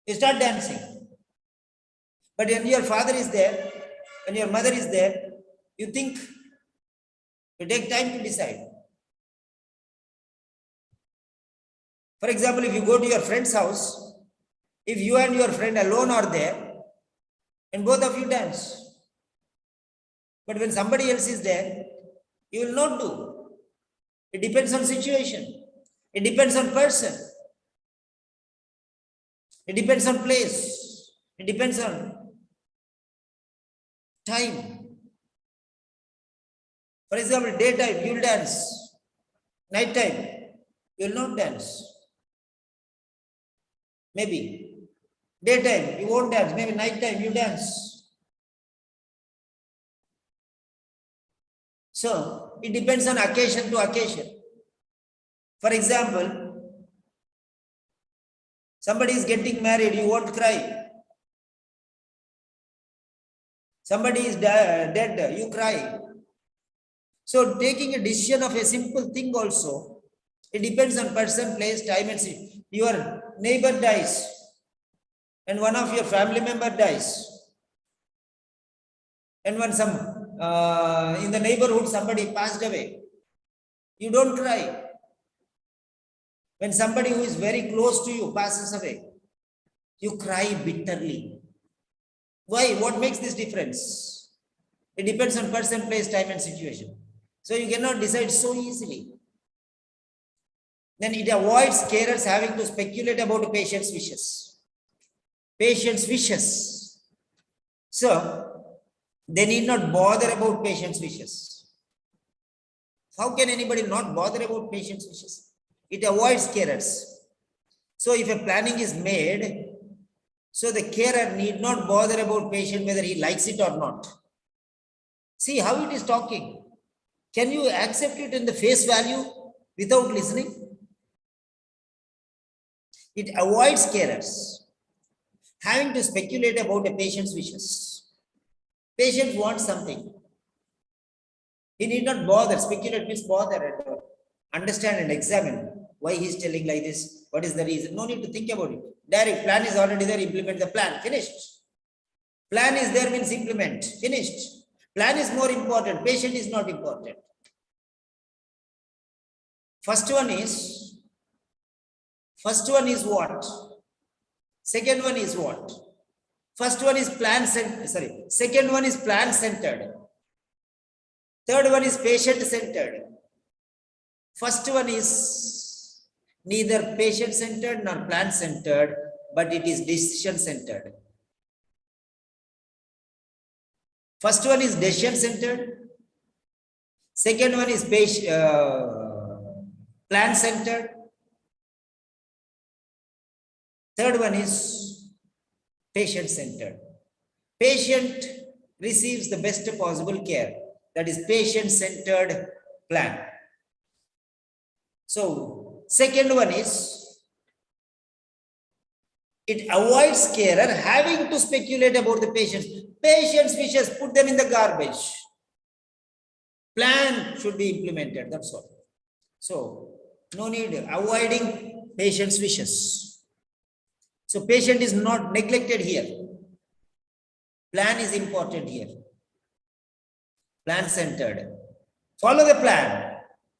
You start dancing. But when your father is there, when your mother is there, you think, you take time to decide. For example, if you go to your friend's house, if you and your friend alone are there, and both of you dance. But when somebody else is there, you will not do. It depends on situation. It depends on person. It depends on place. It depends on time. For example, daytime, you will dance. Nighttime, you will not dance. Maybe. Daytime, you won't dance. Maybe nighttime, you dance. So, it depends on occasion to occasion. For example, somebody is getting married, you won't cry. Somebody is dead, you cry. So, taking a decision of a simple thing also, it depends on person, place, time, and situation. Your neighbor dies, and one of your family member dies. And when in the neighborhood somebody passed away, you don't cry. When somebody who is very close to you passes away, you cry bitterly. Why? What makes this difference? It depends on person, place, time, and situation. So you cannot decide so easily. Then it avoids carers having to speculate about a patient's wishes. Patient's wishes. So they need not bother about patient's wishes. How can anybody not bother about patient's wishes? It avoids carers. So if a planning is made, so the carer need not bother about patient whether he likes it or not. See how it is talking. Can you accept it in the face value without listening? It avoids carers having to speculate about a patient's wishes. Patient wants something. He need not bother. Speculate means bother and understand and examine why he is telling like this. What is the reason? No need to think about it. Direct plan is already there. Implement the plan. Finished. Plan is there means implement. Finished. Plan is more important. Patient is not important. First one is what? Second one is what? First one is plan centered. Second one is plan centered. Third one is patient centered. First one is neither patient centered nor plan centered, but it is decision centered. First one is decision centered. Second one is plan centered. Third one is patient centered. Patient receives the best possible care. That is patient-centered plan. So, second one is it avoids carer having to speculate about the patient's wishes, put them in the garbage. Plan should be implemented, that's all. So, no need avoiding patient's wishes. So, patient is not neglected here. Plan is important here. Plan centered. Follow the plan.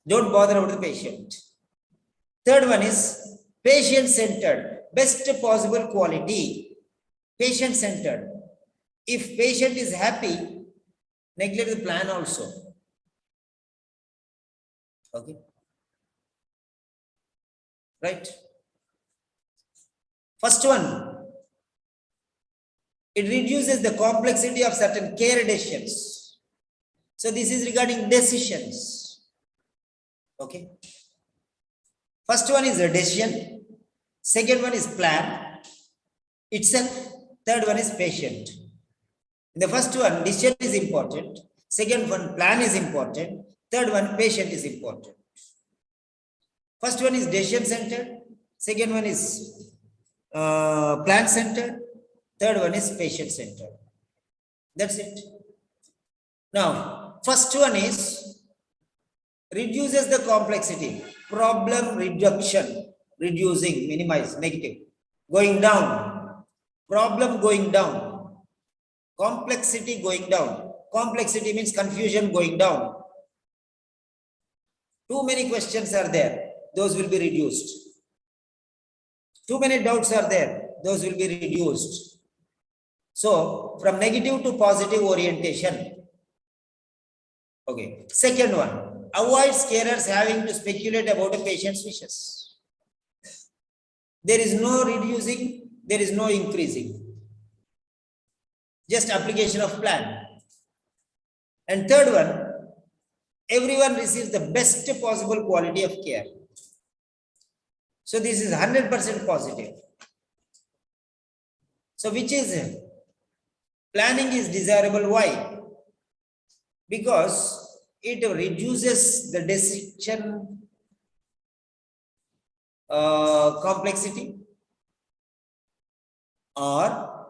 Don't bother about the patient. Third one is patient centered. Best possible quality. Patient centered. If patient is happy, neglect the plan also. Okay. Right. First one, it reduces the complexity of certain care decisions. So this is regarding decisions. Okay. First one is a decision. Second one is plan itself. Third one is patient. In the first one, decision is important. Second one, plan is important. Third one, patient is important. First one is decision centered. Second one is plan centered. Third one is patient centered. That's it. Now, first one is reduces the complexity. Problem reduction. Reducing, minimize, negative. Going down. Problem going down. Complexity going down. Complexity means confusion going down. Too many questions are there. Those will be reduced. Too many doubts are there. Those will be reduced. So, from negative to positive orientation. Okay. Second one, avoids carers having to speculate about a patient's wishes. There is no reducing, there is no increasing. Just application of plan. And third one, everyone receives the best possible quality of care. So this is 100% positive. So which is planning is desirable? Why? Because it reduces the decision complexity, or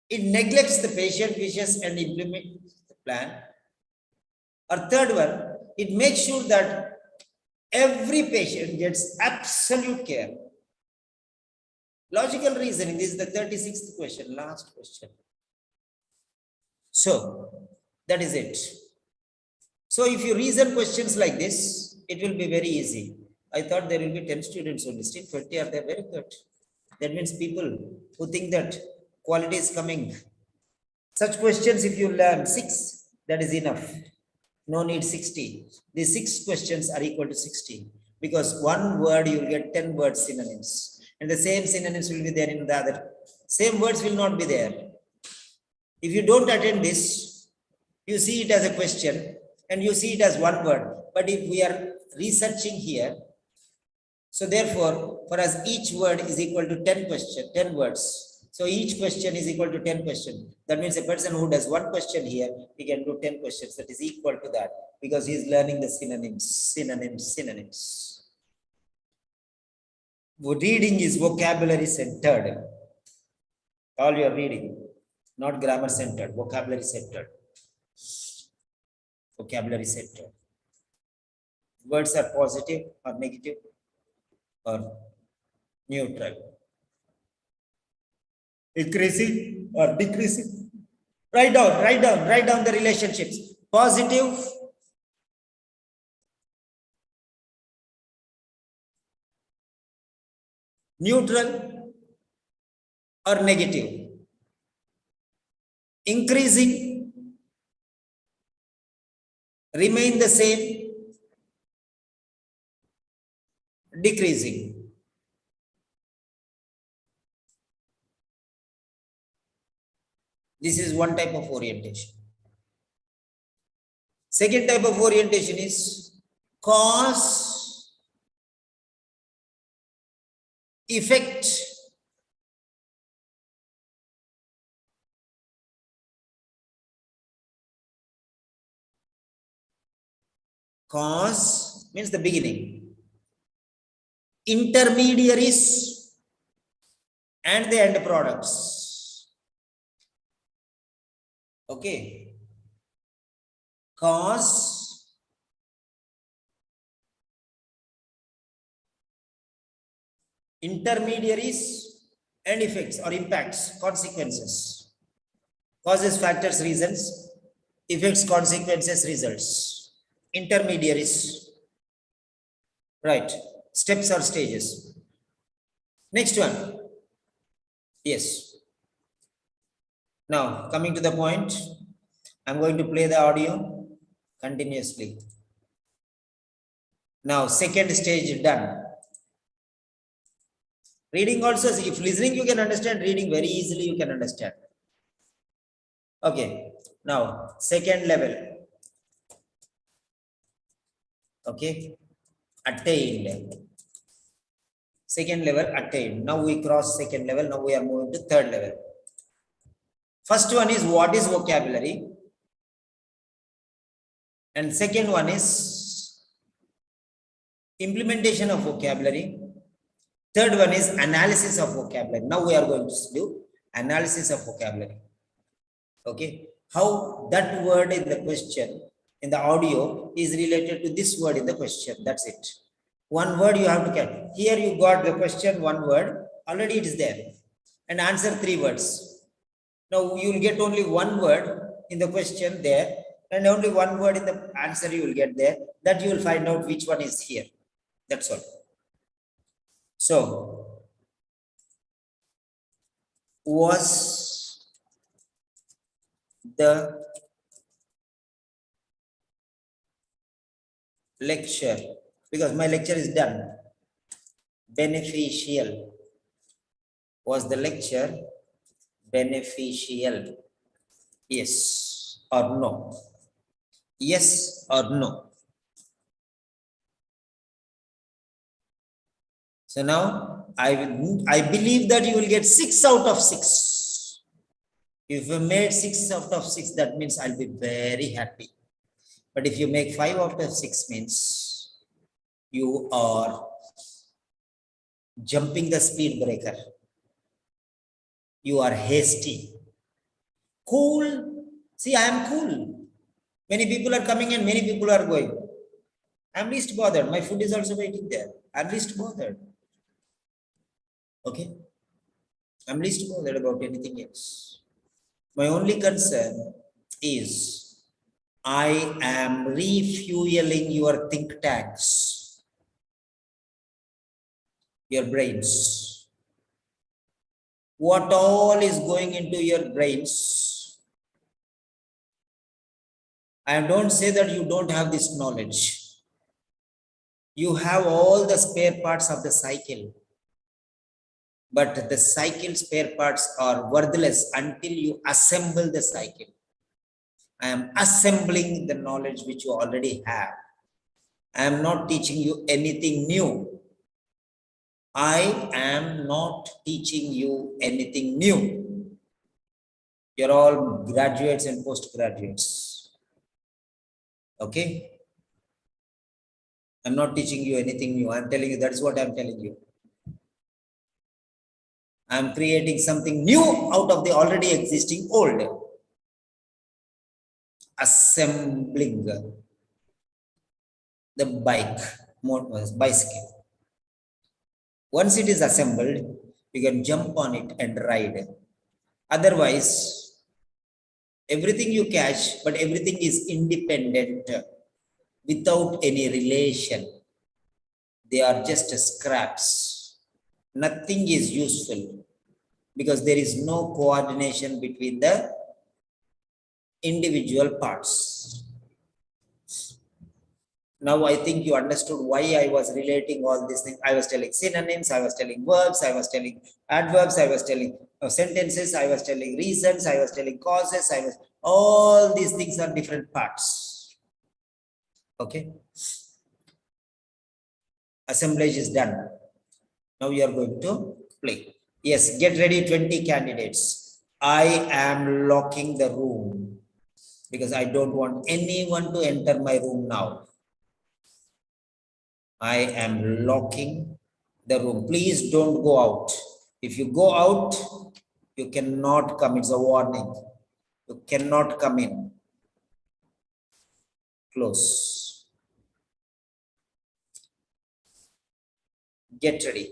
it neglects the patient wishes and implements the plan. Or third one, it makes sure that every patient gets absolute care. Logical reasoning, this is the 36th question, last question. So, that is it. So, if you reason questions like this, it will be very easy. I thought there will be 10 students only, still 20 are there, very good. That means people who think that quality is coming. Such questions, if you learn 6, that is enough. No need 60. These 6 questions are equal to 60. Because one word you will get 10 word synonyms. And the same synonyms will be there in the other. Same words will not be there. If you don't attend this, you see it as a question and you see it as one word. But if we are researching here, so therefore, for us, each word is equal to 10 words. So each question is equal to 10 questions. That means a person who does one question here, he can do 10 questions. That is equal to that because he is learning the synonyms. Reading is vocabulary centered. All you are reading, not grammar centered, vocabulary centered. Vocabulary centered. Words are positive or negative or neutral. Increasing or decreasing. Write down the relationships. Positive, neutral, or negative. Increasing, remain the same, decreasing. This is one type of orientation. Second type of orientation is cause, effect, Cause means the beginning. Intermediaries and the end products. Okay. Cause, intermediaries and effects or impacts, consequences. Causes, factors, reasons, effects, consequences, results. Intermediaries. Right. Steps or stages. Next one. Yes. Now, coming to the point, I'm going to play the audio continuously. Now, second stage done. Reading also, if listening you can understand, reading very easily you can understand. Okay. Now, second level. Okay. Attained. Second level attained. Now we cross second level. Now we are moving to third level. First one is what is vocabulary? And second one is implementation of vocabulary. Third one is analysis of vocabulary. Now we are going to do analysis of vocabulary. Okay. How that word in the question, in the audio, is related to this word in the question. That's it. One word you have to get. Here you got the question, one word, already it is there. And answer 3 words. Now you will get only one word in the question there, and only one word in the answer you will get there. That you will find out which one is here. That's all. So, was the lecture, because my lecture is done, beneficial? Was the lecture beneficial? Yes or no? Yes or no? So now I believe that you will get 6 out of 6. If you made 6 out of 6, that means I'll be very happy. But if you make 5 out of 6 means you are jumping the speed breaker. You are hasty. Cool. See, I am cool. Many people are coming and many people are going. I'm least bothered. My food is also waiting there. I'm least bothered. Okay. I'm least bothered about anything else. My only concern is I am refueling your think tanks, your brains. What all is going into your brains? I don't say that you don't have this knowledge. You have all the spare parts of the cycle. But the cycle spare parts are worthless until you assemble the cycle. I am assembling the knowledge which you already have. I am not teaching you anything new. I am not teaching you anything new. You're all graduates and postgraduates. Okay? I'm not teaching you anything new. I'm telling you, that's what I'm telling you. I'm creating something new out of the already existing old. Assembling the bicycle. Once it is assembled, you can jump on it and ride. Otherwise, everything you catch, but everything is independent without any relation. They are just scraps. Nothing is useful because there is no coordination between the individual parts. Now I think you understood why I was relating all these things. I was telling synonyms, I was telling verbs, I was telling adverbs, I was telling sentences, I was telling reasons, I was telling causes, all these things are different parts. Okay. Assemblage is done. Now we are going to play. Yes, get ready, 20 candidates. I am locking the room because I don't want anyone to enter my room now. I am locking the room. Please don't go out. If you go out, you cannot come. It's a warning. You cannot come in. Close. Get ready.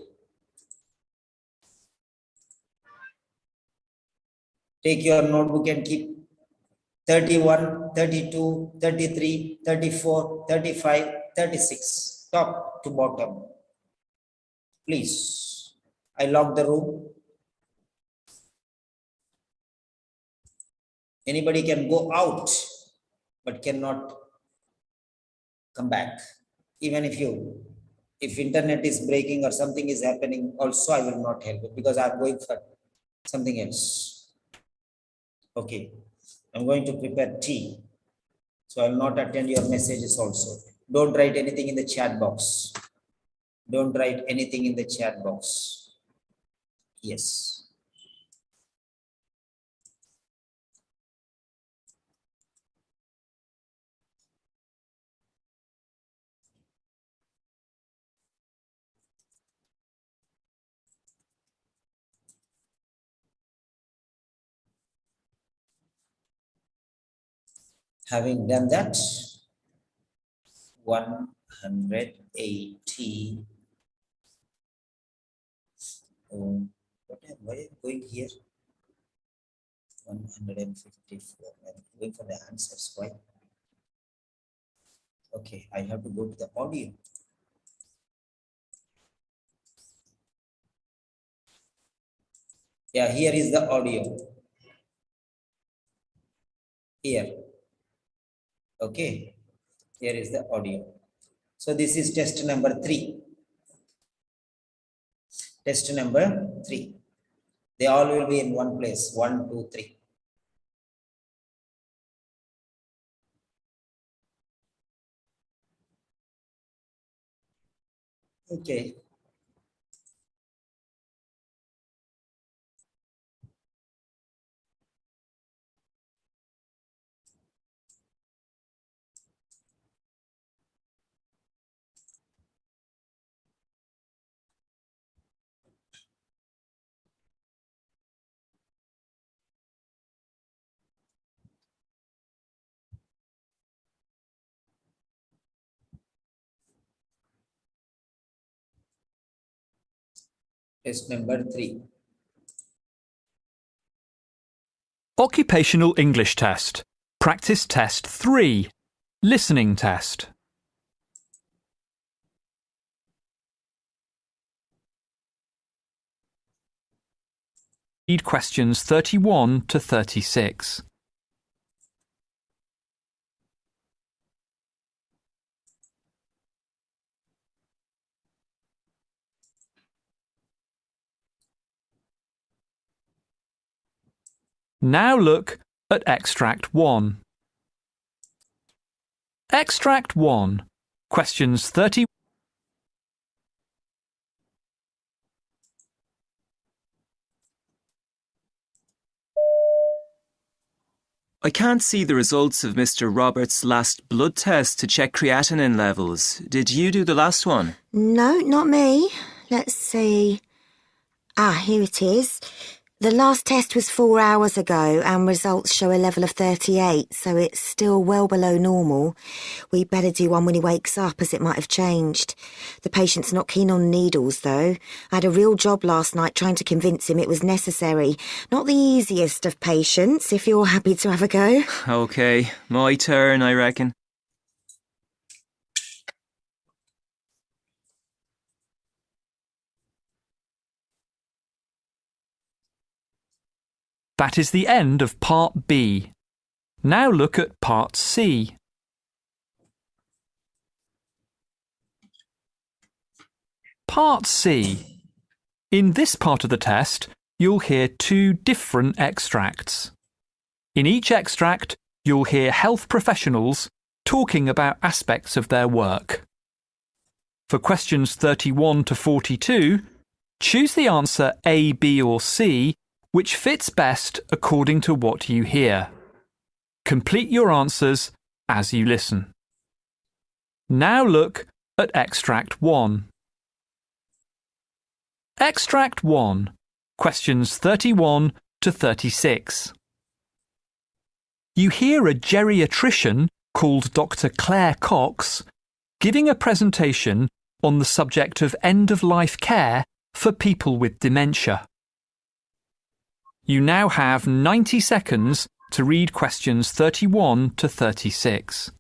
Take your notebook and keep 31, 32, 33, 34, 35, 36. Top to bottom. Please. I lock the room. Anybody can go out, but cannot come back. Even if internet is breaking or something is happening, also I will not help it because I'm going for something else. Okay, I'm going to prepare tea. So I will not attend your messages also. Don't write anything in the chat box. Don't write anything in the chat box. Yes. Having done that, 180. Why are you going here? 154. I'm going for the answers. Why? Okay, I have to go to the audio. Yeah, here is the audio. Here. Okay, here is the audio. So this is test number 3. Test number 3. They all will be in one place. 1, 2, 3. Okay. Test number 3. Occupational English Test. Practice Test 3. Listening Test. Read questions 31 to 36. Now look at Extract 1. Extract 1. Questions 30. I can't see the results of Mr. Roberts' last blood test to check creatinine levels. Did you do the last one? No, not me. Let's see. Here it is. The last test was 4 hours ago and results show a level of 38, so it's still well below normal. We better do one when he wakes up as it might have changed. The patient's not keen on needles, though. I had a real job last night trying to convince him it was necessary. Not the easiest of patients, if you're happy to have a go. OK, my turn, I reckon. That is the end of Part B. Now look at Part C. Part C. In this part of the test, you'll hear 2 different extracts. In each extract, you'll hear health professionals talking about aspects of their work. For questions 31 to 42, choose the answer A, B or C which fits best according to what you hear. Complete your answers as you listen. Now look at Extract 1. Extract 1, questions 31 to 36. You hear a geriatrician called Dr. Claire Cox giving a presentation on the subject of end-of-life care for people with dementia. You now have 90 seconds to read questions 31 to 36.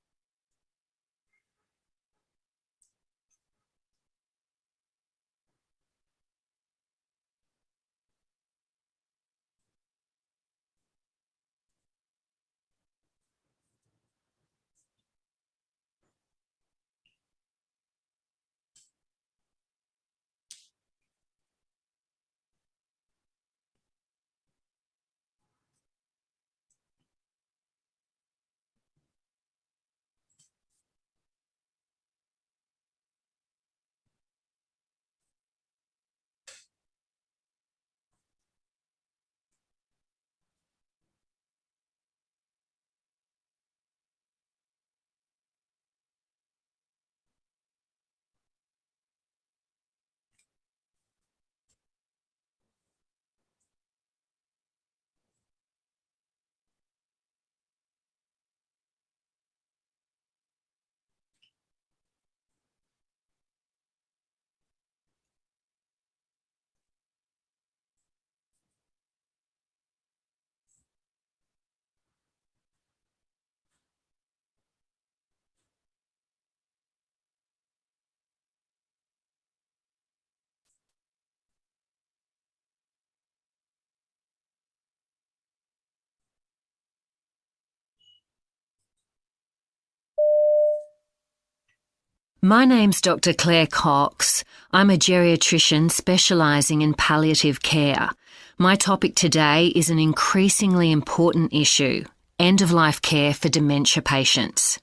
My name's Dr. Claire Cox. I'm a geriatrician specialising in palliative care. My topic today is an increasingly important issue: end-of-life care for dementia patients.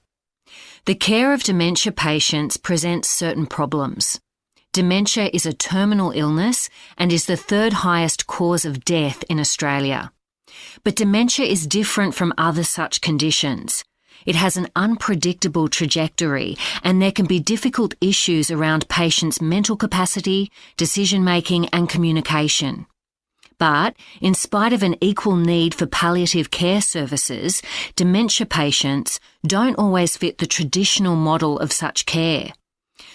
The care of dementia patients presents certain problems. Dementia is a terminal illness and is the third highest cause of death in Australia. But dementia is different from other such conditions. It has an unpredictable trajectory, and there can be difficult issues around patients' mental capacity, decision-making and communication. But, in spite of an equal need for palliative care services, dementia patients don't always fit the traditional model of such care.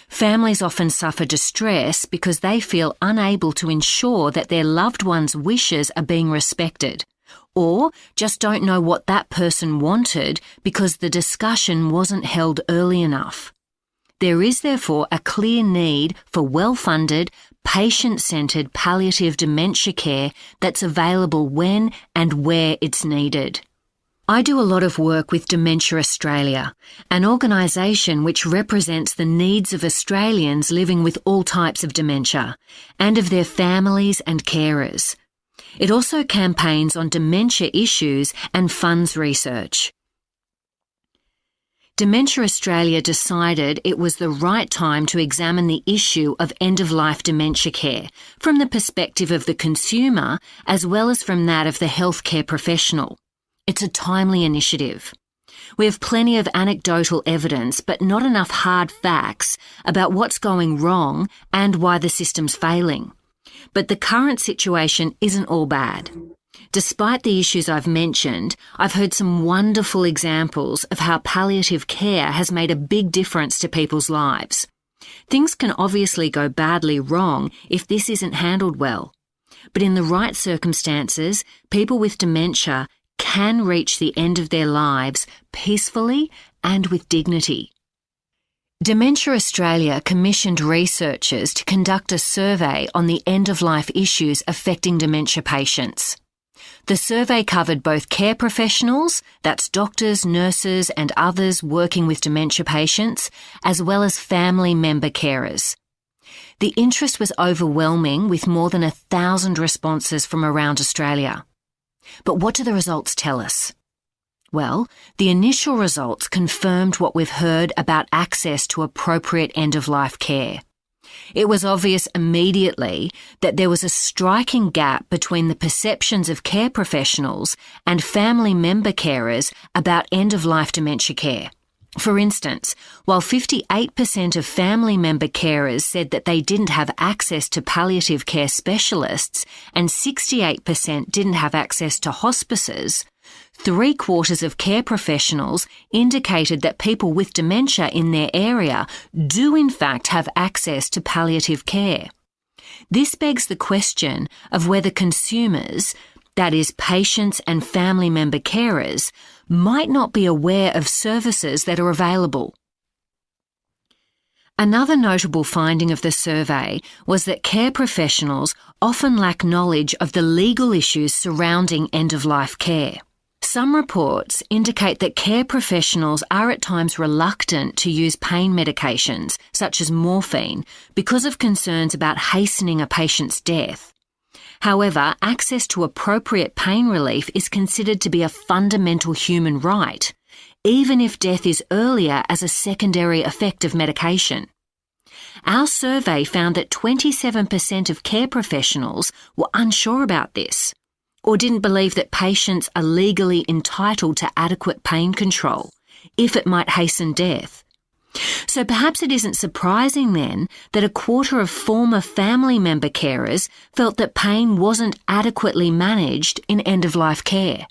Families often suffer distress because they feel unable to ensure that their loved one's wishes are being respected, or just don't know what that person wanted because the discussion wasn't held early enough. There is therefore a clear need for well-funded, patient-centred palliative dementia care that's available when and where it's needed. I do a lot of work with Dementia Australia, an organisation which represents the needs of Australians living with all types of dementia, and of their families and carers. It also campaigns on dementia issues and funds research. Dementia Australia decided it was the right time to examine the issue of end-of-life dementia care from the perspective of the consumer as well as from that of the healthcare professional. It's a timely initiative. We have plenty of anecdotal evidence but not enough hard facts about what's going wrong and why the system's failing. But the current situation isn't all bad. Despite the issues I've mentioned, I've heard some wonderful examples of how palliative care has made a big difference to people's lives. Things can obviously go badly wrong if this isn't handled well. But in the right circumstances, people with dementia can reach the end of their lives peacefully and with dignity. Dementia Australia commissioned researchers to conduct a survey on the end-of-life issues affecting dementia patients. The survey covered both care professionals, that's doctors, nurses and others working with dementia patients, as well as family member carers. The interest was overwhelming with more than 1,000 responses from around Australia. But what do the results tell us? Well, the initial results confirmed what we've heard about access to appropriate end-of-life care. It was obvious immediately that there was a striking gap between the perceptions of care professionals and family member carers about end-of-life dementia care. For instance, while 58% of family member carers said that they didn't have access to palliative care specialists and 68% didn't have access to hospices, 3/4 of care professionals indicated that people with dementia in their area do in fact have access to palliative care. This begs the question of whether consumers, that is, patients and family member carers, might not be aware of services that are available. Another notable finding of the survey was that care professionals often lack knowledge of the legal issues surrounding end-of-life care. Some reports indicate that care professionals are at times reluctant to use pain medications, such as morphine, because of concerns about hastening a patient's death. However, access to appropriate pain relief is considered to be a fundamental human right, even if death is earlier as a secondary effect of medication. Our survey found that 27% of care professionals were unsure about this, or didn't believe that patients are legally entitled to adequate pain control, if it might hasten death. So perhaps it isn't surprising then that 1/4 of former family member carers felt that pain wasn't adequately managed in end-of-life care.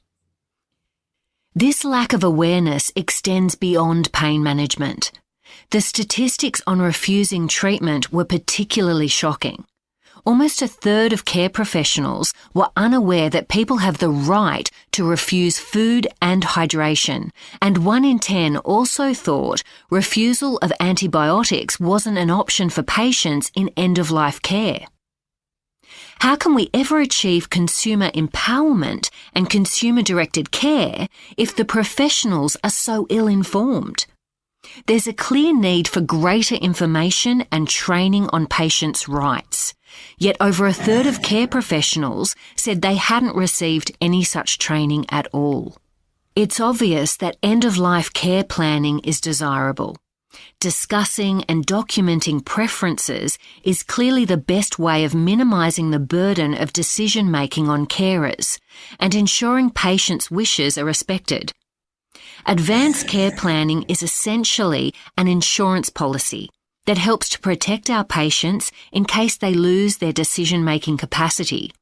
This lack of awareness extends beyond pain management. The statistics on refusing treatment were particularly shocking. Almost 1/3 of care professionals were unaware that people have the right to refuse food and hydration, and 1 in 10 also thought refusal of antibiotics wasn't an option for patients in end-of-life care. How can we ever achieve consumer empowerment and consumer-directed care if the professionals are so ill-informed? There's a clear need for greater information and training on patients' rights. Yet over 1/3 of care professionals said they hadn't received any such training at all. It's obvious that end-of-life care planning is desirable. Discussing and documenting preferences is clearly the best way of minimising the burden of decision-making on carers and ensuring patients' wishes are respected. Advanced care planning is essentially an insurance policy that helps to protect our patients in case they lose their decision-making capacity.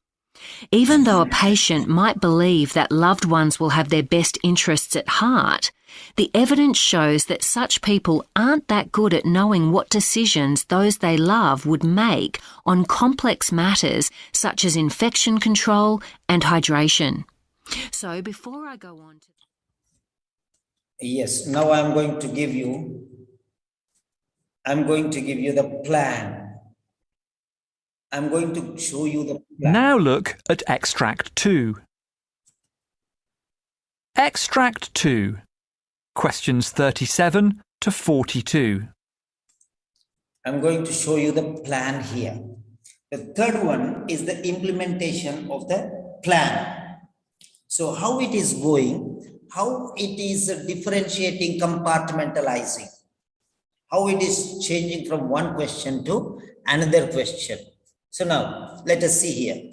Even though a patient might believe that loved ones will have their best interests at heart, the evidence shows that such people aren't that good at knowing what decisions those they love would make on complex matters such as infection control and hydration. So before I go on to... Yes, now I'm going to give you the plan. I'm going to show you the plan. Now look at Extract 2. Extract 2, questions 37 to 42. I'm going to show you the plan here. The third one is the implementation of the plan. So how it is going, how it is differentiating, compartmentalizing, how it is changing from one question to another question. So now let us see here.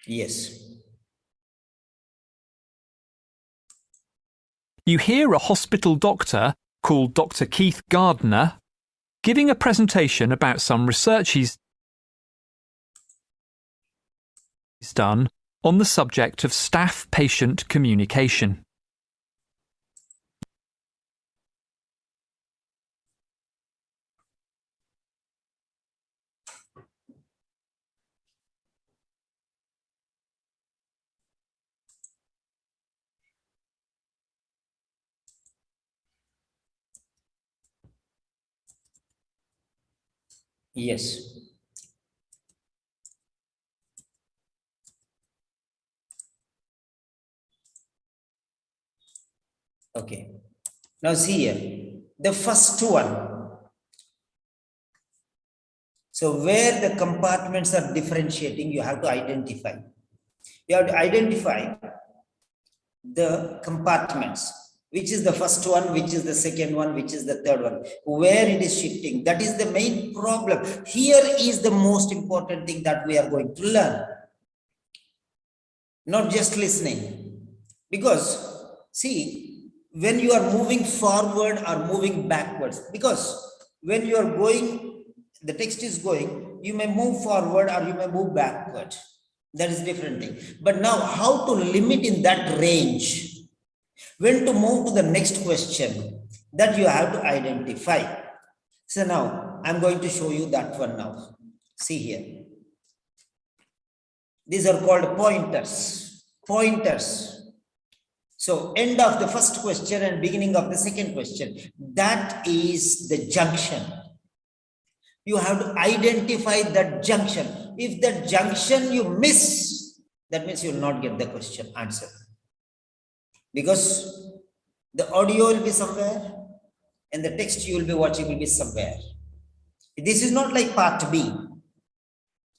Yes. You hear a hospital doctor called Dr. Keith Gardner giving a presentation about some research he's done on the subject of staff-patient communication. Yes. Okay. Now see here, the first one. So where the compartments are differentiating, you have to identify. You have to identify the compartments. Which is the first one, which is the second one, which is the third one, where it is shifting. That is the main problem. Here is the most important thing that we are going to learn. not just listening. Because, see, when you are moving forward or moving backwards, because when you are going, the text is going, you may move forward or you may move backward. That is different thing. But now, how to limit in that range? When to move to the next question, that you have to identify. So now, I'm going to show you that one now. See here. These are called pointers. Pointers. So end of the first question and beginning of the second question. That is the junction. You have to identify that junction. If that junction you miss, that means you will not get the question answer. Because the audio will be somewhere and the text you will be watching will be somewhere. This is not like part B.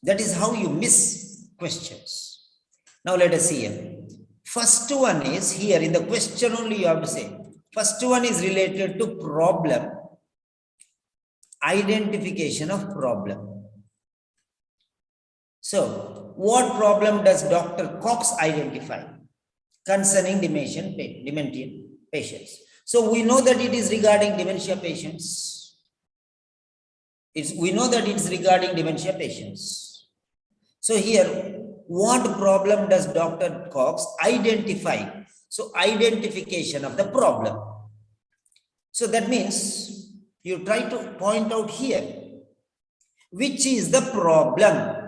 That is how you miss questions. Now let us see here. First one is here in the question only you have to say. First one is related to problem. Identification of problem. So what problem does Dr. Cox identify concerning dementia patients? So we know that it is regarding dementia patients. We know that it is regarding dementia patients. So here, what problem does Dr. Cox identify? So identification of the problem. So that means you try to point out here, which is the problem.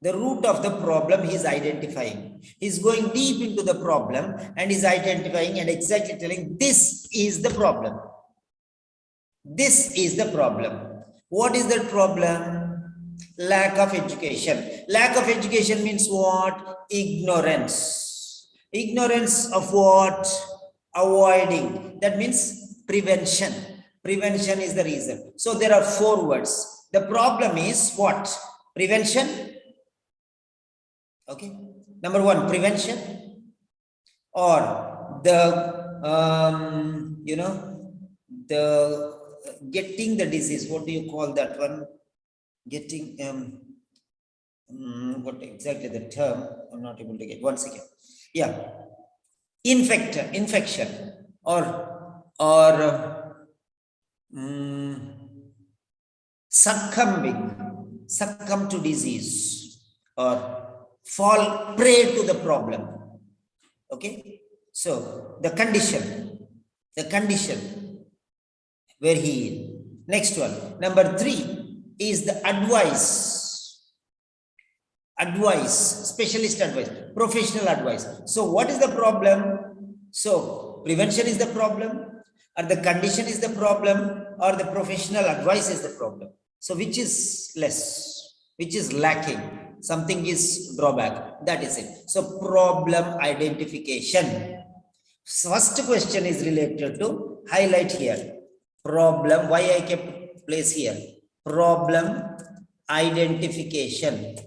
The root of the problem he is identifying. He is going deep into the problem and is identifying and exactly telling this is the problem. This is the problem. What is the problem? Lack of education. Lack of education means what? Ignorance. Ignorance of what? Avoiding. That means prevention. Prevention is the reason. So there are 4 words. The problem is what? Prevention. Okay. Number 1, prevention, or the the getting the disease. What do you call that one? Getting what exactly the term? I'm not able to get. 1 second. Yeah, infection, or succumb to disease, or fall prey to the problem. Okay, so the condition where he is. Next one, number 3 is the advice, specialist advice, professional advice. So what is the problem? So prevention is the problem, or the condition is the problem, or the professional advice is the problem. So which is less, which is lacking? Something is drawback, that is it. So problem identification. First question is related to, highlight here, problem. Why I kept place here? Problem identification.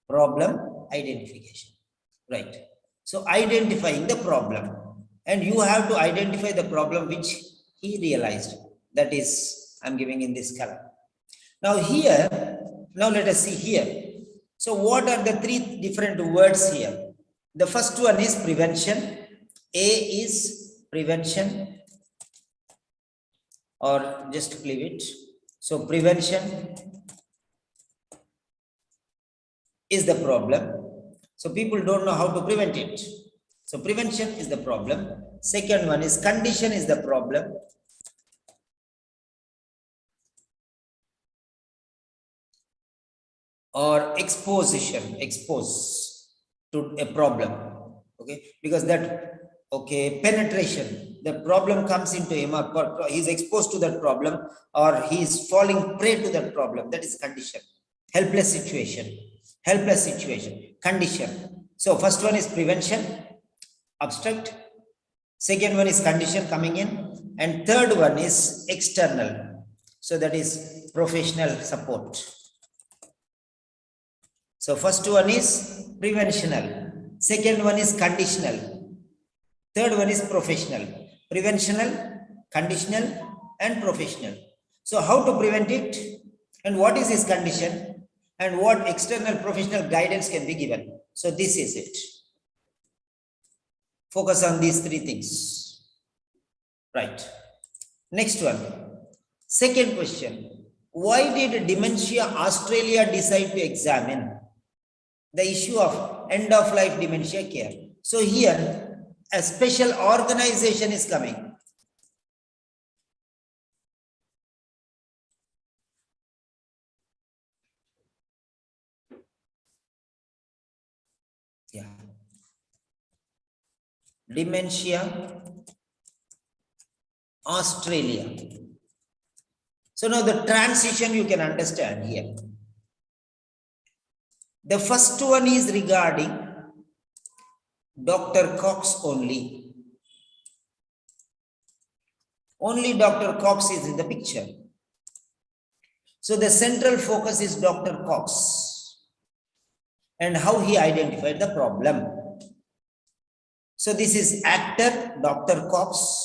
Problem identification, right? So identifying the problem, and you have to identify the problem which he realized. That is, I'm giving in this color. Now here, now let us see here. So what are the 3 different words here? The first one is prevention. A is prevention, or just leave it. So prevention is the problem. So people don't know how to prevent it. So prevention is the problem. Second one is condition is the problem. Or expose to a problem. Okay, because that, okay, penetration, the problem comes into him, or he's exposed to that problem, or he's falling prey to that problem. That is condition. Helpless situation, condition. So first one is prevention, abstract. Second one is condition coming in, and third one is external. So that is professional support. So first one is preventional, second one is conditional, third one is professional. Preventional, conditional, and professional. So how to prevent it, and what is his condition? and what external professional guidance can be given. So this is it. Focus on these three things. Right. Next one. Second question. Why did Dementia Australia decide to examine the issue of end-of-life dementia care? So here, a special organization is coming. Yeah. Dementia Australia. So now the transition you can understand here. The first one is regarding Dr. Cox only. Only Dr. Cox is in the picture. So the central focus is Dr. Cox and how he identified the problem. So this is actor, Dr. Cox,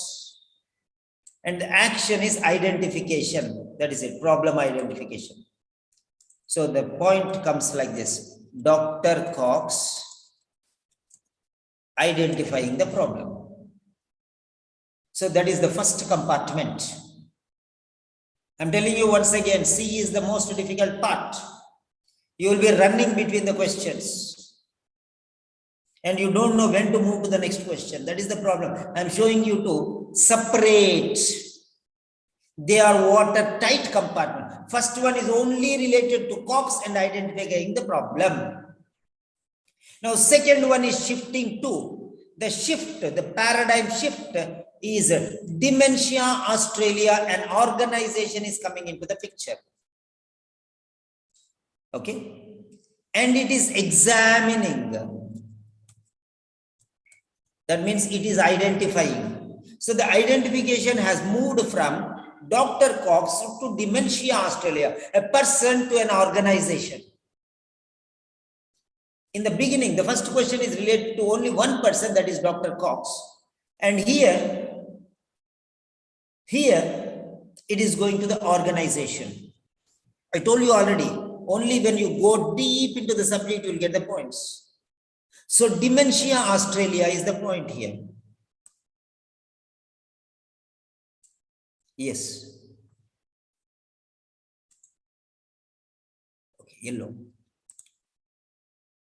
and the action is identification. That is it, problem identification. So the point comes like this: Dr. Cox identifying the problem. So that is the first compartment. I'm telling you once again, C is the most difficult part. You will be running between the questions and you don't know when to move to the next question. That is the problem. I'm showing you to separate. They are watertight compartment. First one is only related to Cox and identifying the problem. Now, second one is shifting to the shift, the paradigm shift is Dementia Australia, an organization is coming into the picture. Okay. And it is examining. That means it is identifying. So the identification has moved from Dr. Cox to Dementia Australia, a person to an organization. In the beginning, the first question is related to only one person, that is Dr. Cox. And here it is going to the organization. I told you already, only when you go deep into the subject, you will get the points. So Dementia Australia is the point here. Yes. Okay, yellow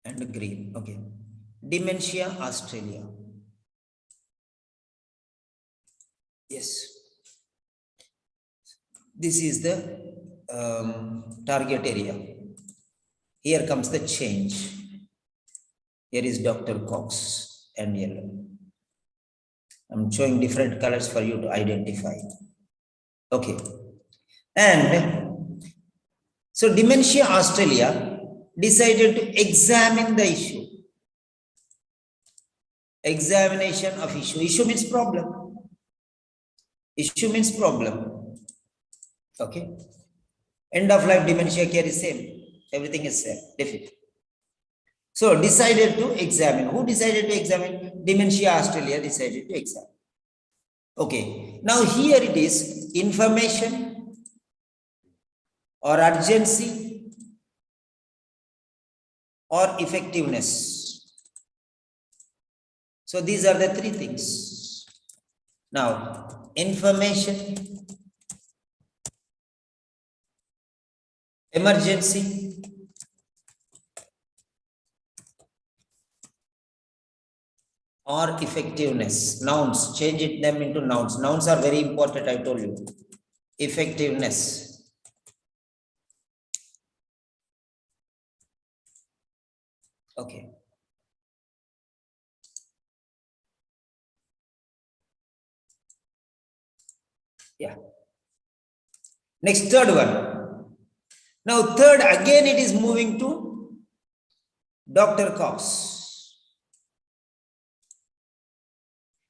and green. Okay. Dementia Australia. Yes. This is the target area. Here comes the change. Here is Dr. Cox and yellow. I'm showing different colors for you to identify. Okay. And so Dementia Australia decided to examine the issue. Examination of issue. Issue means problem. Issue means problem. Okay. End of life dementia care is same. Everything is same. Definitely. So decided to examine. Who decided to examine? Dementia Australia decided to examine. Okay. Now here it is information or urgency or effectiveness. So these are the three things. Now information, emergency, or effectiveness. Nouns, change them into nouns. Nouns are very important, I told you. Effectiveness. Okay. Yeah. Next, third one. Now, third, again, it is moving to Dr. Cox.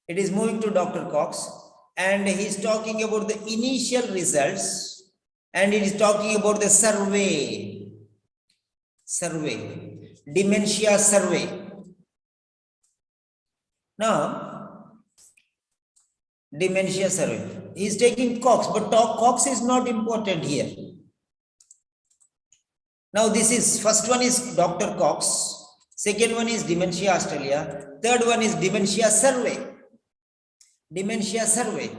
It is moving to Dr. Cox, and he is talking about the initial results, and it is talking about the survey. Dementia survey. Now, dementia survey. He is taking Cox, but Cox is not important here. Now this is, first one is Dr. Cox, second one is Dementia Australia, third one is Dementia Survey. Dementia Survey.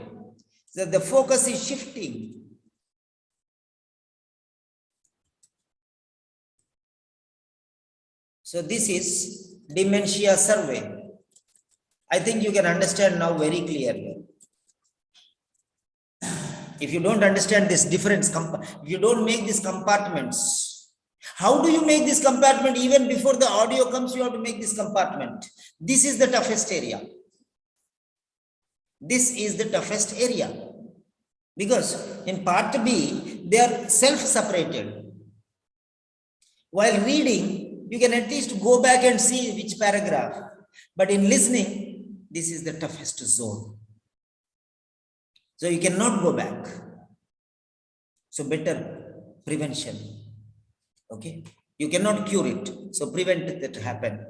So the focus is shifting. So this is Dementia Survey. I think you can understand now very clearly. If you don't understand this difference, if you don't make these compartments, how do you make this compartment? Even before the audio comes, you have to make this compartment. This is the toughest area. This is the toughest area. Because in part B, they are self-separated. While reading, you can at least go back and see which paragraph. But in listening, this is the toughest zone. So you cannot go back. So better prevention. Okay. You cannot cure it. So prevent it to happen.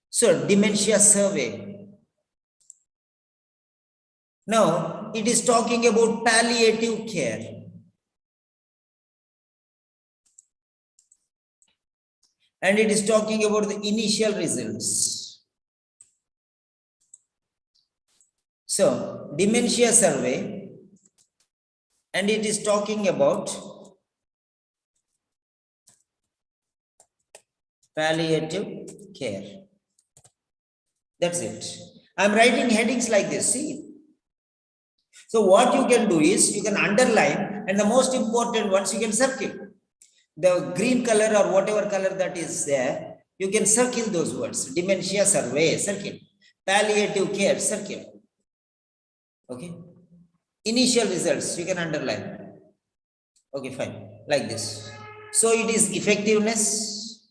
So Dementia Survey. Now it is talking about palliative care. And it is talking about the initial results. So, Dementia Survey, and it is talking about palliative care. That's it. I'm writing headings like this, see. So what you can do is, you can underline, and the most important ones you can circle. The green color or whatever color that is there, you can circle those words. Dementia Survey, circle. Palliative care, circle. Okay. Initial results, you can underline. Okay, fine. Like this. So it is effectiveness,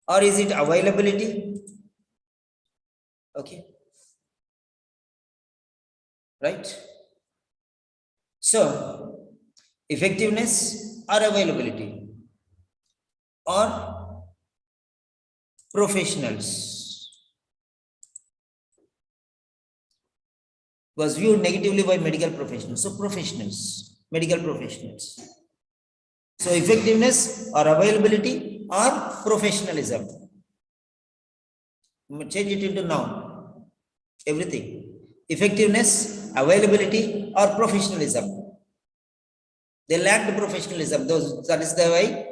or is it availability? Okay. Right. So effectiveness or availability or professionals was viewed negatively by medical professionals. So professionals, medical professionals. So effectiveness or availability or professionalism. Change it into noun. Everything. Effectiveness, availability or professionalism. They lacked professionalism. That is the way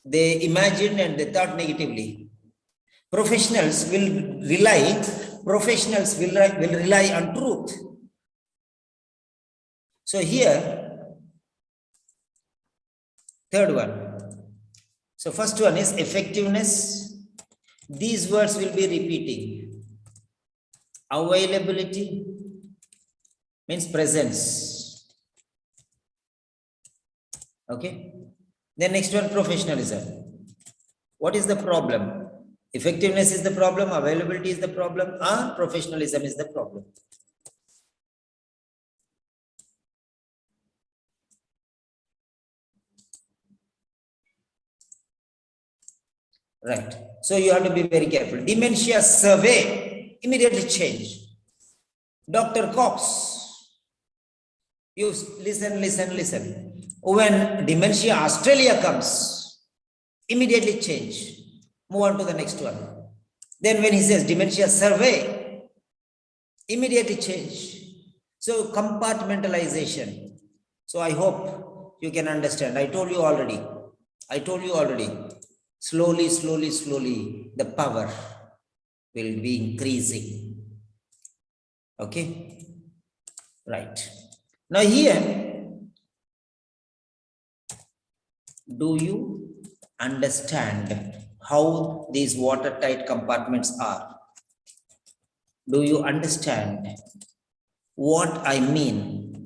they imagined and they thought negatively. Professionals will rely on truth. So here, third one. So first one is effectiveness. These words will be repeating. Availability means presence. Okay. Then next one, professionalism. What is the problem? Effectiveness is the problem, availability is the problem, or professionalism is the problem. Right. So you have to be very careful. Dementia Survey, immediately change. Dr. Cox, you listen. When Dementia Australia comes, immediately change. Move on to the next one. Then when he says Dementia Survey, immediately change. So compartmentalization. So I hope you can understand. I told you already. Slowly, the power will be increasing. Okay? Right. Now here, do you understand how these watertight compartments are? Do you understand what I mean?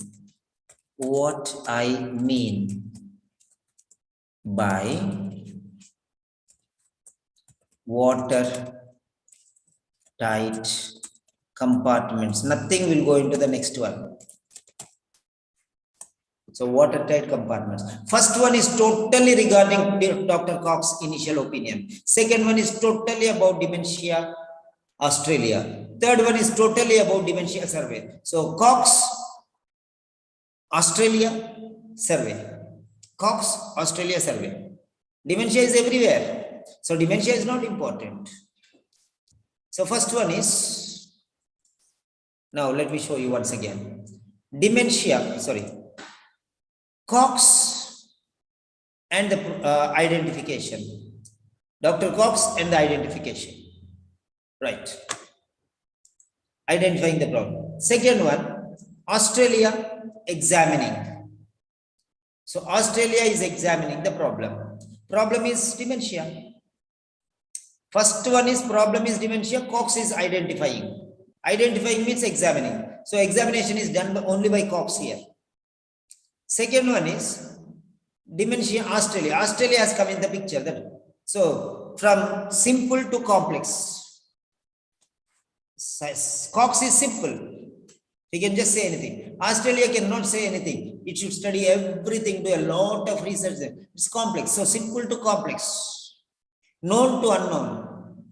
What I mean by watertight compartments. Nothing will go into the next one. So watertight compartments. First one is totally regarding Dr. Cox's initial opinion. Second one is totally about Dementia Australia. Third one is totally about Dementia Survey. So Cox, Australia, Survey. Cox, Australia survey. Dementia is everywhere. So dementia is not important. So first one is, now let me show you once again. Dementia, Cox and the identification. Dr. Cox and the identification. Right. Identifying the problem. Second one, Australia examining. So Australia is examining the problem. Problem is dementia. First one is problem is dementia. Cox is identifying. Identifying means examining. So examination is done only by Cox here. Second one is dementia Australia. Australia has come in the picture. So from simple to complex. Cox is simple. He can just say anything. Australia cannot say anything. It should study everything, do a lot of research there. It's complex. So simple to complex. Known to unknown.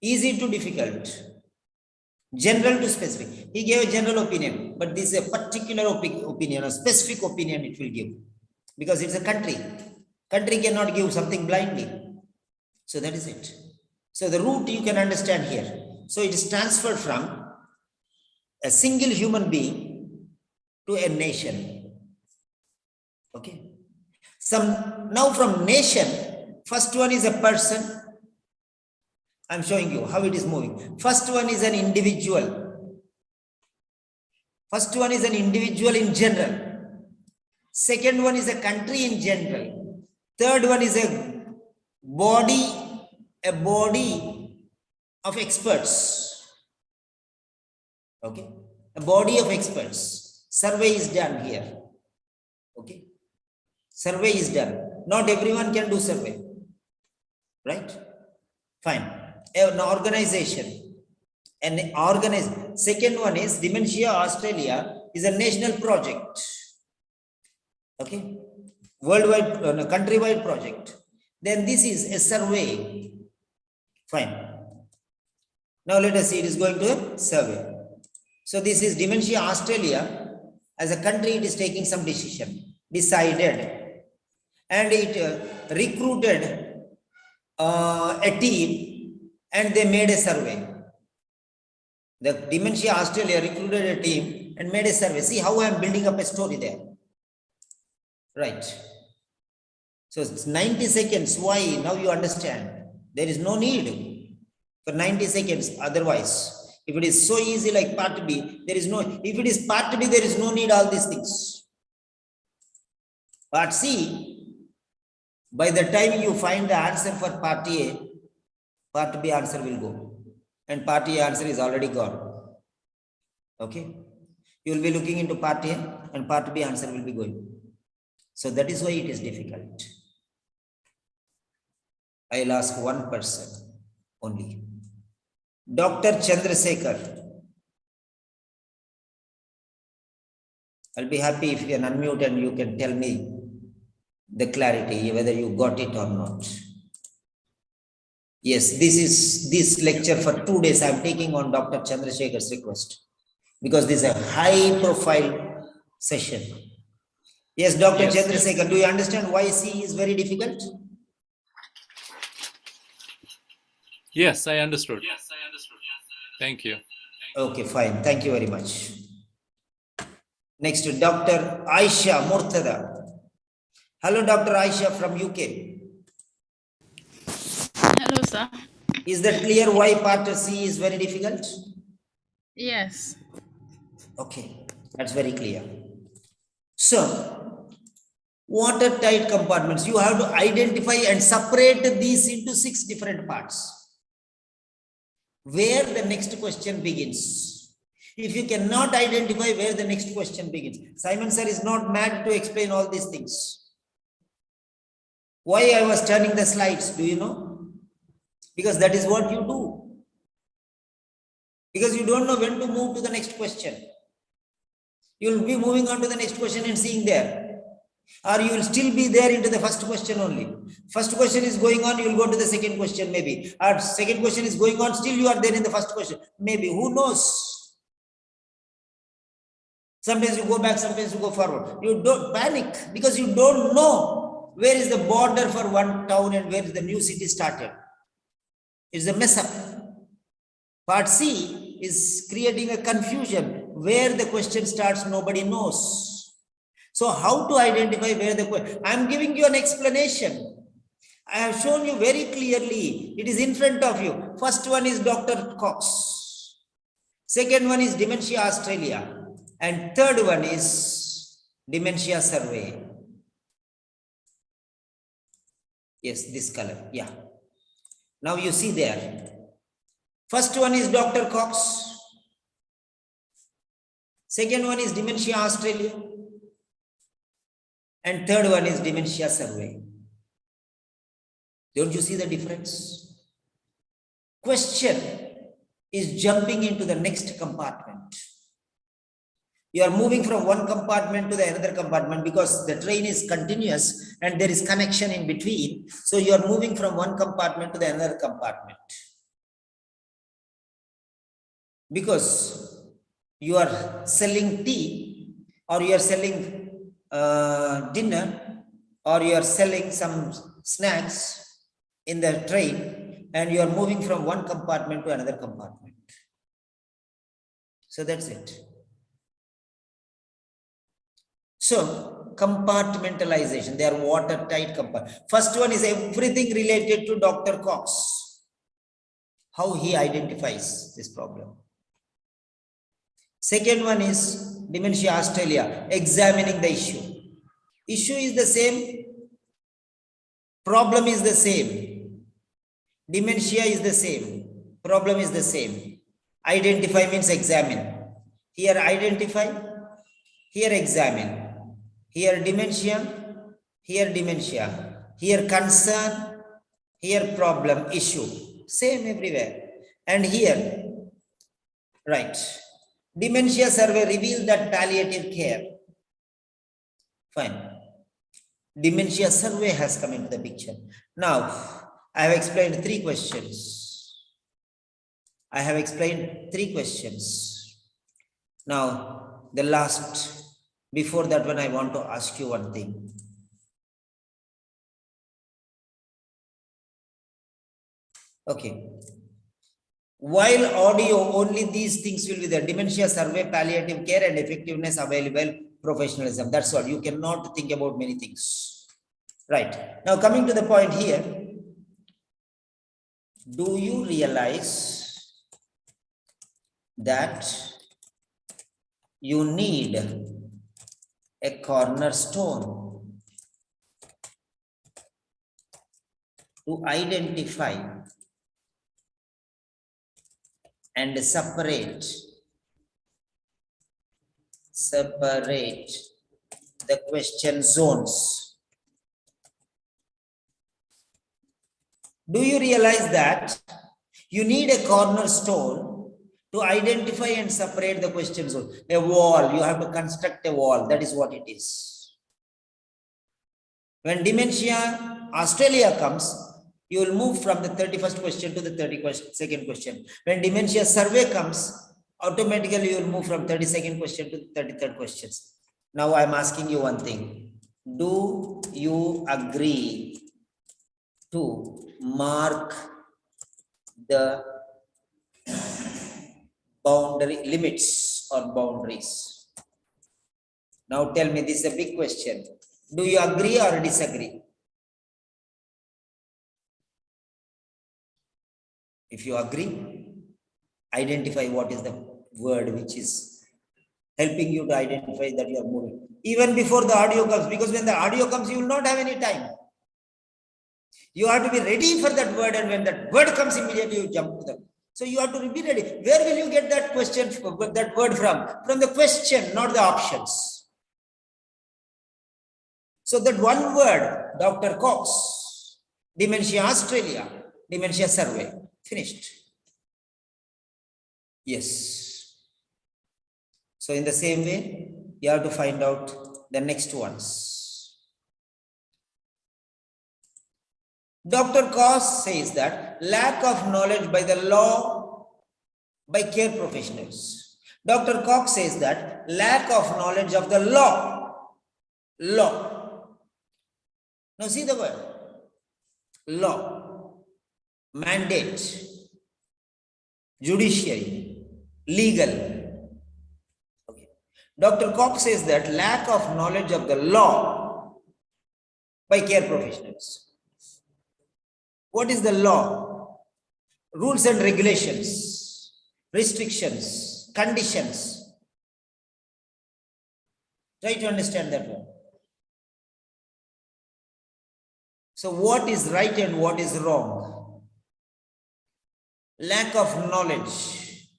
Easy to difficult. General to specific. He gave a general opinion, but this is a particular opinion, a specific opinion it will give. Because it's a country. Country cannot give something blindly. So that is it. So the root you can understand here. So it is transferred from a single human being to a nation. Okay. Now from nation, first one is a person. I'm showing you how it is moving. First one is an individual. First one is an individual in general. Second one is a country in general. Third one is a body of experts. Okay. A body of experts. Survey is done here. Okay. Survey is done. Not everyone can do survey. Right? Fine. An organization. Second one is Dementia Australia is a national project. Okay. Worldwide, countrywide project. Then this is a survey. Fine. Now let us see, it is going to a survey. So this is Dementia Australia. As a country, it is taking some decision. Decided. And it recruited a team and they made a survey. The Dementia Australia recruited a team and made a survey. See how I am building up a story there. Right. So it's 90 seconds. Why? Now you understand. There is no need for 90 seconds otherwise. If it is so easy like part B, there is no, if it is part B, there is no need all these things. Part C, by the time you find the answer for part A, part B answer will go. And part A answer is already gone. Okay. You will be looking into part A and part B answer will be going. So that is why it is difficult. I'll ask one person only. Dr. Chandrasekhar. I'll be happy if you can unmute and you can tell me the clarity, whether you got it or not. Yes, this lecture for 2 days I'm taking on Dr. Chandrasekhar's request because this is a high profile session. Yes, Dr. Yes. Chandrasekhar, do you understand why C is very difficult? Yes, I understood. Thank you. Okay, fine. Thank you very much. Next, Dr. Aisha Murtada. Hello, Dr. Aisha from UK. Hello, sir. Is that clear why part C is very difficult? Yes. Okay, that's very clear. So, watertight compartments, you have to identify and separate these into 6 different parts. Where the next question begins. If you cannot identify where the next question begins, Simon sir is not mad to explain all these things. Why I was turning the slides, do you know? Because that is what you do. Because you don't know when to move to the next question. You will be moving on to the next question and seeing there. Or you will still be there into the first question only. First question is going on, you will go to the second question maybe. Or second question is going on, still you are there in the first question. Maybe, who knows? Sometimes you go back, sometimes you go forward. You don't panic because you don't know. Where is the border for one town and where is the new city started? It's a mess up. Part C is creating a confusion. Where the question starts, nobody knows. So how to identify where the question? I'm giving you an explanation. I have shown you very clearly. It is in front of you. First one is Dr. Cox. Second one is Dementia Australia. And third one is Dementia Survey. Yes, this color. Yeah. Now you see there. First one is Dr. Cox. Second one is Dementia Australia. And third one is Dementia Survey. Don't you see the difference? Question is jumping into the next compartment. You are moving from one compartment to the another compartment because the train is continuous and there is connection in between. So you are moving from one compartment to the another compartment. Because you are selling tea or you are selling dinner or you are selling some snacks in the train and you are moving from one compartment to another compartment. So that's it. So compartmentalization, they are watertight compartment. First one is everything related to Dr. Cox, how he identifies this problem. Second one is Dementia Australia, examining the issue. Issue is the same, problem is the same, dementia is the same, problem is the same. Identify means examine. Here identify, here examine. Here dementia, here dementia. Here concern, here problem, issue. Same everywhere. And here, right. Dementia survey revealed that palliative care. Fine. Dementia survey has come into the picture. Now, I have explained three questions. Now, the last, before that one, I want to ask you one thing. Okay. While audio, only these things will be there. Dementia survey, palliative care, and effectiveness, available, professionalism. That's all. You cannot think about many things. Right. Now coming to the point here. Do you realize that you need a cornerstone to identify and separate the question zones? Do you realize that you need a cornerstone to identify and separate the question zone? A wall, you have to construct a wall. That is what it is. When Dementia Australia comes, you will move from the 31st question to the 32nd question. When Dementia survey comes, automatically you will move from 32nd question to the 33rd questions. Now I am asking you one thing. Do you agree to mark the boundary limits or boundaries? Now tell me, this is a big question. Do you agree or disagree? If you agree, identify what is the word which is helping you to identify that you are moving. Even before the audio comes, because when the audio comes, you will not have any time. You have to be ready for that word, and when that word comes, immediately you jump to them. So you have to be ready. Where will you get that question, that word from? From the question, not the options. So that one word, Dr. Cox, Dementia Australia, Dementia survey, finished. Yes. So in the same way, you have to find out the next ones. Dr. Cox says that lack of knowledge by the law, by care professionals. Dr. Cox says that lack of knowledge of the law Now see the word law, mandate, judiciary, legal. Okay. Dr. Cox says that lack of knowledge of the law by care professionals. What is the law? Rules and regulations, restrictions, conditions. Try to understand that one. So what is right and what is wrong? Lack of knowledge.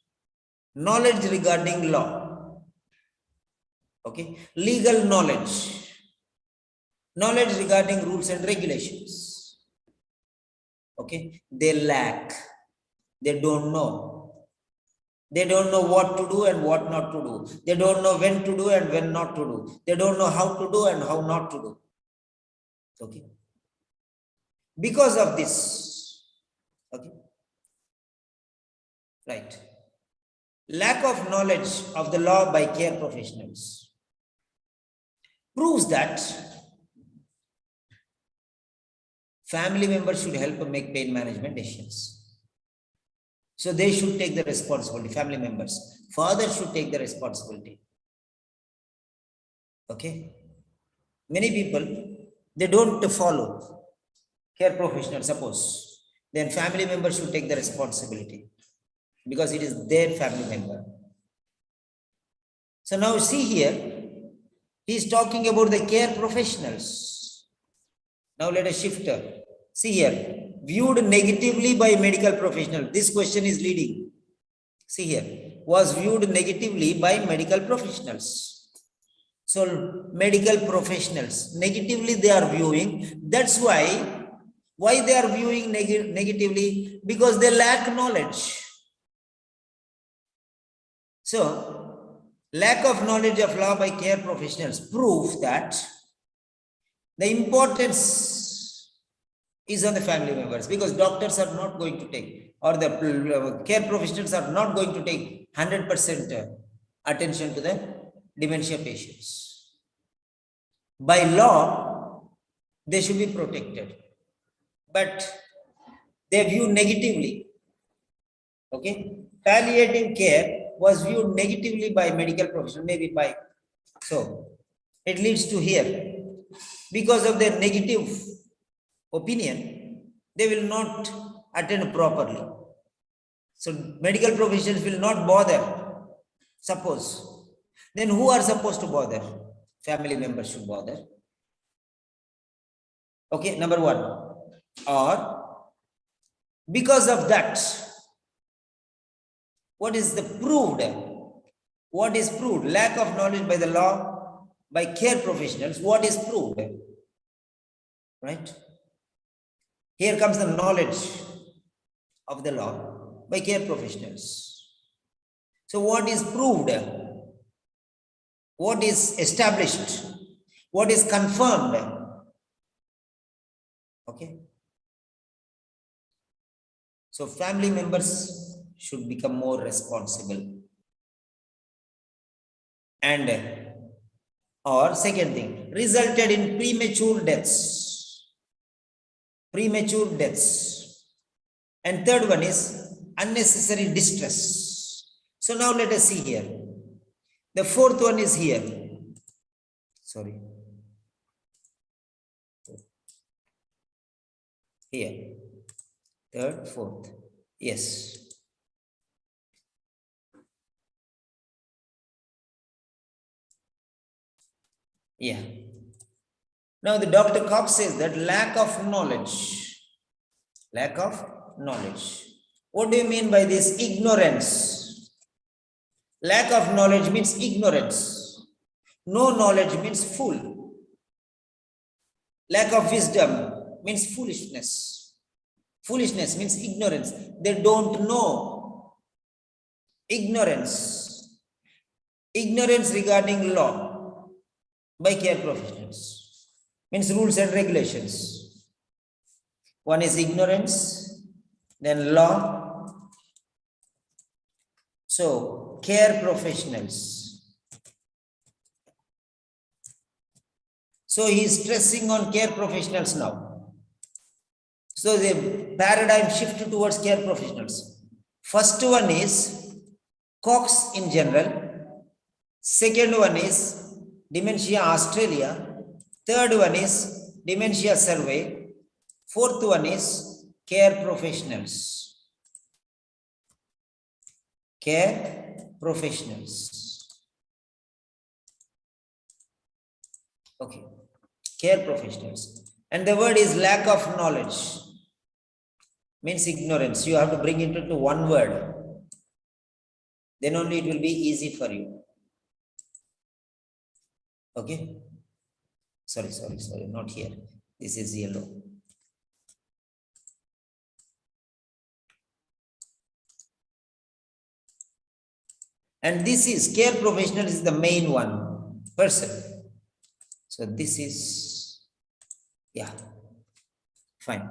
Knowledge regarding law. Okay. Legal knowledge. Knowledge regarding rules and regulations. Okay. They lack. They don't know. They don't know what to do and what not to do. They don't know when to do and when not to do. They don't know how to do and how not to do. Okay. Because of this, okay, right, lack of knowledge of the law by care professionals proves that family members should help make pain management decisions. So they should take the responsibility, family members. Father should take the responsibility. Okay. Many people, they don't follow care professional, suppose, then family members should take the responsibility because it is their family member. So now see here, he is talking about the care professionals. Now let us shift. See here, viewed negatively by medical professional. This question is leading. See here, was viewed negatively by medical professionals. So medical professionals, negatively they are viewing. That's why they are viewing negatively, because they lack knowledge. So lack of knowledge of law by care professionals prove that the importance is on the family members, because doctors are not going to take, or the care professionals are not going to take 100% attention to the dementia patients. By law, they should be protected, but they view negatively. Okay, palliative care was viewed negatively by medical professionals, maybe by, so it leads to here, because of their negative opinion, they will not attend properly. So medical professionals will not bother. Suppose, then who are supposed to bother? Family members should bother. Okay, number one. Or because of that, what is the proved? What is proved? Lack of knowledge by the law, by care professionals. What is proved? Right? Here comes the knowledge of the law by care professionals. So what is proved? What is established? What is confirmed? Okay. So family members should become more responsible. And or second thing, resulted in premature deaths. Premature deaths. And third one is unnecessary distress. So now let us see here. The fourth one is here. Sorry. Here. Third, fourth. Yes. Yeah. Now the Dr. Cox says that lack of knowledge. Lack of knowledge. What do you mean by this? Ignorance. Lack of knowledge means ignorance. No knowledge means fool. Lack of wisdom means foolishness. Foolishness means ignorance. They don't know. Ignorance. Ignorance regarding law by care professionals means rules and regulations. One is ignorance, then law. So care professionals. So he is stressing on care professionals now. So the paradigm shift towards care professionals. First one is Cox in general. Second one is Dementia Australia. Third one is Dementia Survey. Fourth one is care professionals. Care professionals. Okay. Care professionals. And the word is lack of knowledge. Means ignorance. You have to bring it into one word. Then only it will be easy for you. Okay. Sorry. Not here. This is yellow. And this is care professional is the main one person. So this is, yeah, fine.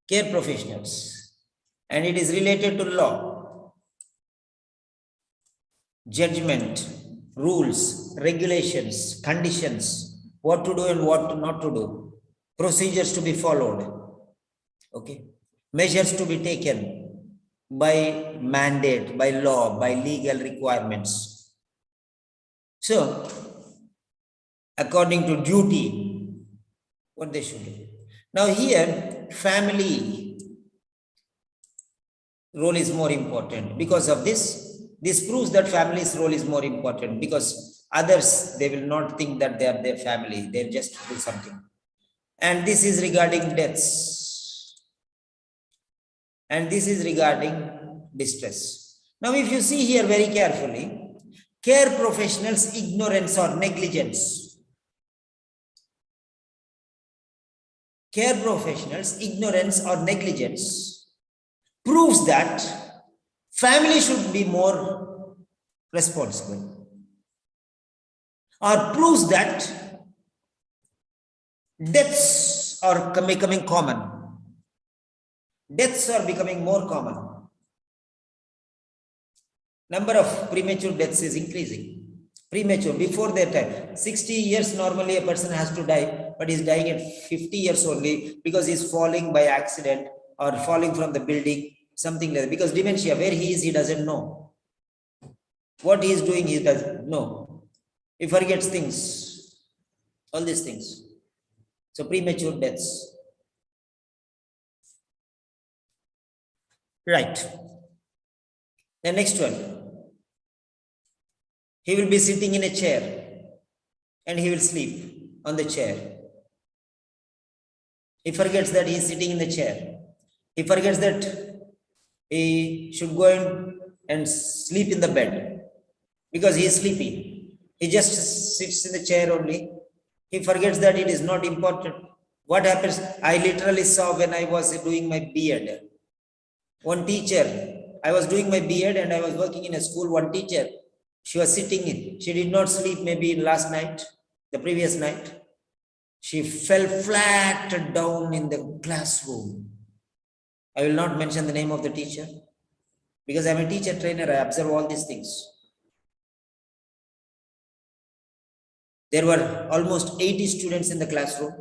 Care professionals. And it is related to law, judgment, rules, regulations, conditions, what to do and what not to do, procedures to be followed, okay, measures to be taken by mandate, by law, by legal requirements. So, according to duty, what they should do. Now here, family role is more important. Because of this proves that family's role is more important, because others, they will not think that they are their family, they'll just do something. And this is regarding deaths. And this is regarding distress. Now, if you see here very carefully, care professionals' ignorance or negligence. Care professionals' ignorance or negligence proves that family should be more responsible, or proves that deaths are becoming common. Deaths are becoming more common. Number of premature deaths is increasing. Premature, before their time. 60 years normally a person has to die, but he's dying at 50 years only because he's falling by accident or falling from the building, something like that. Because dementia, where he is, he doesn't know. What he is doing, he doesn't know. He forgets things, all these things. So premature deaths. Right. The next one. He will be sitting in a chair and he will sleep on the chair. He forgets that he is sitting in the chair. He forgets that he should go in and sleep in the bed because he is sleepy. He just sits in the chair only. He forgets that it is not important. What happens? I literally saw when I was doing my B.Ed. One teacher, I was doing my B.Ed and I was working in a school. One teacher, she was sitting in. She did not sleep maybe last night, the previous night. She fell flat down in the classroom. I will not mention the name of the teacher because I'm a teacher trainer. I observe all these things. There were almost 80 students in the classroom.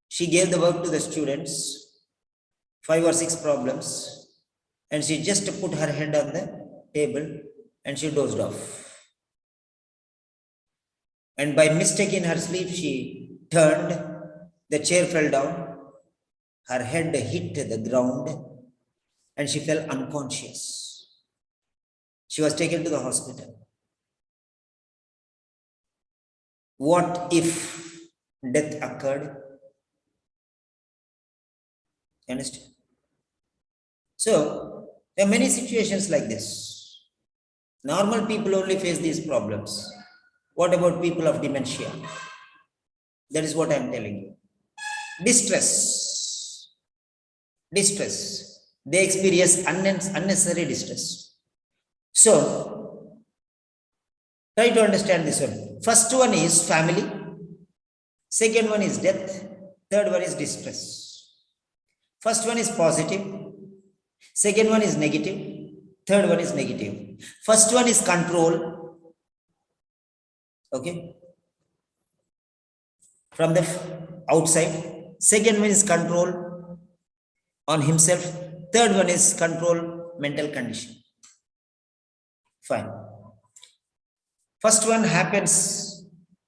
She gave the work to the students, 5 or 6 problems, and she just put her head on the table and she dozed off. And by mistake in her sleep, she turned, the chair fell down, her head hit the ground, and she fell unconscious. She was taken to the hospital. What if death occurred? Understand? So, there are many situations like this. Normal people only face these problems. What about people of dementia? That is what I am telling you. Distress. Distress. They experience unnecessary distress. So, try to understand this one. First one is family. Second one is death. Third one is distress. First one is positive. Second one is negative. Third one is negative. First one is control. Okay. from the outside. Second one is control on himself. Third one is control mental condition. Fine. First one happens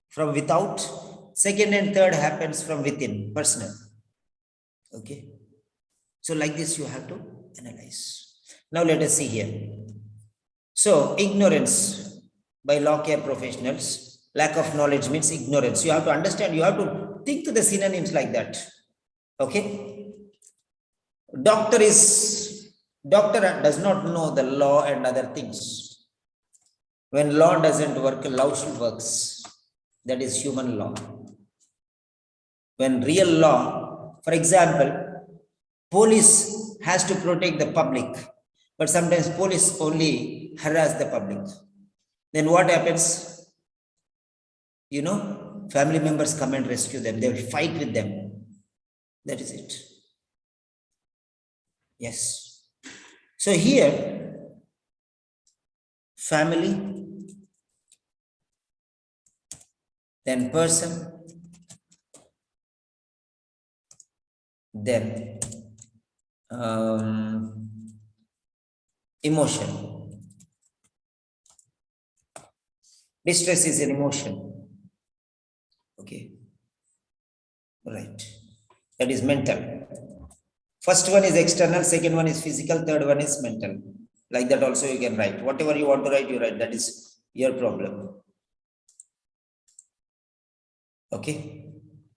from without. Second and third happens from within, personal. Okay. So like this you have to analyze. Now let us see here. So ignorance by law care professionals, lack of knowledge means ignorance. You have to understand, you have to think to the synonyms like that. Okay. Doctor does not know the law and other things. When law doesn't work, law works. That is human law. When real law, for example, police has to protect the public, but sometimes police only harass the public. Then what happens? You know, family members come and rescue them. They will fight with them. That is it. Yes. So here, family, then person, then emotion. Distress is an emotion. Okay. Right. That is mental. First one is external, second one is physical, third one is mental. Like that also you can write. Whatever you want to write, you write. That is your problem. Okay.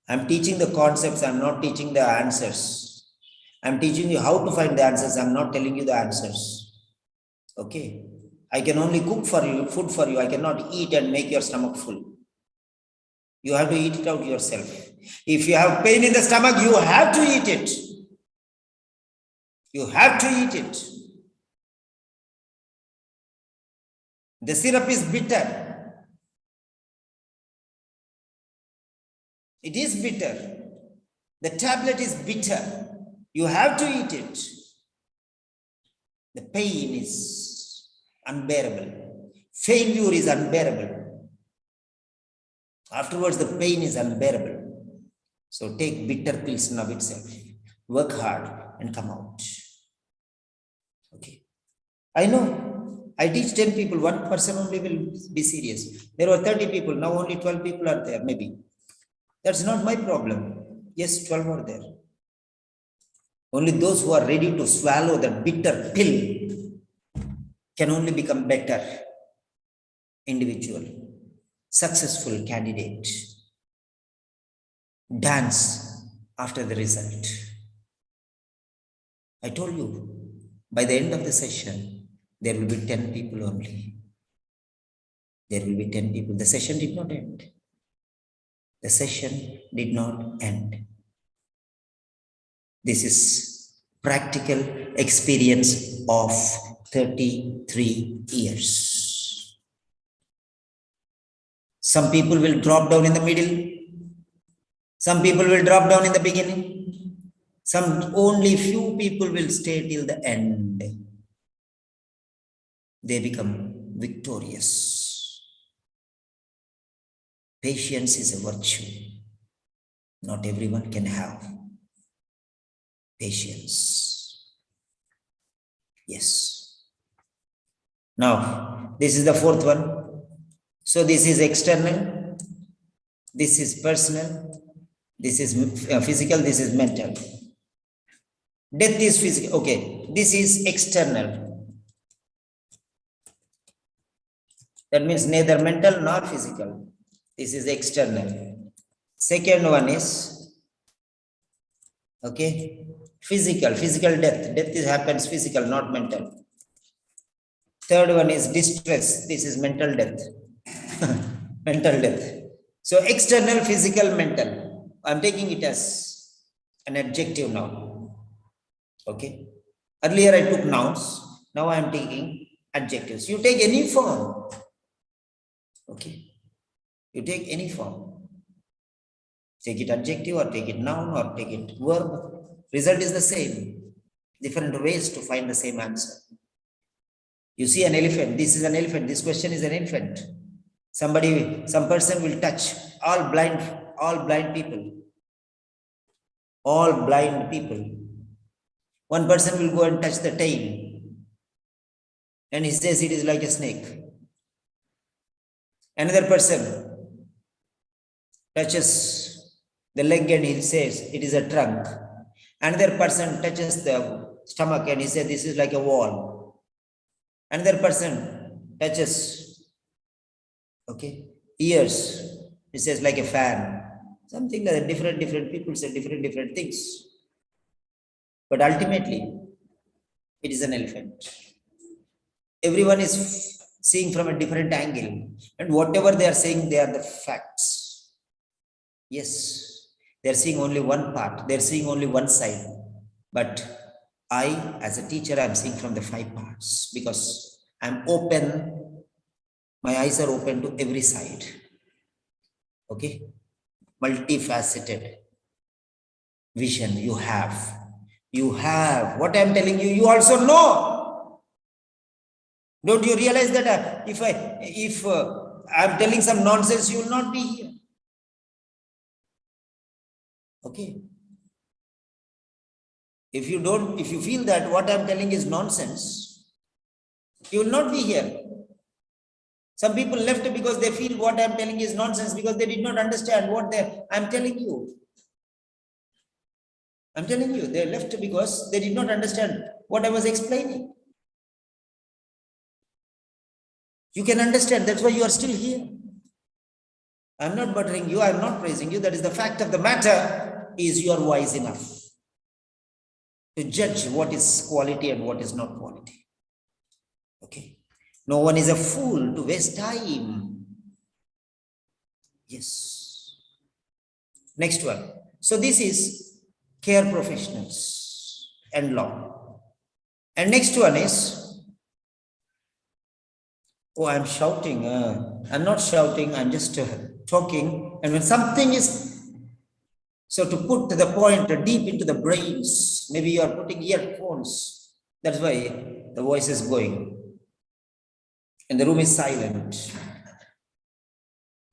I'm teaching the concepts. I'm not teaching the answers. I'm teaching you how to find the answers. I'm not telling you the answers. Okay. I can only cook for you, food for you. I cannot eat and make your stomach full. You have to eat it out yourself. If you have pain in the stomach, you have to eat it. You have to eat it. The syrup is bitter. It is bitter. The tablet is bitter. You have to eat it. The pain is unbearable. Failure is unbearable. Afterwards, the pain is unbearable. So take bitter pills now itself. Work hard and come out. Okay. I know. I teach 10 people. One person only will be serious. There were 30 people. Now only 12 people are there, maybe. That's not my problem. Yes, 12 are there. Only those who are ready to swallow the bitter pill can only become better individual, successful candidate. Dance after the result. I told you, by the end of the session, there will be 10 people only. There will be 10 people. The session did not end. The session did not end. This is practical experience of 33 years. Some people will drop down in the middle. Some people will drop down in the beginning. Only few people will stay till the end. They become victorious. Patience is a virtue. Not everyone can have patience. Yes. Now, this is the fourth one. So this is external. This is personal. This is physical. This is mental. Death is physical. Okay. This is external. That means neither mental nor physical. This is external. Second one is, okay, physical death. Death happens physical, not mental. Third one is distress. This is mental death. Mental death. So external, physical, mental. I'm taking it as an adjective now. Okay. Earlier I took nouns. Now I am taking adjectives. You take any form. Okay. You take any form. Take it adjective or take it noun or take it verb. Result is the same. Different ways to find the same answer. You see an elephant. This is an elephant. This question is an elephant. Some person will touch. All all blind people. All blind people. One person will go and touch the tail, and he says it is like a snake. Another person touches the leg and he says it is a trunk. Another person touches the stomach and he says this is like a wall. Another person touches, okay, ears, he says like a fan. Something like that. Different people say different things. But ultimately, it is an elephant. Everyone is seeing from a different angle. And whatever they are saying, they are the facts. Yes, they are seeing only one part. They are seeing only one side. But I, as a teacher, I am seeing from the 5 parts. Because I am open. My eyes are open to every side. Okay? Multifaceted vision you have. You have. What I am telling you, you also know. Don't you realize that if I am telling some nonsense, you will not be here. Okay. If you feel that what I am telling is nonsense, you will not be here. Some people left because they feel what I am telling is nonsense because they did not understand what I am telling you. I'm telling you, they left because they did not understand what I was explaining. You can understand, that's why you are still here. I'm not buttering you, I'm not praising you. That is the fact of the matter is you are wise enough to judge what is quality and what is not quality. Okay. No one is a fool to waste time. Yes. Next one. So this is care professionals and law. And next one is, oh, I'm shouting. I'm not shouting, I'm just talking. And when something is, so to put the point deep into the brains, maybe you are putting earphones. That's why the voice is going. And the room is silent.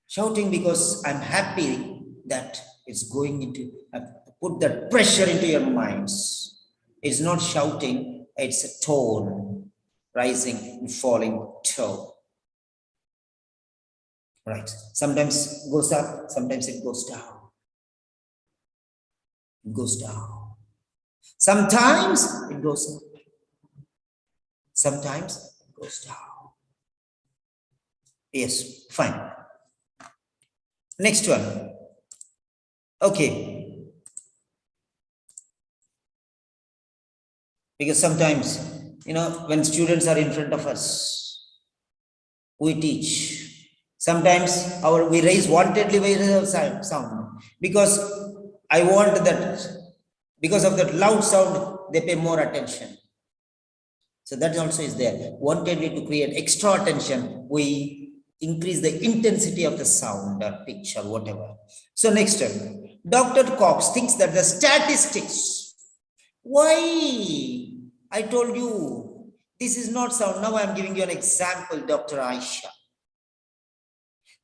Shouting because I'm happy that it's going into, put that pressure into your minds. It's not shouting, it's a tone, rising and falling tone. Right. Sometimes it goes up, sometimes it goes down. It goes down. Sometimes it goes up. Sometimes it goes down. Yes, fine. Next one. Okay. Because sometimes, when students are in front of us, we teach. Sometimes we raise wantedly sound because I want that, because of that loud sound, they pay more attention. So that also is there. Wantedly to create extra attention, we increase the intensity of the sound or pitch or whatever. So next one, Dr. Cox thinks that the statistics, why? I told you, this is not sound. Now I'm giving you an example, Dr. Aisha.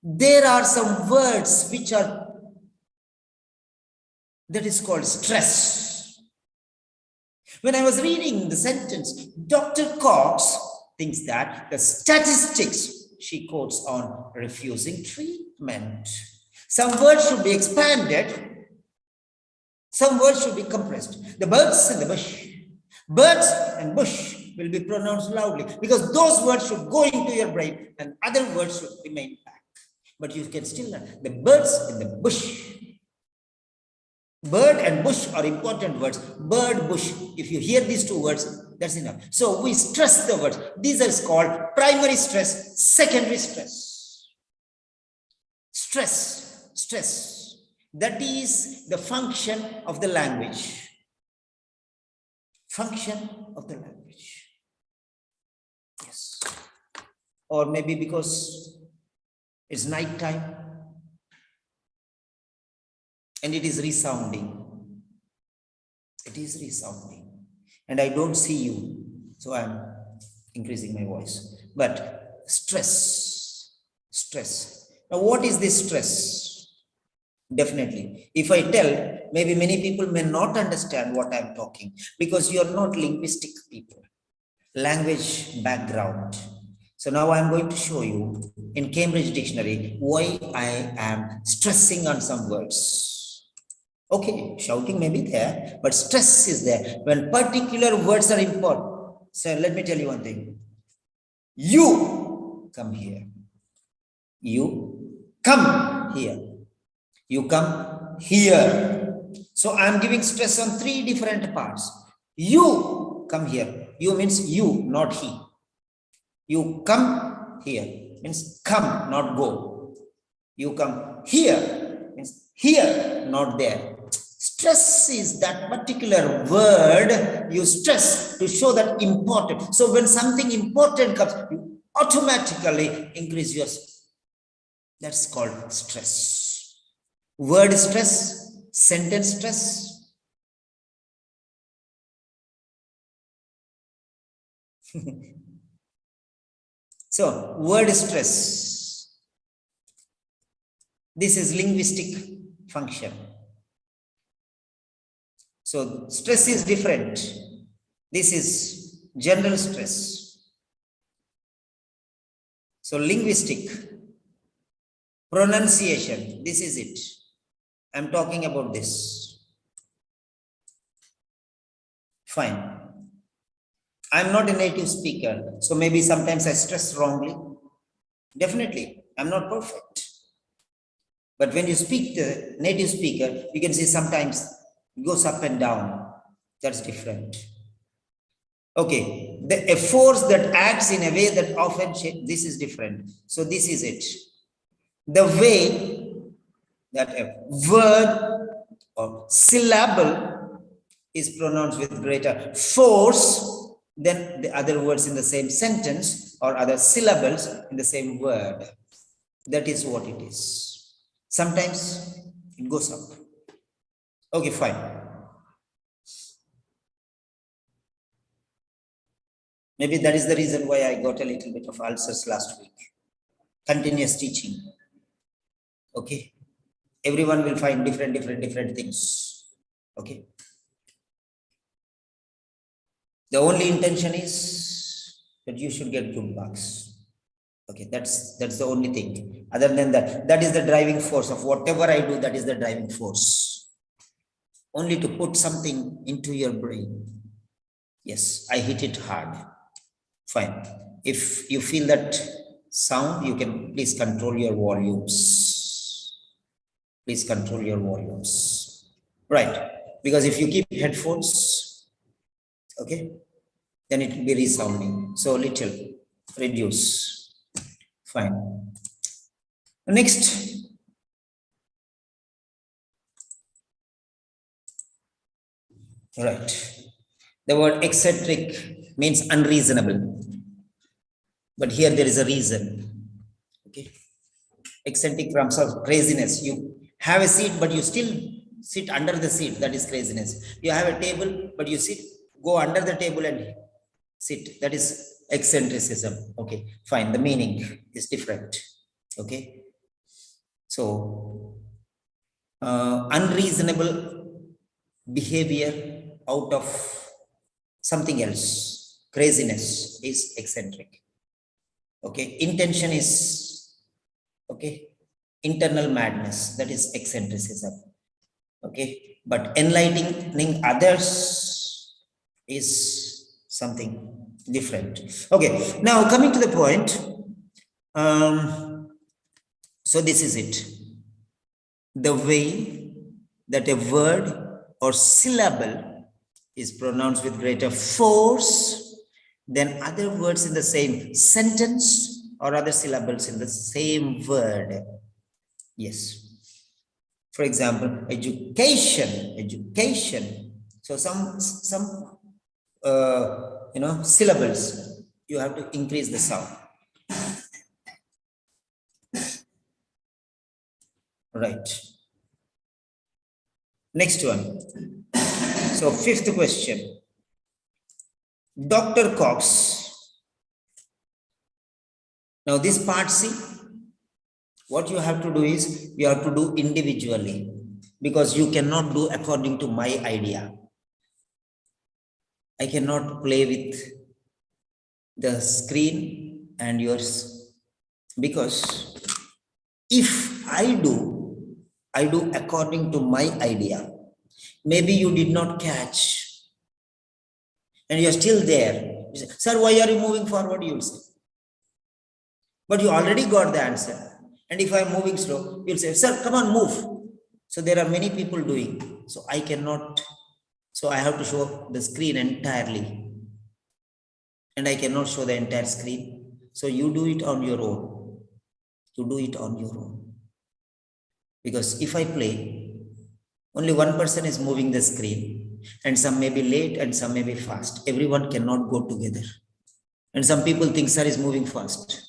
There are some words which are, that is called stress. When I was reading the sentence, Dr. Cox thinks that the statistics, she quotes on refusing treatment. Some words should be expanded. Some words should be compressed. The birds and the bush. Birds and bush will be pronounced loudly because those words should go into your brain and other words should remain back. But you can still learn the birds in the bush. Bird and bush are important words. Bird, bush. If you hear these 2 words, that's enough. So we stress the words. These are called primary stress, secondary stress. Stress. That is the function of the language. Function of the language. Yes. Or maybe because it's night time and it is resounding. It is resounding. And I don't see you, so I'm increasing my voice. But stress. Now what is this stress? Definitely. If I tell, maybe many people may not understand what I'm talking because you're not linguistic people, language background. So now I'm going to show you in Cambridge Dictionary why I am stressing on some words. Okay, shouting may be there, but stress is there when particular words are important. So let me tell you one thing. You come here. You come here. You come here. So I'm giving stress on three different parts. You come here. You means you, not he. You come here means come, not go. You come here means here, not there. Stress is that particular word you stress to show that important. So when something important comes, you automatically increase your stress. That's called stress. Word stress, sentence stress. So, word stress. This is linguistic function. So, stress is different. This is general stress. So, linguistic pronunciation. This is it. I'm talking about this. Fine. I'm not a native speaker, so maybe sometimes I stress wrongly. Definitely, I'm not perfect. But when you speak to native speaker, you can see sometimes it goes up and down. That's different. Okay, a force that acts in a way that often this is different. So this is it. The way that a word or syllable is pronounced with greater force than the other words in the same sentence or other syllables in the same word. That is what it is. Sometimes it goes up. Okay, fine. Maybe that is the reason why I got a little bit of ulcers last week. Continuous teaching. Okay. Everyone will find different things. Okay. The only intention is that you should get good marks. Okay, that's the only thing. Other than that, that is the driving force of whatever I do. That is the driving force. Only to put something into your brain. Yes, I hit it hard. Fine. If you feel that sound, you can please control your volumes. Please control your volumes. Right. Because if you keep headphones, okay, then it will be resounding. So little, reduce. Fine. Next. Right. The word eccentric means unreasonable. But here there is a reason. Okay. Eccentric comes of craziness. You have a seat, but you still sit under the seat. That is craziness. You have a table, but you go under the table and sit. That is eccentricism. Okay, fine. The meaning is different. Okay. So, unreasonable behavior out of something else. Craziness is eccentric. Okay. Intention is, okay, internal madness. That is eccentricism. Okay. But enlightening others is something different. Okay. Now coming to the point. So this is it. The way that a word or syllable is pronounced with greater force than other words in the same sentence or other syllables in the same word. Yes. For example, education. So some syllables, you have to increase the sound. Right. Next one. So fifth question. Dr. Cox. Now this part C, What you have to do is you have to do individually, because you cannot do according to my idea. I cannot play with the screen and yours, because if I do according to my idea. Maybe you did not catch and you're still there. You say, sir, why are you moving forward? You'll say. But you already got the answer. And if I'm moving slow, you'll say, sir, come on, move. So there are many people doing. So I cannot, so I have to show the screen entirely. And I cannot show the entire screen. So you do it on your own. You do it on your own. Because if I play, only one person is moving the screen, and some may be late and some may be fast. Everyone cannot go together. And some people think sir is moving fast,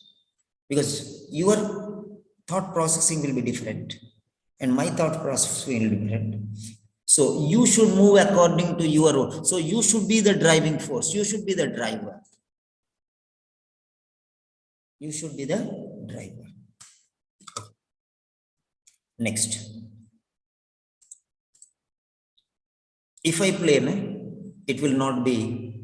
because your thought processing will be different and my thought processing will be different. So you should move according to your own. So you should be the driving force. You should be the driver. You should be the driver. Next. If I play, it will not be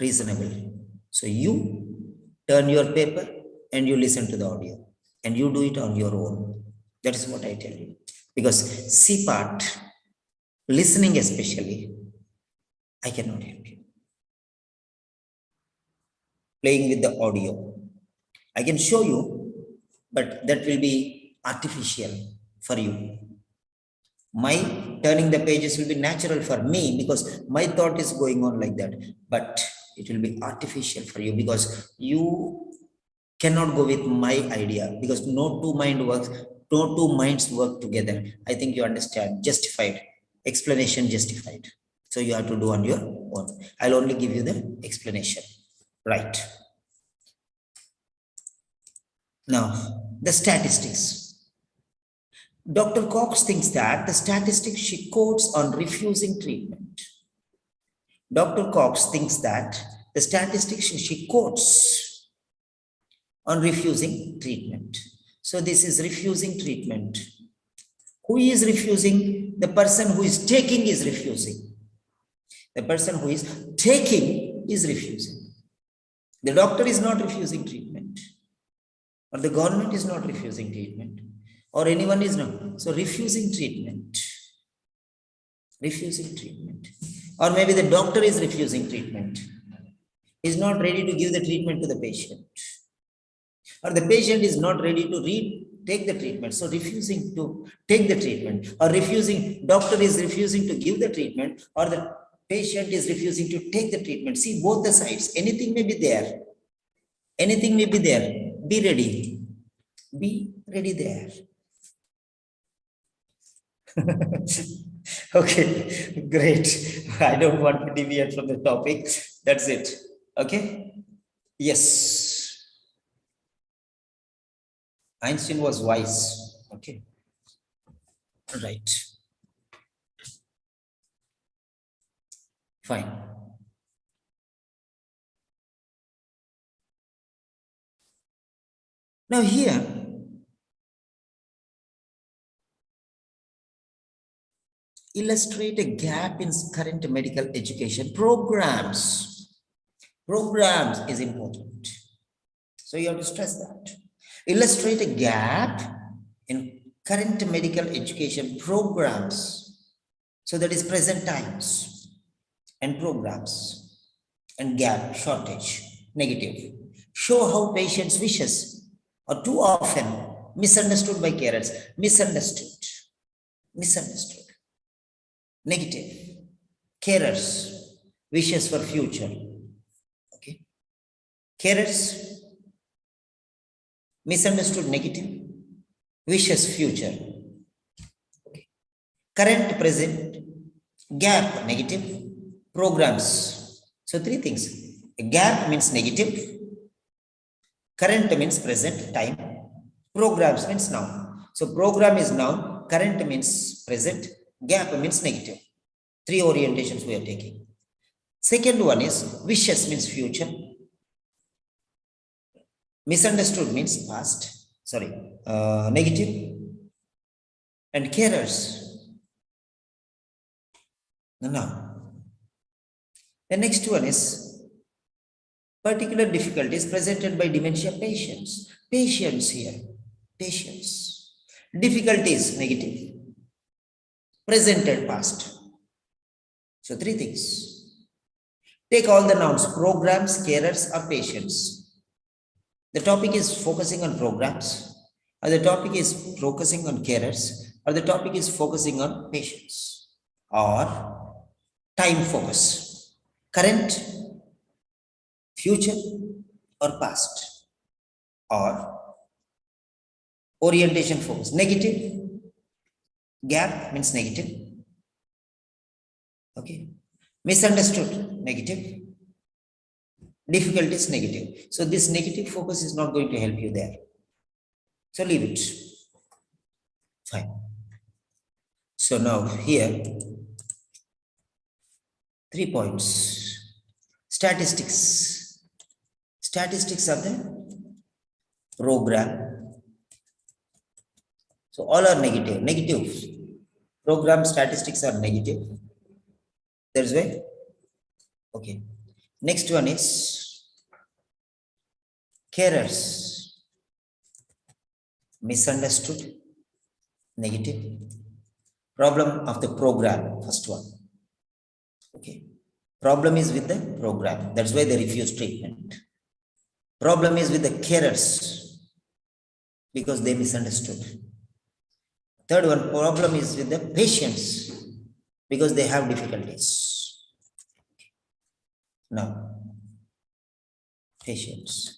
reasonable. So you turn your paper and you listen to the audio and you do it on your own. That is what I tell you. Because C part, listening especially, I cannot help you. Playing with the audio, I can show you, but that will be artificial for you. My turning the pages will be natural for me because my thought is going on like that, but it will be artificial for you because you cannot go with my idea, because no two minds work together. I think you understand. Justified explanation, justified. So you have to do on your own. I'll only give you the explanation. Right. Now, the statistics. Dr. Cox thinks that the statistics she quotes on refusing treatment. Dr. Cox thinks that the statistics she quotes on refusing treatment. So this is refusing treatment. Who is refusing? The person who is taking is refusing. The person who is taking is refusing. The doctor is not refusing treatment, or the government is not refusing treatment, or anyone is not. So refusing treatment. Refusing treatment. Or maybe the doctor is refusing treatment. Is not ready to give the treatment to the patient. Or the patient is not ready to take the treatment. So refusing to take the treatment. Or doctor is refusing to give the treatment. Or the patient is refusing to take the treatment. See both the sides. Anything may be there. Anything may be there. Be ready. Be ready there. Okay, great. I don't want to deviate from the topic. That's it. Okay. Yes. Einstein was wise. Okay. Right. Fine. Now here, illustrate a gap in current medical education programs. Programs is important. So you have to stress that. Illustrate a gap in current medical education programs. So that is present times and programs, and gap, shortage, negative. Show how patients' wishes are too often misunderstood by carers. Misunderstood. Negative. Carers, wishes for future. Okay. Carers, misunderstood, negative. Wishes, future. Okay. Current, present. Gap, negative. Programs. So three things. A gap means negative. Current means present, time. Programs means noun. So program is noun. Current means present. Gap means negative. Three orientations we are taking. Second one is wishes means future. Misunderstood means past. negative, and carers. Now, the next one is particular difficulties presented by dementia patients. Patients here, patients. Difficulties, negative. Presented, past. So, three things. Take all the nouns, programs, carers, or patients. The topic is focusing on programs, or the topic is focusing on carers, or the topic is focusing on patients, or time focus, current, future, or past, or orientation focus. Negative, gap means negative. Okay. Misunderstood, negative. Difficulties, negative. So this negative focus is not going to help you there. So leave it. Fine. So now here, 3 points. Statistics. Statistics are the program. So all are negative. Negative. Program statistics are negative. That's why. Okay. Next one is carers. Misunderstood. Negative. Problem of the program. First one. Okay. Problem is with the program. That's why they refuse treatment. Problem is with the carers because they misunderstood. Third one, problem is with the patients because they have difficulties. Now, patients.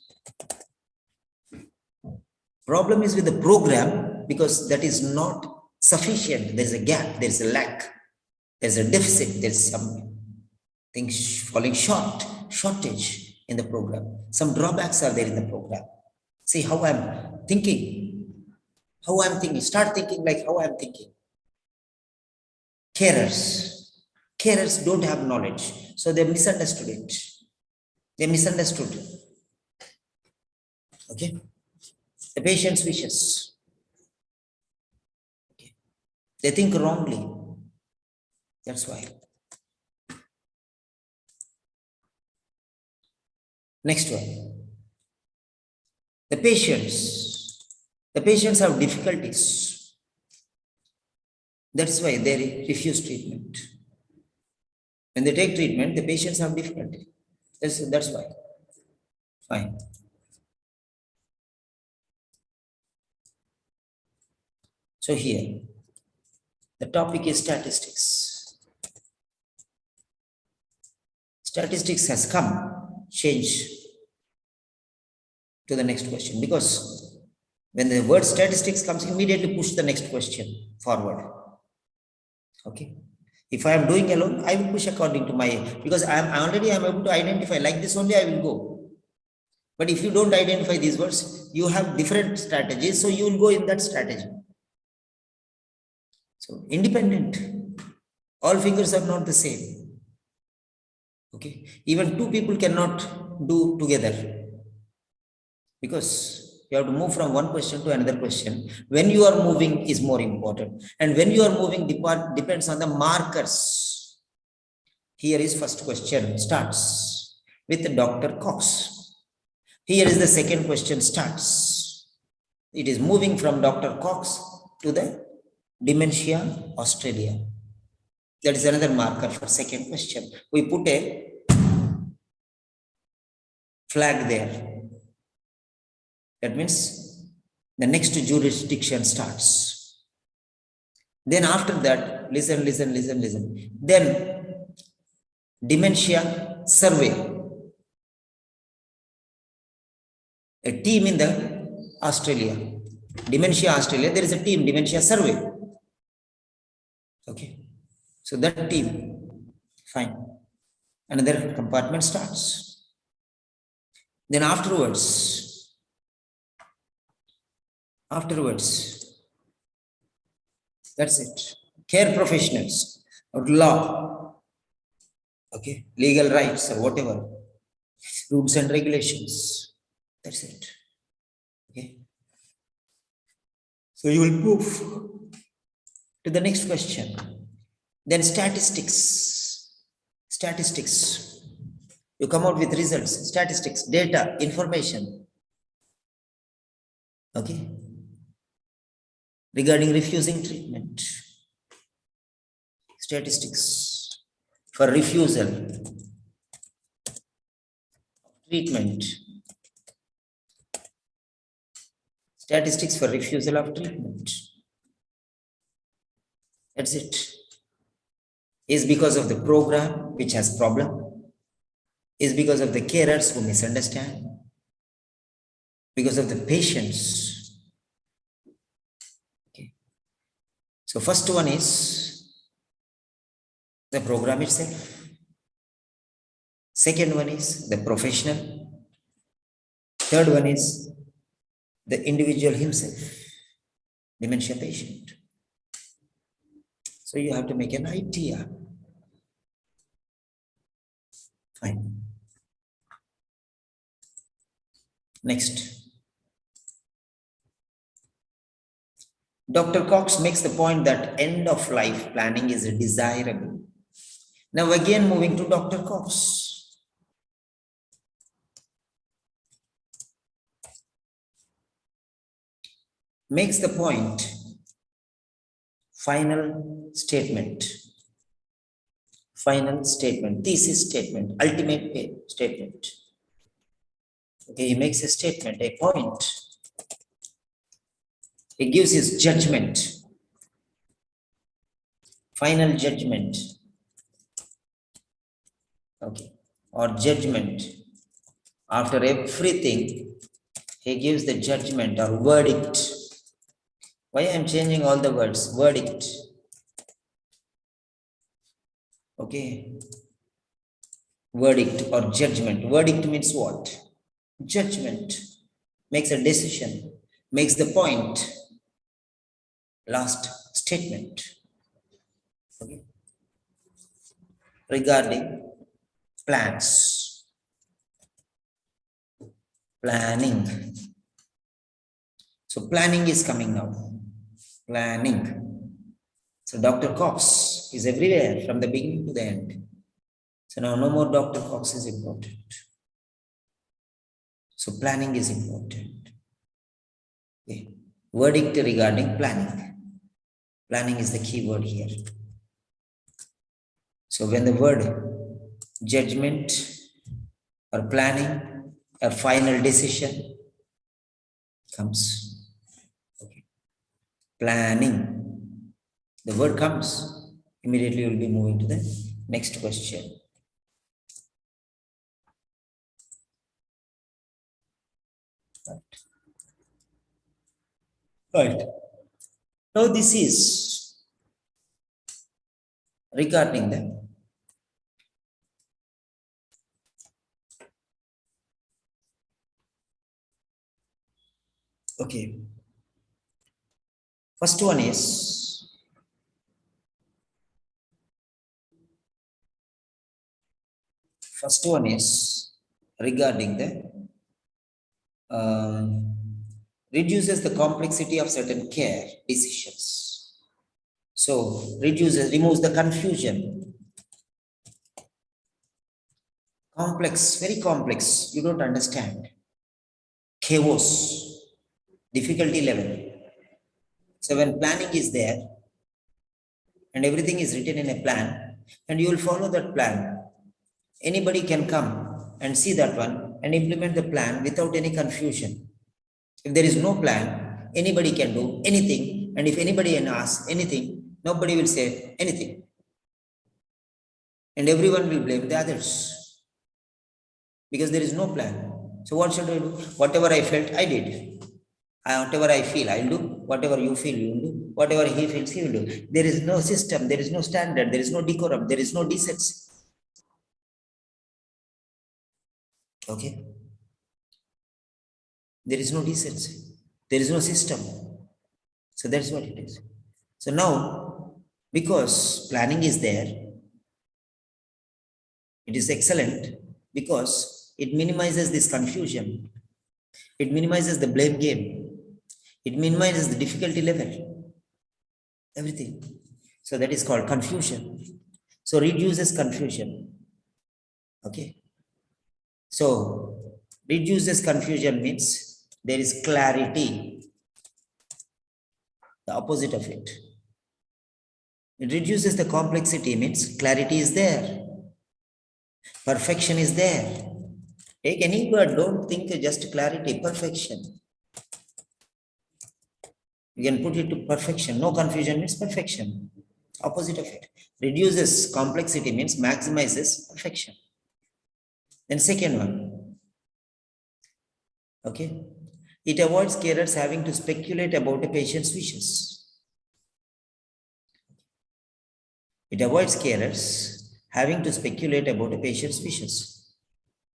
Problem is with the program because that is not sufficient. There is a gap, there is a lack, there is a deficit, there is something falling shortage in the program. Some drawbacks are there in the program. See how I'm thinking. Start thinking like how I'm thinking. Carers don't have knowledge, so they misunderstood it. They misunderstood. Okay. The patient's wishes. Okay. They think wrongly. That's why. Next one. The patients have difficulties. That's why they refuse treatment. When they take treatment, the patients have difficulty. That's why. Fine. So here, the topic is statistics. Statistics has come, change to the next question, because when the word statistics comes, immediately push the next question forward. Okay. If I am doing alone, I will push according to my, because I am able to identify like this only I will go. But if you don't identify these words, you have different strategies, so you will go in that strategy. So independent, all fingers are not the same. Okay. Even two people cannot do together, because you have to move from one question to another question. When you are moving is more important. And when you are moving depends on the markers. Here is first question starts with Dr. Cox. Here is the second question starts. It is moving from Dr. Cox to the Dementia, Australia. That is another marker for second question. We put a flag there. That means the next jurisdiction starts. Then after that, listen. Then dementia survey. A team in the Australia. Dementia Australia, there is a team, dementia survey. Okay. So that team, fine. Another compartment starts. Then afterwards, that's it. Care professionals or law, okay, legal rights or whatever, rules and regulations. That's it. Okay. So you will move to the next question. Then statistics. Statistics. You come out with results, statistics, data, information. Okay. Regarding refusing treatment. Statistics for refusal treatment. Statistics for refusal of treatment. That's it. Is because of the program which has problem. Is because of the carers who misunderstand. Because of the patients. Okay. So first one is the program itself. Second one is the professional. Third one is the individual himself, dementia patient. So you have to make an idea. Fine. Next. Dr. Cox makes the point that end of life planning is desirable. Now again moving to Dr. Cox. Makes the point, final statement, thesis statement, ultimate statement. Okay, he makes a statement, a point. He gives his judgment, final judgment. Okay, or judgment. After everything, he gives the judgment or verdict. Why I am changing all the words? Verdict. Okay. Verdict or judgment. Verdict means what? Judgment. Makes a decision. Makes the point. Last statement. Okay. Regarding plans. Planning. So planning is coming now. Planning. So Dr. Cox is everywhere from the beginning to the end. So now no more Dr. Cox is important. So planning is important. Okay. Verdict regarding planning. Planning is the key word here. So when the word judgment or planning, a final decision comes. Okay. Planning. The word comes, immediately you will be moving to the next question. Right. Now this is regarding the okay. First one is regarding the reduces the complexity of certain care decisions. So removes the confusion. Complex, very complex, you don't understand. Chaos, difficulty level. So when planning is there and everything is written in a plan and you will follow that plan, anybody can come and see that one and implement the plan without any confusion. If there is no plan, anybody can do anything, and if anybody asks anything, nobody will say anything. And everyone will blame the others. Because there is no plan. So what should I do? Whatever I felt, I did. Whatever I feel, I'll do. Whatever you feel, you'll do. Whatever he feels, he will do. There is no system, there is no standard, there is no decorum, there is no decency. Okay? There is no decency. There is no system. So that's what it is. So now, because planning is there, it is excellent because it minimizes this confusion. It minimizes the blame game. It minimizes the difficulty level. Everything. So that is called confusion. So reduces confusion. Okay. So reduces confusion means there is clarity. The opposite of it. It reduces the complexity means clarity is there. Perfection is there. Take any word, don't think just clarity, perfection. You can put it to perfection. No confusion means perfection. Opposite of it. Reduces complexity means maximizes perfection. Then second one. Okay. It avoids carers having to speculate about a patient's wishes. It avoids carers having to speculate about a patient's wishes.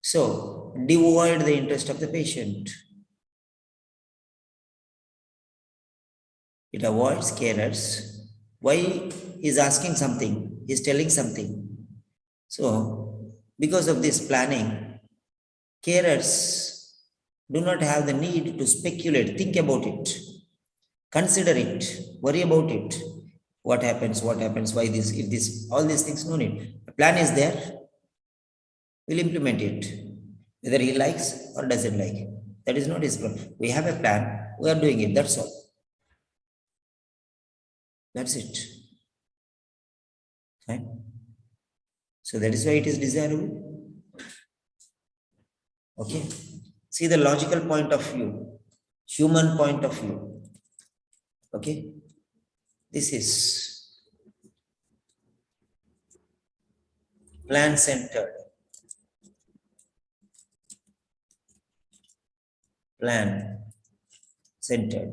So, devoid the interest of the patient. It avoids carers. Why he's asking something, he's telling something. So, because of this planning, carers do not have the need to speculate, think about it, consider it, worry about it. What happens, why this, if this, all these things, no need. The plan is there, we'll implement it, whether he likes or doesn't like. That is not his problem. We have a plan, we are doing it, that's all. That's it. Fine. So that is why it is desirable. Okay. See the logical point of view, human point of view. Okay. This is plan-centered. Plan-centered.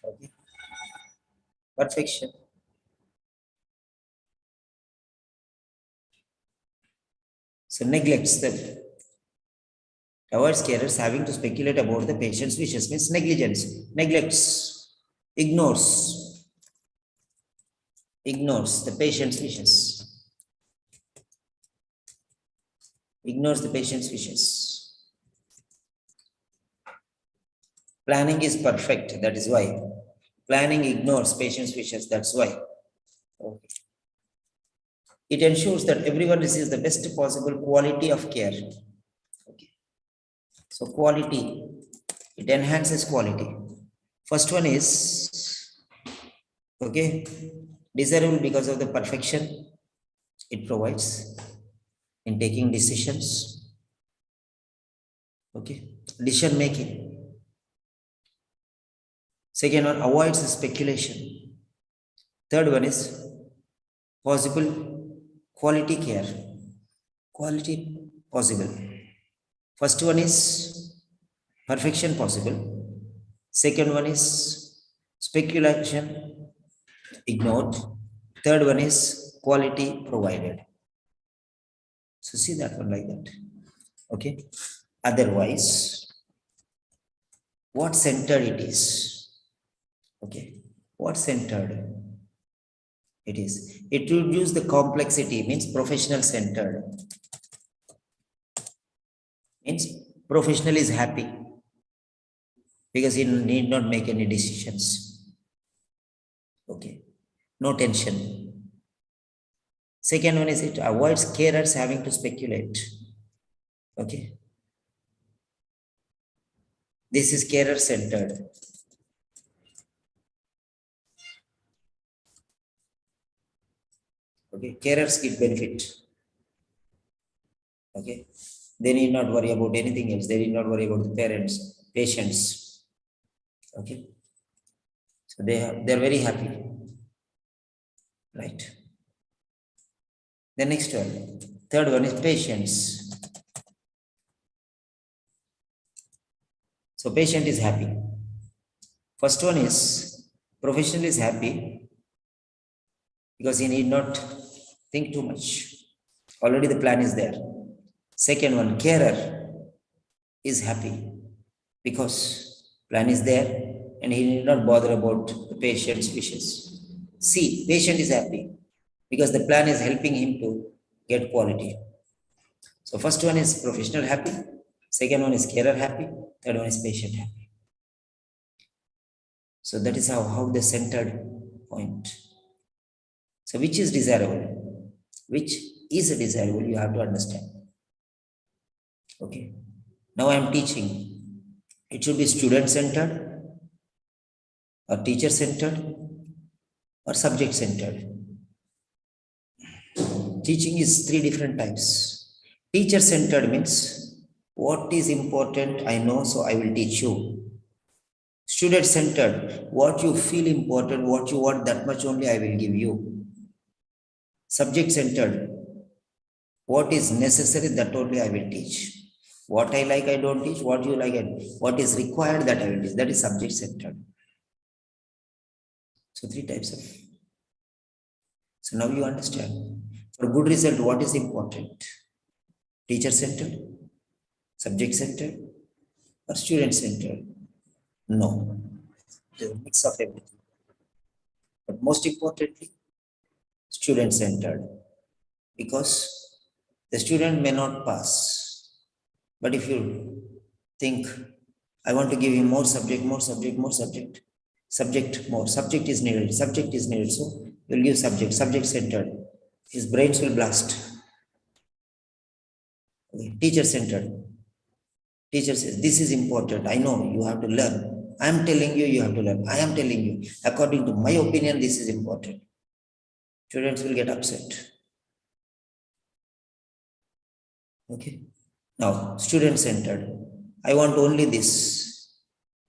Okay. Perfection. So neglects them. Avoids carers having to speculate about the patient's wishes means negligence, neglects, ignores the patient's wishes. Ignores the patient's wishes. Planning is perfect, that is why. Planning ignores patient's wishes, that's why. Okay. It ensures that everyone receives the best possible quality of care. Okay. So quality, it enhances quality. First one is, okay, desirable because of the perfection it provides in taking decisions. Okay, decision making. Second one, avoids speculation. Third one is possible quality care. Quality possible. First one is perfection possible. Second one is speculation ignored. Third one is quality provided. So see that one like that. Okay. Otherwise, what centered it is? Okay. What centered it is? It reduces the complexity, means professional centered. Means professional is happy because he need not make any decisions. Okay. No tension. Second one is it avoids carers having to speculate. Okay. This is carer centered. Okay. Carers get benefit. Okay. They need not worry about anything else. They need not worry about the parents, patients. Okay. So they're very happy. Right. The next one. Third one is patients. So patient is happy. First one is professional is happy because he need not think too much. Already the plan is there. Second one, carer is happy because plan is there and he need not bother about the patient's wishes. C, patient is happy because the plan is helping him to get quality. So first one is professional happy, second one is carer happy, third one is patient happy. So that is how the centered point. So which is desirable? Which is desirable, you have to understand. Okay. Now I am teaching. It should be student-centered or teacher-centered or subject-centered. Teaching is 3 different types. Teacher-centered means what is important I know, so I will teach you. Student-centered, what you feel important, what you want, that much only I will give you. Subject-centered, what is necessary, that only I will teach. What I like, I don't teach. What you like, what is required, that I will teach. That is subject-centered. So 3 types of. So now you understand. For good result, what is important? Teacher-centered, subject-centered, or student-centered? No. The mix of everything. But most importantly, student-centered. Because the student may not pass. But if you think, I want to give him more subject, more subject, more subject, subject more, subject is needed, so you'll give subject, subject-centered. His brains will blast. Okay. Teacher-centered. Teacher says, this is important. I know you have to learn. I am telling you, you have to learn. I am telling you, according to my opinion, this is important. Students will get upset. Okay. Now, student-centered. I want only this.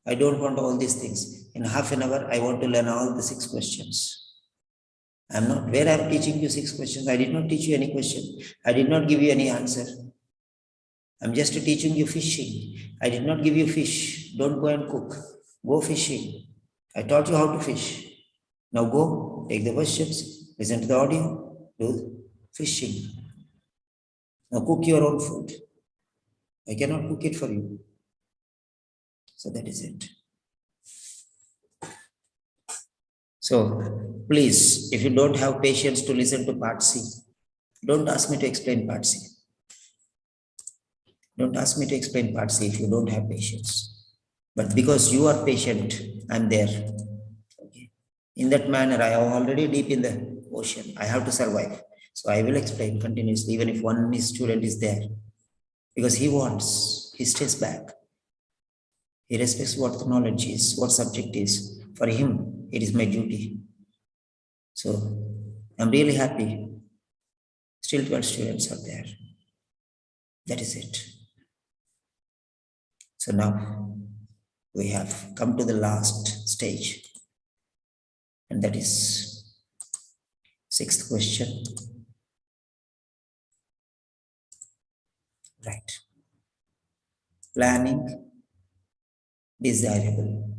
I don't want all these things. In half an hour, I want to learn all the 6 questions. I'm not where I'm teaching you 6 questions. I did not teach you any question. I did not give you any answer. I'm just teaching you fishing. I did not give you fish. Don't go and cook. Go fishing. I taught you how to fish. Now go, take the questions, listen to the audio, do fishing. Now cook your own food. I cannot cook it for you. So that is it. So please, if you don't have patience to listen to part C, don't ask me to explain part C. Don't ask me to explain part C if you don't have patience. But because you are patient, I'm there. Okay. In that manner, I am already deep in the ocean. I have to survive. So I will explain continuously, even if one student is there. Because he wants, he stays back. He respects what the knowledge is, what subject is. For him, it is my duty. So I'm really happy. Still 12 students are there. That is it. So now we have come to the last stage. And that is 6th question. Right. Planning desirable.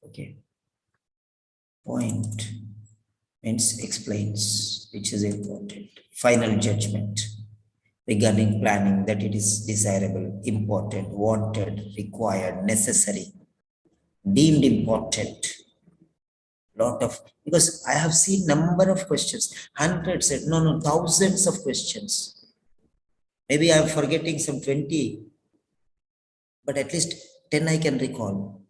Okay. Point means explains, which is important. Final judgment regarding planning, that it is desirable, important, wanted, required, necessary, deemed important. Lot of, because I have seen number of questions, hundreds, no, thousands of questions. Maybe I am forgetting some 20, but at least 10 I can recall.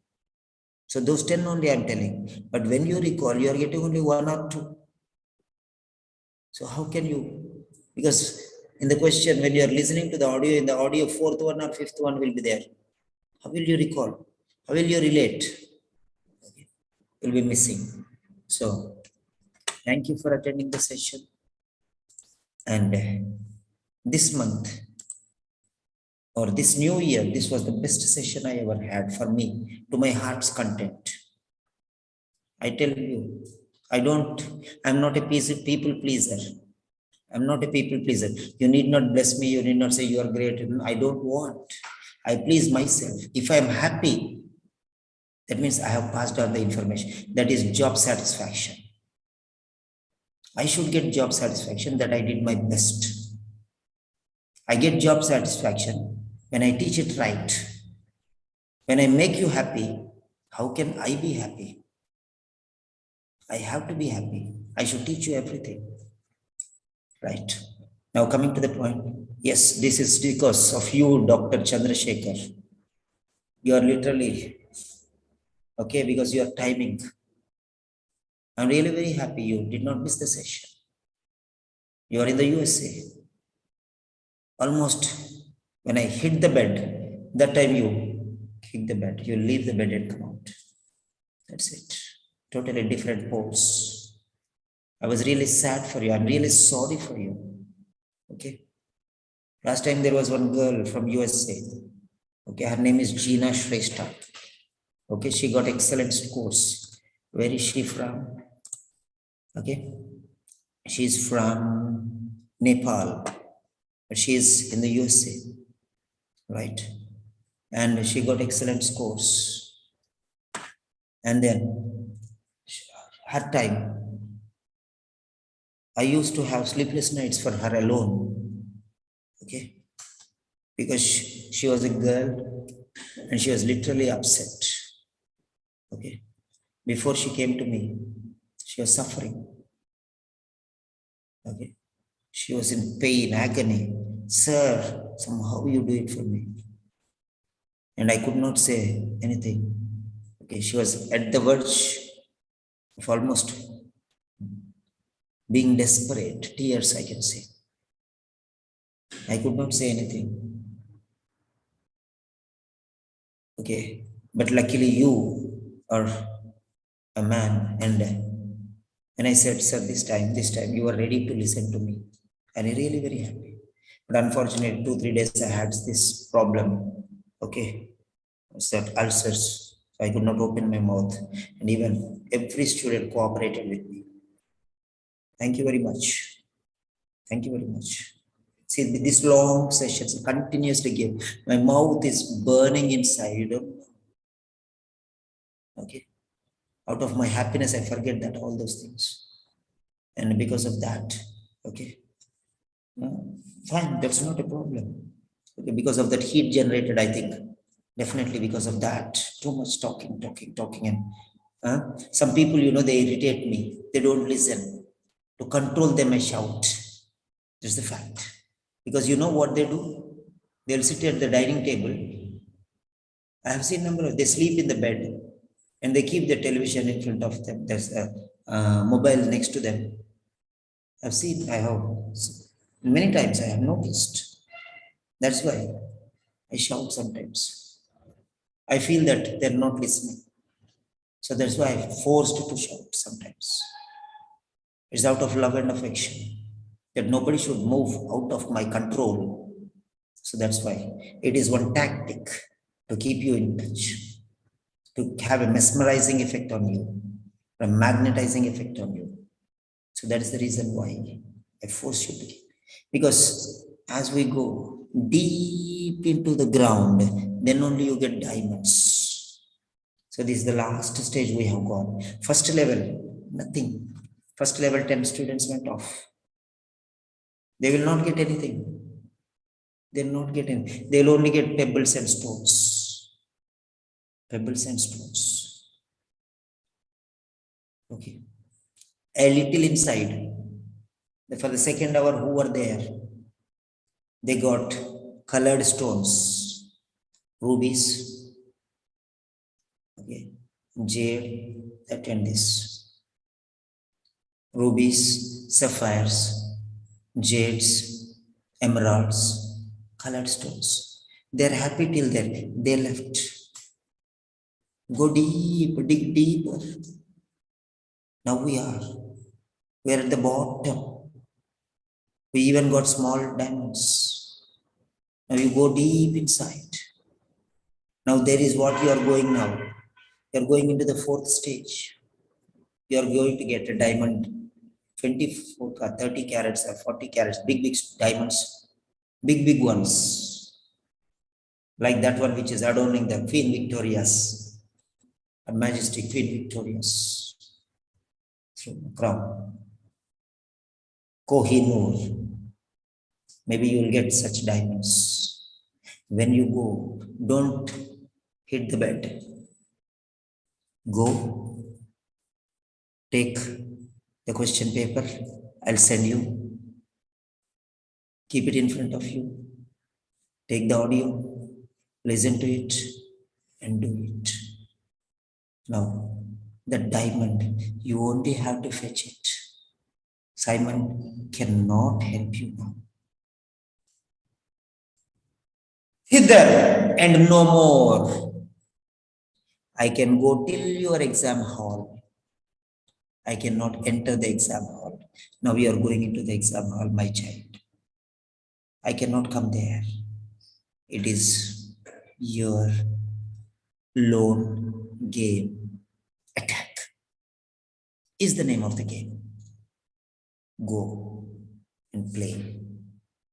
So those 10 only I am telling. But when you recall, you are getting only 1 or 2. So how can you? Because in the question, when you are listening to the audio, in the audio, 4th one or 5th one will be there. How will you recall? How will you relate? Okay. Will be missing. So thank you for attending the session. And this month or this new year, this was the best session I ever had for me, to my heart's content. I tell you, I'm not a people pleaser. I'm not a people pleaser. You need not bless me. You need not say you are great. I don't want. I please myself. If I am happy, that means I have passed on the information. That is job satisfaction. I should get job satisfaction that I did my best. I get job satisfaction when I teach it right. When I make you happy, how can I be happy? I have to be happy. I should teach you everything. Right. Now coming to the point. Yes, this is because of you, Dr. Chandrasekhar. You are literally, okay, because your timing. I'm really very happy you did not miss the session. You are in the USA. Almost when I hit the bed, that time you kick the bed, you leave the bed and come out. That's it. Totally different pose. I was really sad for you. I'm really sorry for you. Okay. Last time there was one girl from USA. Okay, her name is Gina Shrestha. Okay, she got excellent scores. Where is she from? Okay, she's from Nepal, but she is in the USA, right? And she got excellent scores. And then her time, I used to have sleepless nights for her alone. Okay, because she was a girl and she was literally upset. Okay, before she came to me, she was suffering. Okay, she was in pain, agony. Sir, somehow you do it for me. And I could not say anything. Okay, she was at the verge of almost being desperate, tears, I can say. I could not say anything. Okay, but luckily you are a man, and I said, sir, this time you are ready to listen to me. And I'm really very happy. But unfortunately, 2-3 days I had this problem. Okay, that ulcers. So I could not open my mouth. And even every student cooperated with me. Thank you very much. Thank you very much. See, these long sessions continuously give. My mouth is burning inside. You don't know. Okay. Out of my happiness, I forget that all those things. And because of that, okay. Fine, that's not a problem. Okay, because of that heat generated, I think. Definitely because of that. Too much talking. And some people, they irritate me. They don't listen. To control them, I shout. That's the fact. Because you know what they do? They'll sit at the dining table. I have seen number of, they sleep in the bed and they keep the television in front of them. There's a mobile next to them. I've seen, I have, many times I have noticed. That's why I shout sometimes. I feel that they're not listening. So that's why I'm forced to shout sometimes. It's out of love and affection that nobody should move out of my control. So that's why it is one tactic to keep you in touch, to have a mesmerizing effect on you, a magnetizing effect on you. So that is the reason why I force you to keep. Because as we go deep into the ground, then only you get diamonds. So this is the last stage we have gone. First level, nothing. First level, 10 students went off. They will not get anything. They'll not get anything. They'll only get pebbles and stones. Pebbles and stones. Okay. A little inside. For the second hour, who were there? They got colored stones, rubies, okay, jade, that and this. Rubies, sapphires, jades, emeralds, colored stones. They're happy till there. They left. Go deep, dig deeper. Now we are at the bottom. We even got small diamonds. Now you go deep inside. Now there is what you are going now. You are going into the fourth stage. You are going to get a diamond, 24 or 30 carats or 40 carats, big diamonds, big ones. Like that one which is adorning the Queen Victoria's, Her Majesty Queen Victoria's crown. Kohinoor. Maybe you will get such diamonds. When you go, don't hit the bed. Go, take the question paper. I'll send you. Keep it in front of you. Take the audio, listen to it, and do it. Now, the diamond, you only have to fetch it. Simon cannot help you now. Hither and no more. I can go till your exam hall. I cannot enter the exam hall. Now you are going into the exam hall, my child. I cannot come there. It is your lone game. Attack is the name of the game. Go and play.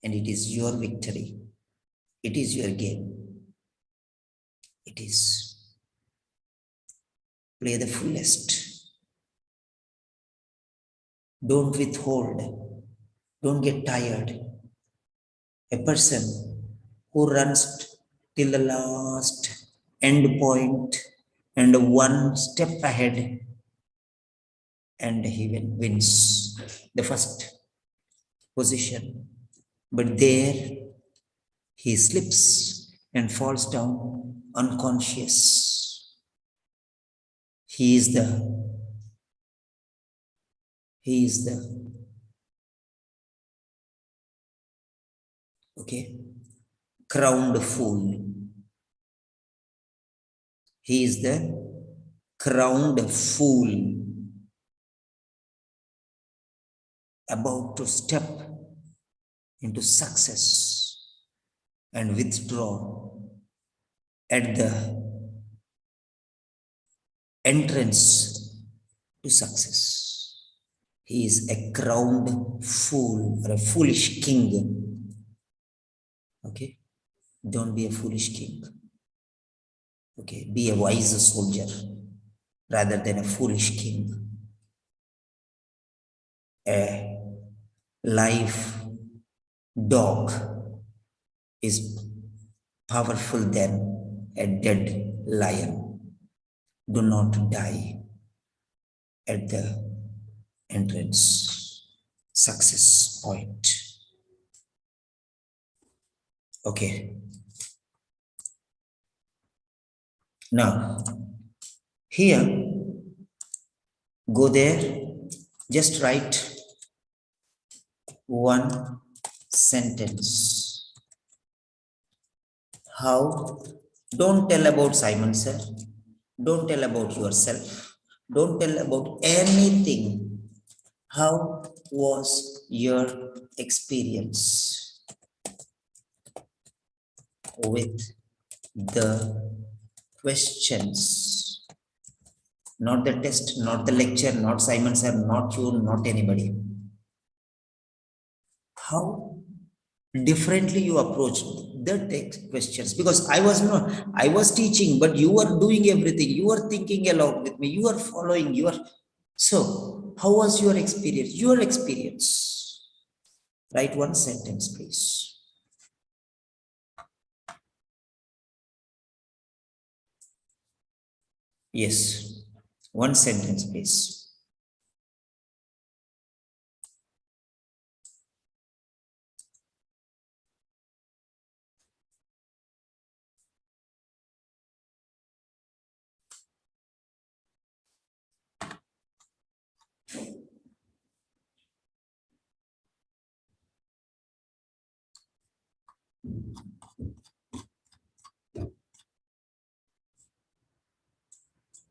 And it is your victory. It is your game. It is. Play the fullest. Don't withhold. Don't get tired. A person who runs till the last end point and one step ahead, and he wins the first position. But there he slips and falls down unconscious. He is the crowned fool. He is the crowned fool about to step into success and withdraw at the entrance to success. He is a crowned fool or a foolish king. Okay? Don't be a foolish king. Okay? Be a wise soldier rather than a foolish king. A live dog is powerful than a dead lion. Do not die at the entrance success point. Okay. Now, here, go there, just write one sentence. How? Don't tell about Simon, sir. Don't tell about yourself. Don't tell about anything. How was your experience with the questions? Not the test, not the lecture, not Simon, sir, not you, not anybody. How differently you approach the text questions? Because I was teaching, but you were doing everything. You were thinking along with me. You were following. So how was your experience? Your experience. Write one sentence, please. Yes, one sentence, please.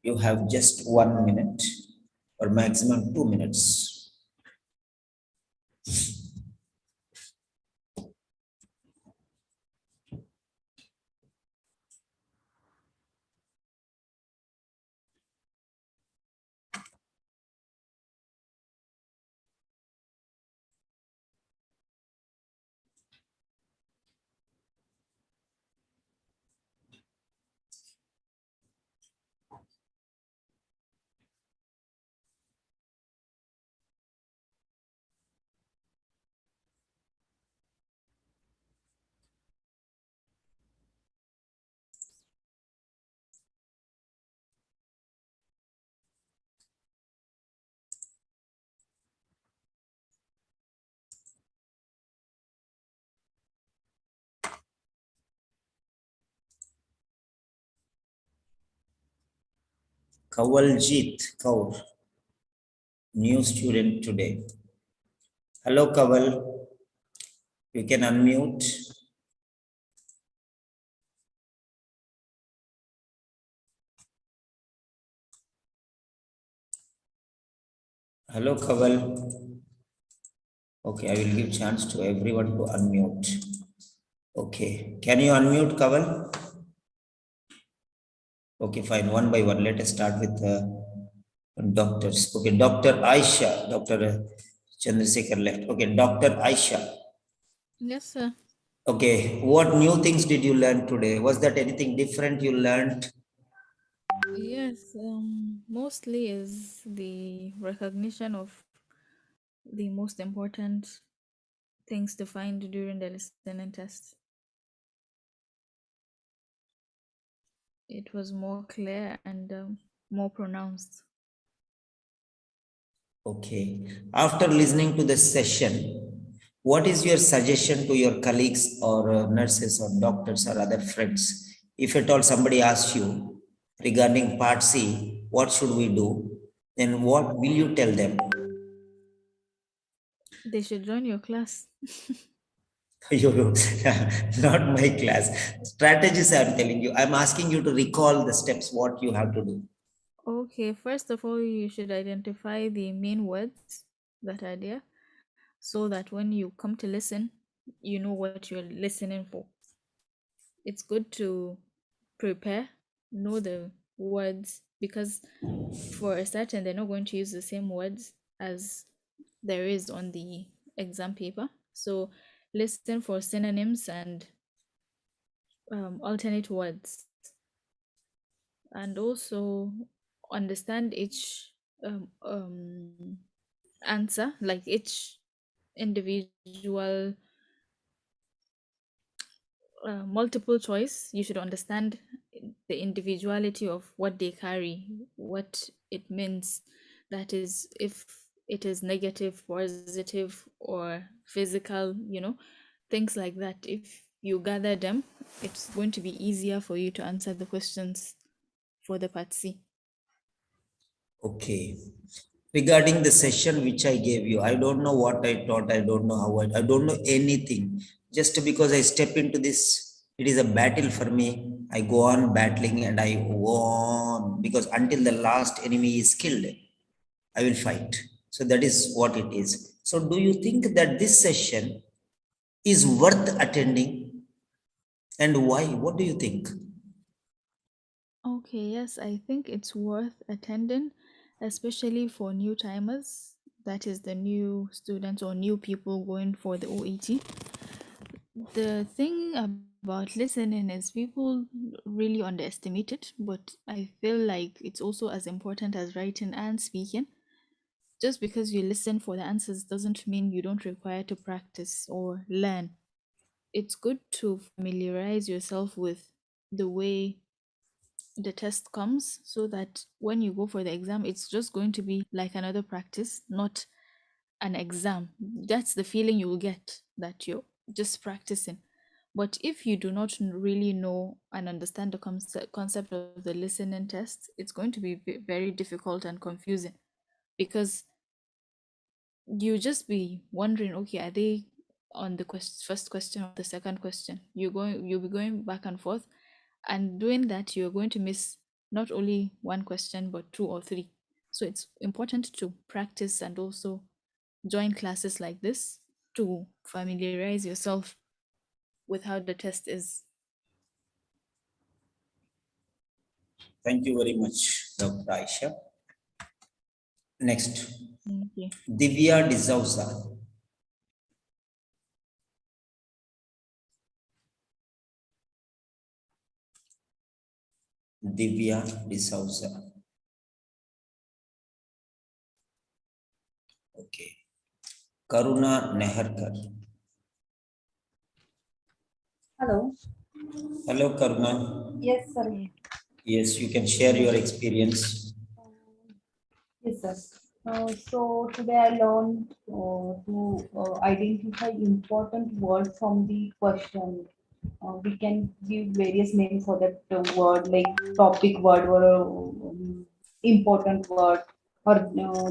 You have just 1 minute or maximum 2 minutes. Kawaljit Kaur, new student today. Hello, Kawal. You can unmute. Hello, Kawal. Okay, I will give chance to everyone to unmute. Okay, can you unmute, Kawal? Okay, fine. One by one. Let us start with doctors. Okay, Dr. Aisha, Dr. Chandrasekhar left. Okay, Dr. Aisha. Yes, sir. Okay, what new things did you learn today? Was that anything different you learned? Yes, mostly is the recognition of the most important things to find during the listening test. It was more clear and more pronounced. Okay. After listening to the session, what is your suggestion to your colleagues or nurses or doctors or other friends? If at all somebody asks you regarding part C, what should we do? Then what will you tell them? They should join your class. Not my class. Strategies I'm telling you. I'm asking you to recall the steps, what you have to do. Okay, first of all, you should identify the main words that are there so that when you come to listen, you know what you're listening for. It's good to prepare, know the words, because for a certain they're not going to use the same words as there is on the exam paper. So listen for synonyms and alternate words, and also understand each answer, like each individual multiple choice. You should understand the individuality of what they carry, what it means. That is, if it is negative, positive, or physical, things like that. If you gather them, it's going to be easier for you to answer the questions for the part C. Okay. Regarding the session which I gave you, I don't know what I taught. I don't know how I don't know anything. Just because I step into this, it is a battle for me. I go on battling and I won because until the last enemy is killed, I will fight. So that is what it is. So do you think that this session is worth attending and why? What do you think? Okay, yes, I think it's worth attending, especially for new timers. That is the new students or new people going for the OET. The thing about listening is people really underestimate it, but I feel like it's also as important as writing and speaking. Just because you listen for the answers doesn't mean you don't require to practice or learn. It's good to familiarize yourself with the way the test comes so that when you go for the exam, it's just going to be like another practice, not an exam. That's the feeling you will get, that you're just practicing. But if you do not really know and understand the concept of the listening test, it's going to be very difficult and confusing, because you just be wondering, okay, are they on the first question or the second question? You'll be going back and forth, and doing that you're going to miss not only one question but two or three. So it's important to practice and also join classes like this to familiarize yourself with how the test is. Thank you very much, Dr. Aisha. Next, Thank you. Divya D'Souza. Divya D'Souza. Okay. Karuna Neharkar. Hello. Hello, Karuna. Yes, sir. Yes, you can share your experience. Yes, sir. So today I learned to identify important words from the question. We can give various names for that word, like topic word or important word or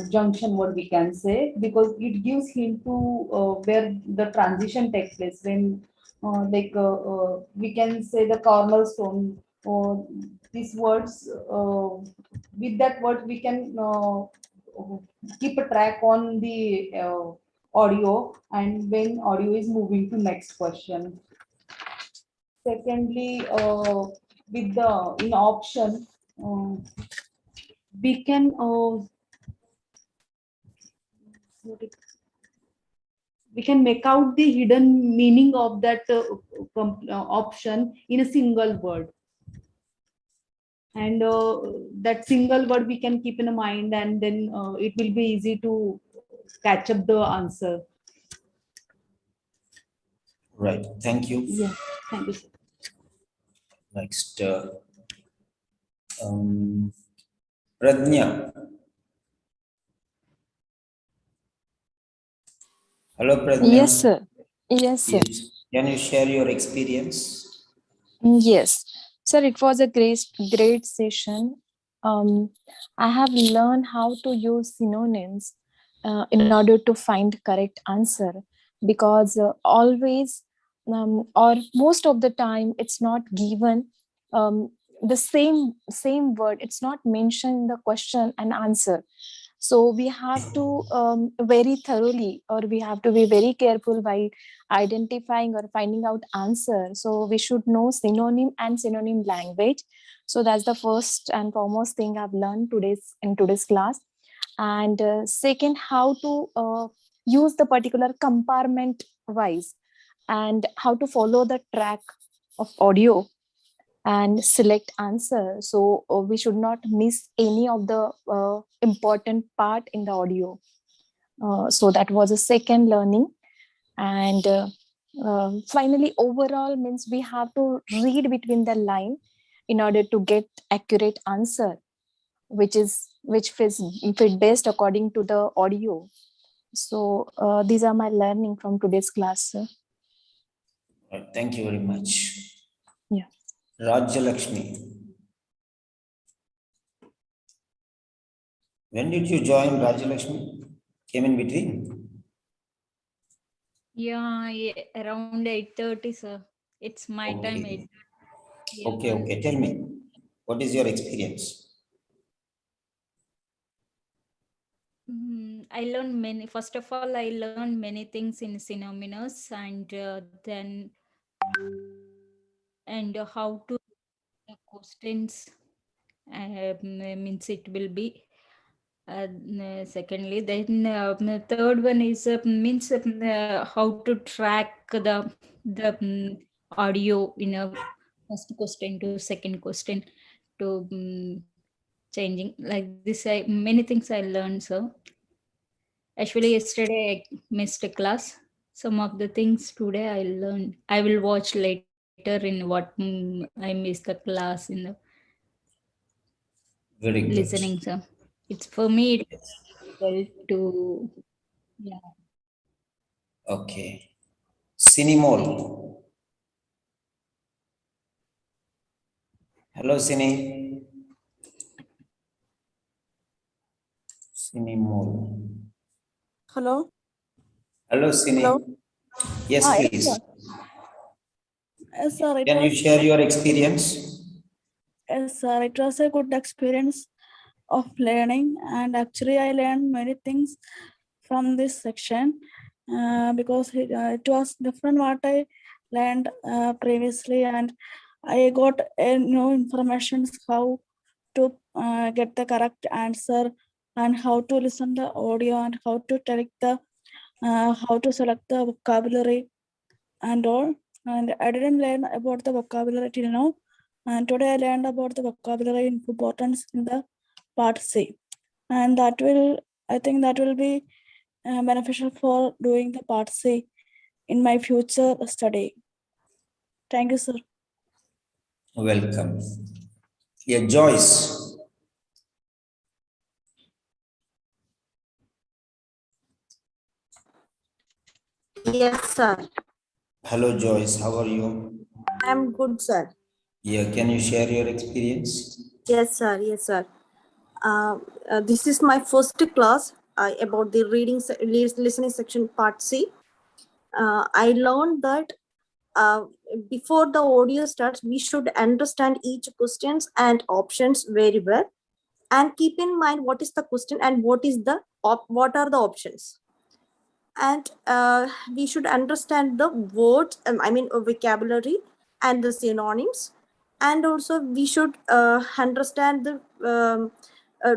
junction word we can say, because it gives hint to where the transition takes place when we can say the cornerstone or these words, with that word we can keep a track on the audio and when audio is moving to next question. Secondly, with the in option, we can make out the hidden meaning of that option in a single word, and that single word we can keep in mind, and then it will be easy to catch up the answer. Right. Thank you. Yeah, thank you, sir. Next, Pradnya. Hello, Pradnya. Yes, sir. Yes, sir. Yes. Can you share your experience? Yes, sir. It was a great session. I have learned how to use synonyms in order to find correct answer, because always or most of the time it's not given the same word. It's not mentioned in the question and answer. So we have to very thoroughly, or we have to be very careful while identifying or finding out answer. So we should know synonym and synonym language. So that's the first and foremost thing I've learned in today's class. And second, how to use the particular compartment wise, and how to follow the track of audio and select answer. So we should not miss any of the important part in the audio. So that was a second learning. And finally, overall means we have to read between the line in order to get accurate answer, which fit best according to the audio. So these are my learning from today's class, sir. Right. Thank you very much. Yeah. Rajya Lakshmi. When did you join, Rajya Lakshmi? Came in between? Yeah, around 8:30, sir. It's my time. Okay. 8:30. Okay. Tell me, what is your experience? I learned many. First of all, I learned many things in synonymous, and then how to the questions. Means it will be. Secondly, then the third one is means how to track the audio in a first question to second question to changing like this. Many things I learned, so actually yesterday I missed a class. Some of the things today I learned. I will watch later in what I missed the class in the Very good. listening. So it's for me it's difficult to Okay. Sinimol. Hello, Sinimol. Hello. Hello, Sini. Hello. Yes, Yes, please. sir. Yes, sir. Can you share your experience? Yes, sir. It was a good experience of learning, and actually, I learned many things from this section because it was different what I learned previously, and I got new information how to get the correct answer, and how to listen the audio, and how to how to select the vocabulary and all. And I didn't learn about the vocabulary till now. And today I learned about the vocabulary importance in the part C. And I think that will be beneficial for doing the part C in my future study. Thank you, sir. Welcome. Yeah, Joyce. Yes, sir. Hello, Joyce. How are you? I'm good, sir. Yeah, can you share your experience? Yes, sir. Yes, sir. This is my first class about the listening section part C. I learned that before the audio starts, we should understand each questions and options very well, and keep in mind what is the question and what are the options. And we should understand the words, vocabulary and the synonyms, and also we should understand the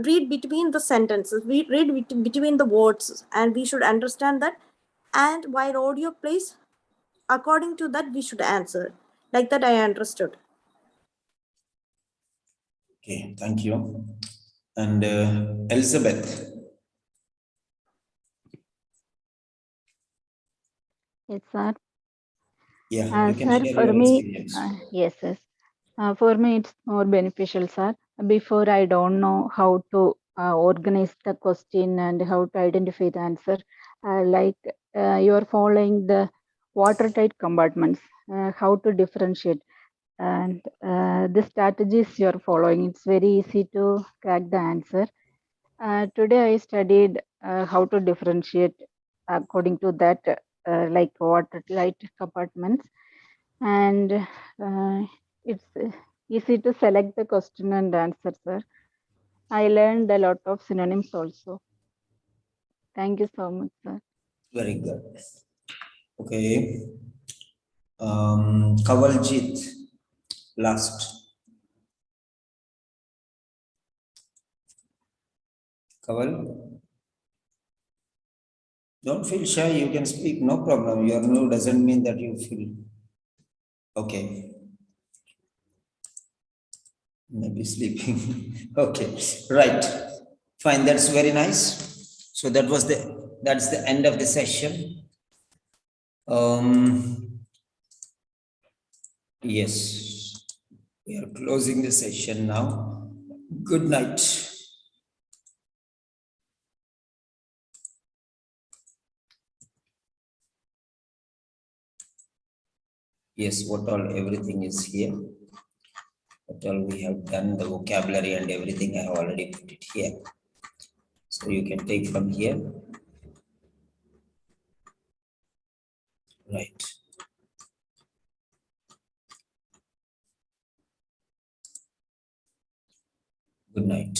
read between the sentences, we read between the words, and we should understand that. And while audio plays, according to that we should answer. Like that I understood. Okay, thank you. And Elizabeth. Yes, sir. Yeah, you can Sir, share for your me, experience. yes, yes. For me, it's more beneficial, sir. Before, I don't know how to organize the question and how to identify the answer. You are following the watertight compartments, how to differentiate. And the strategies you are following, it's very easy to crack the answer. Today, I studied how to differentiate according to that, like watertight compartments. And it's easy to select the question and answer, sir. I learned a lot of synonyms also. Thank you so much, sir. Very good. Okay. Kavaljit, last. Kaval? Don't feel shy, you can speak, no problem. Your no doesn't mean that you feel. Okay. Maybe sleeping. Okay, right. Fine, that's very nice. So that's the end of the session. Yes, we are closing the session now. Good night. Yes, everything is here. What all we have done, the vocabulary and everything, I have already put it here. So you can take from here. Right. Good night.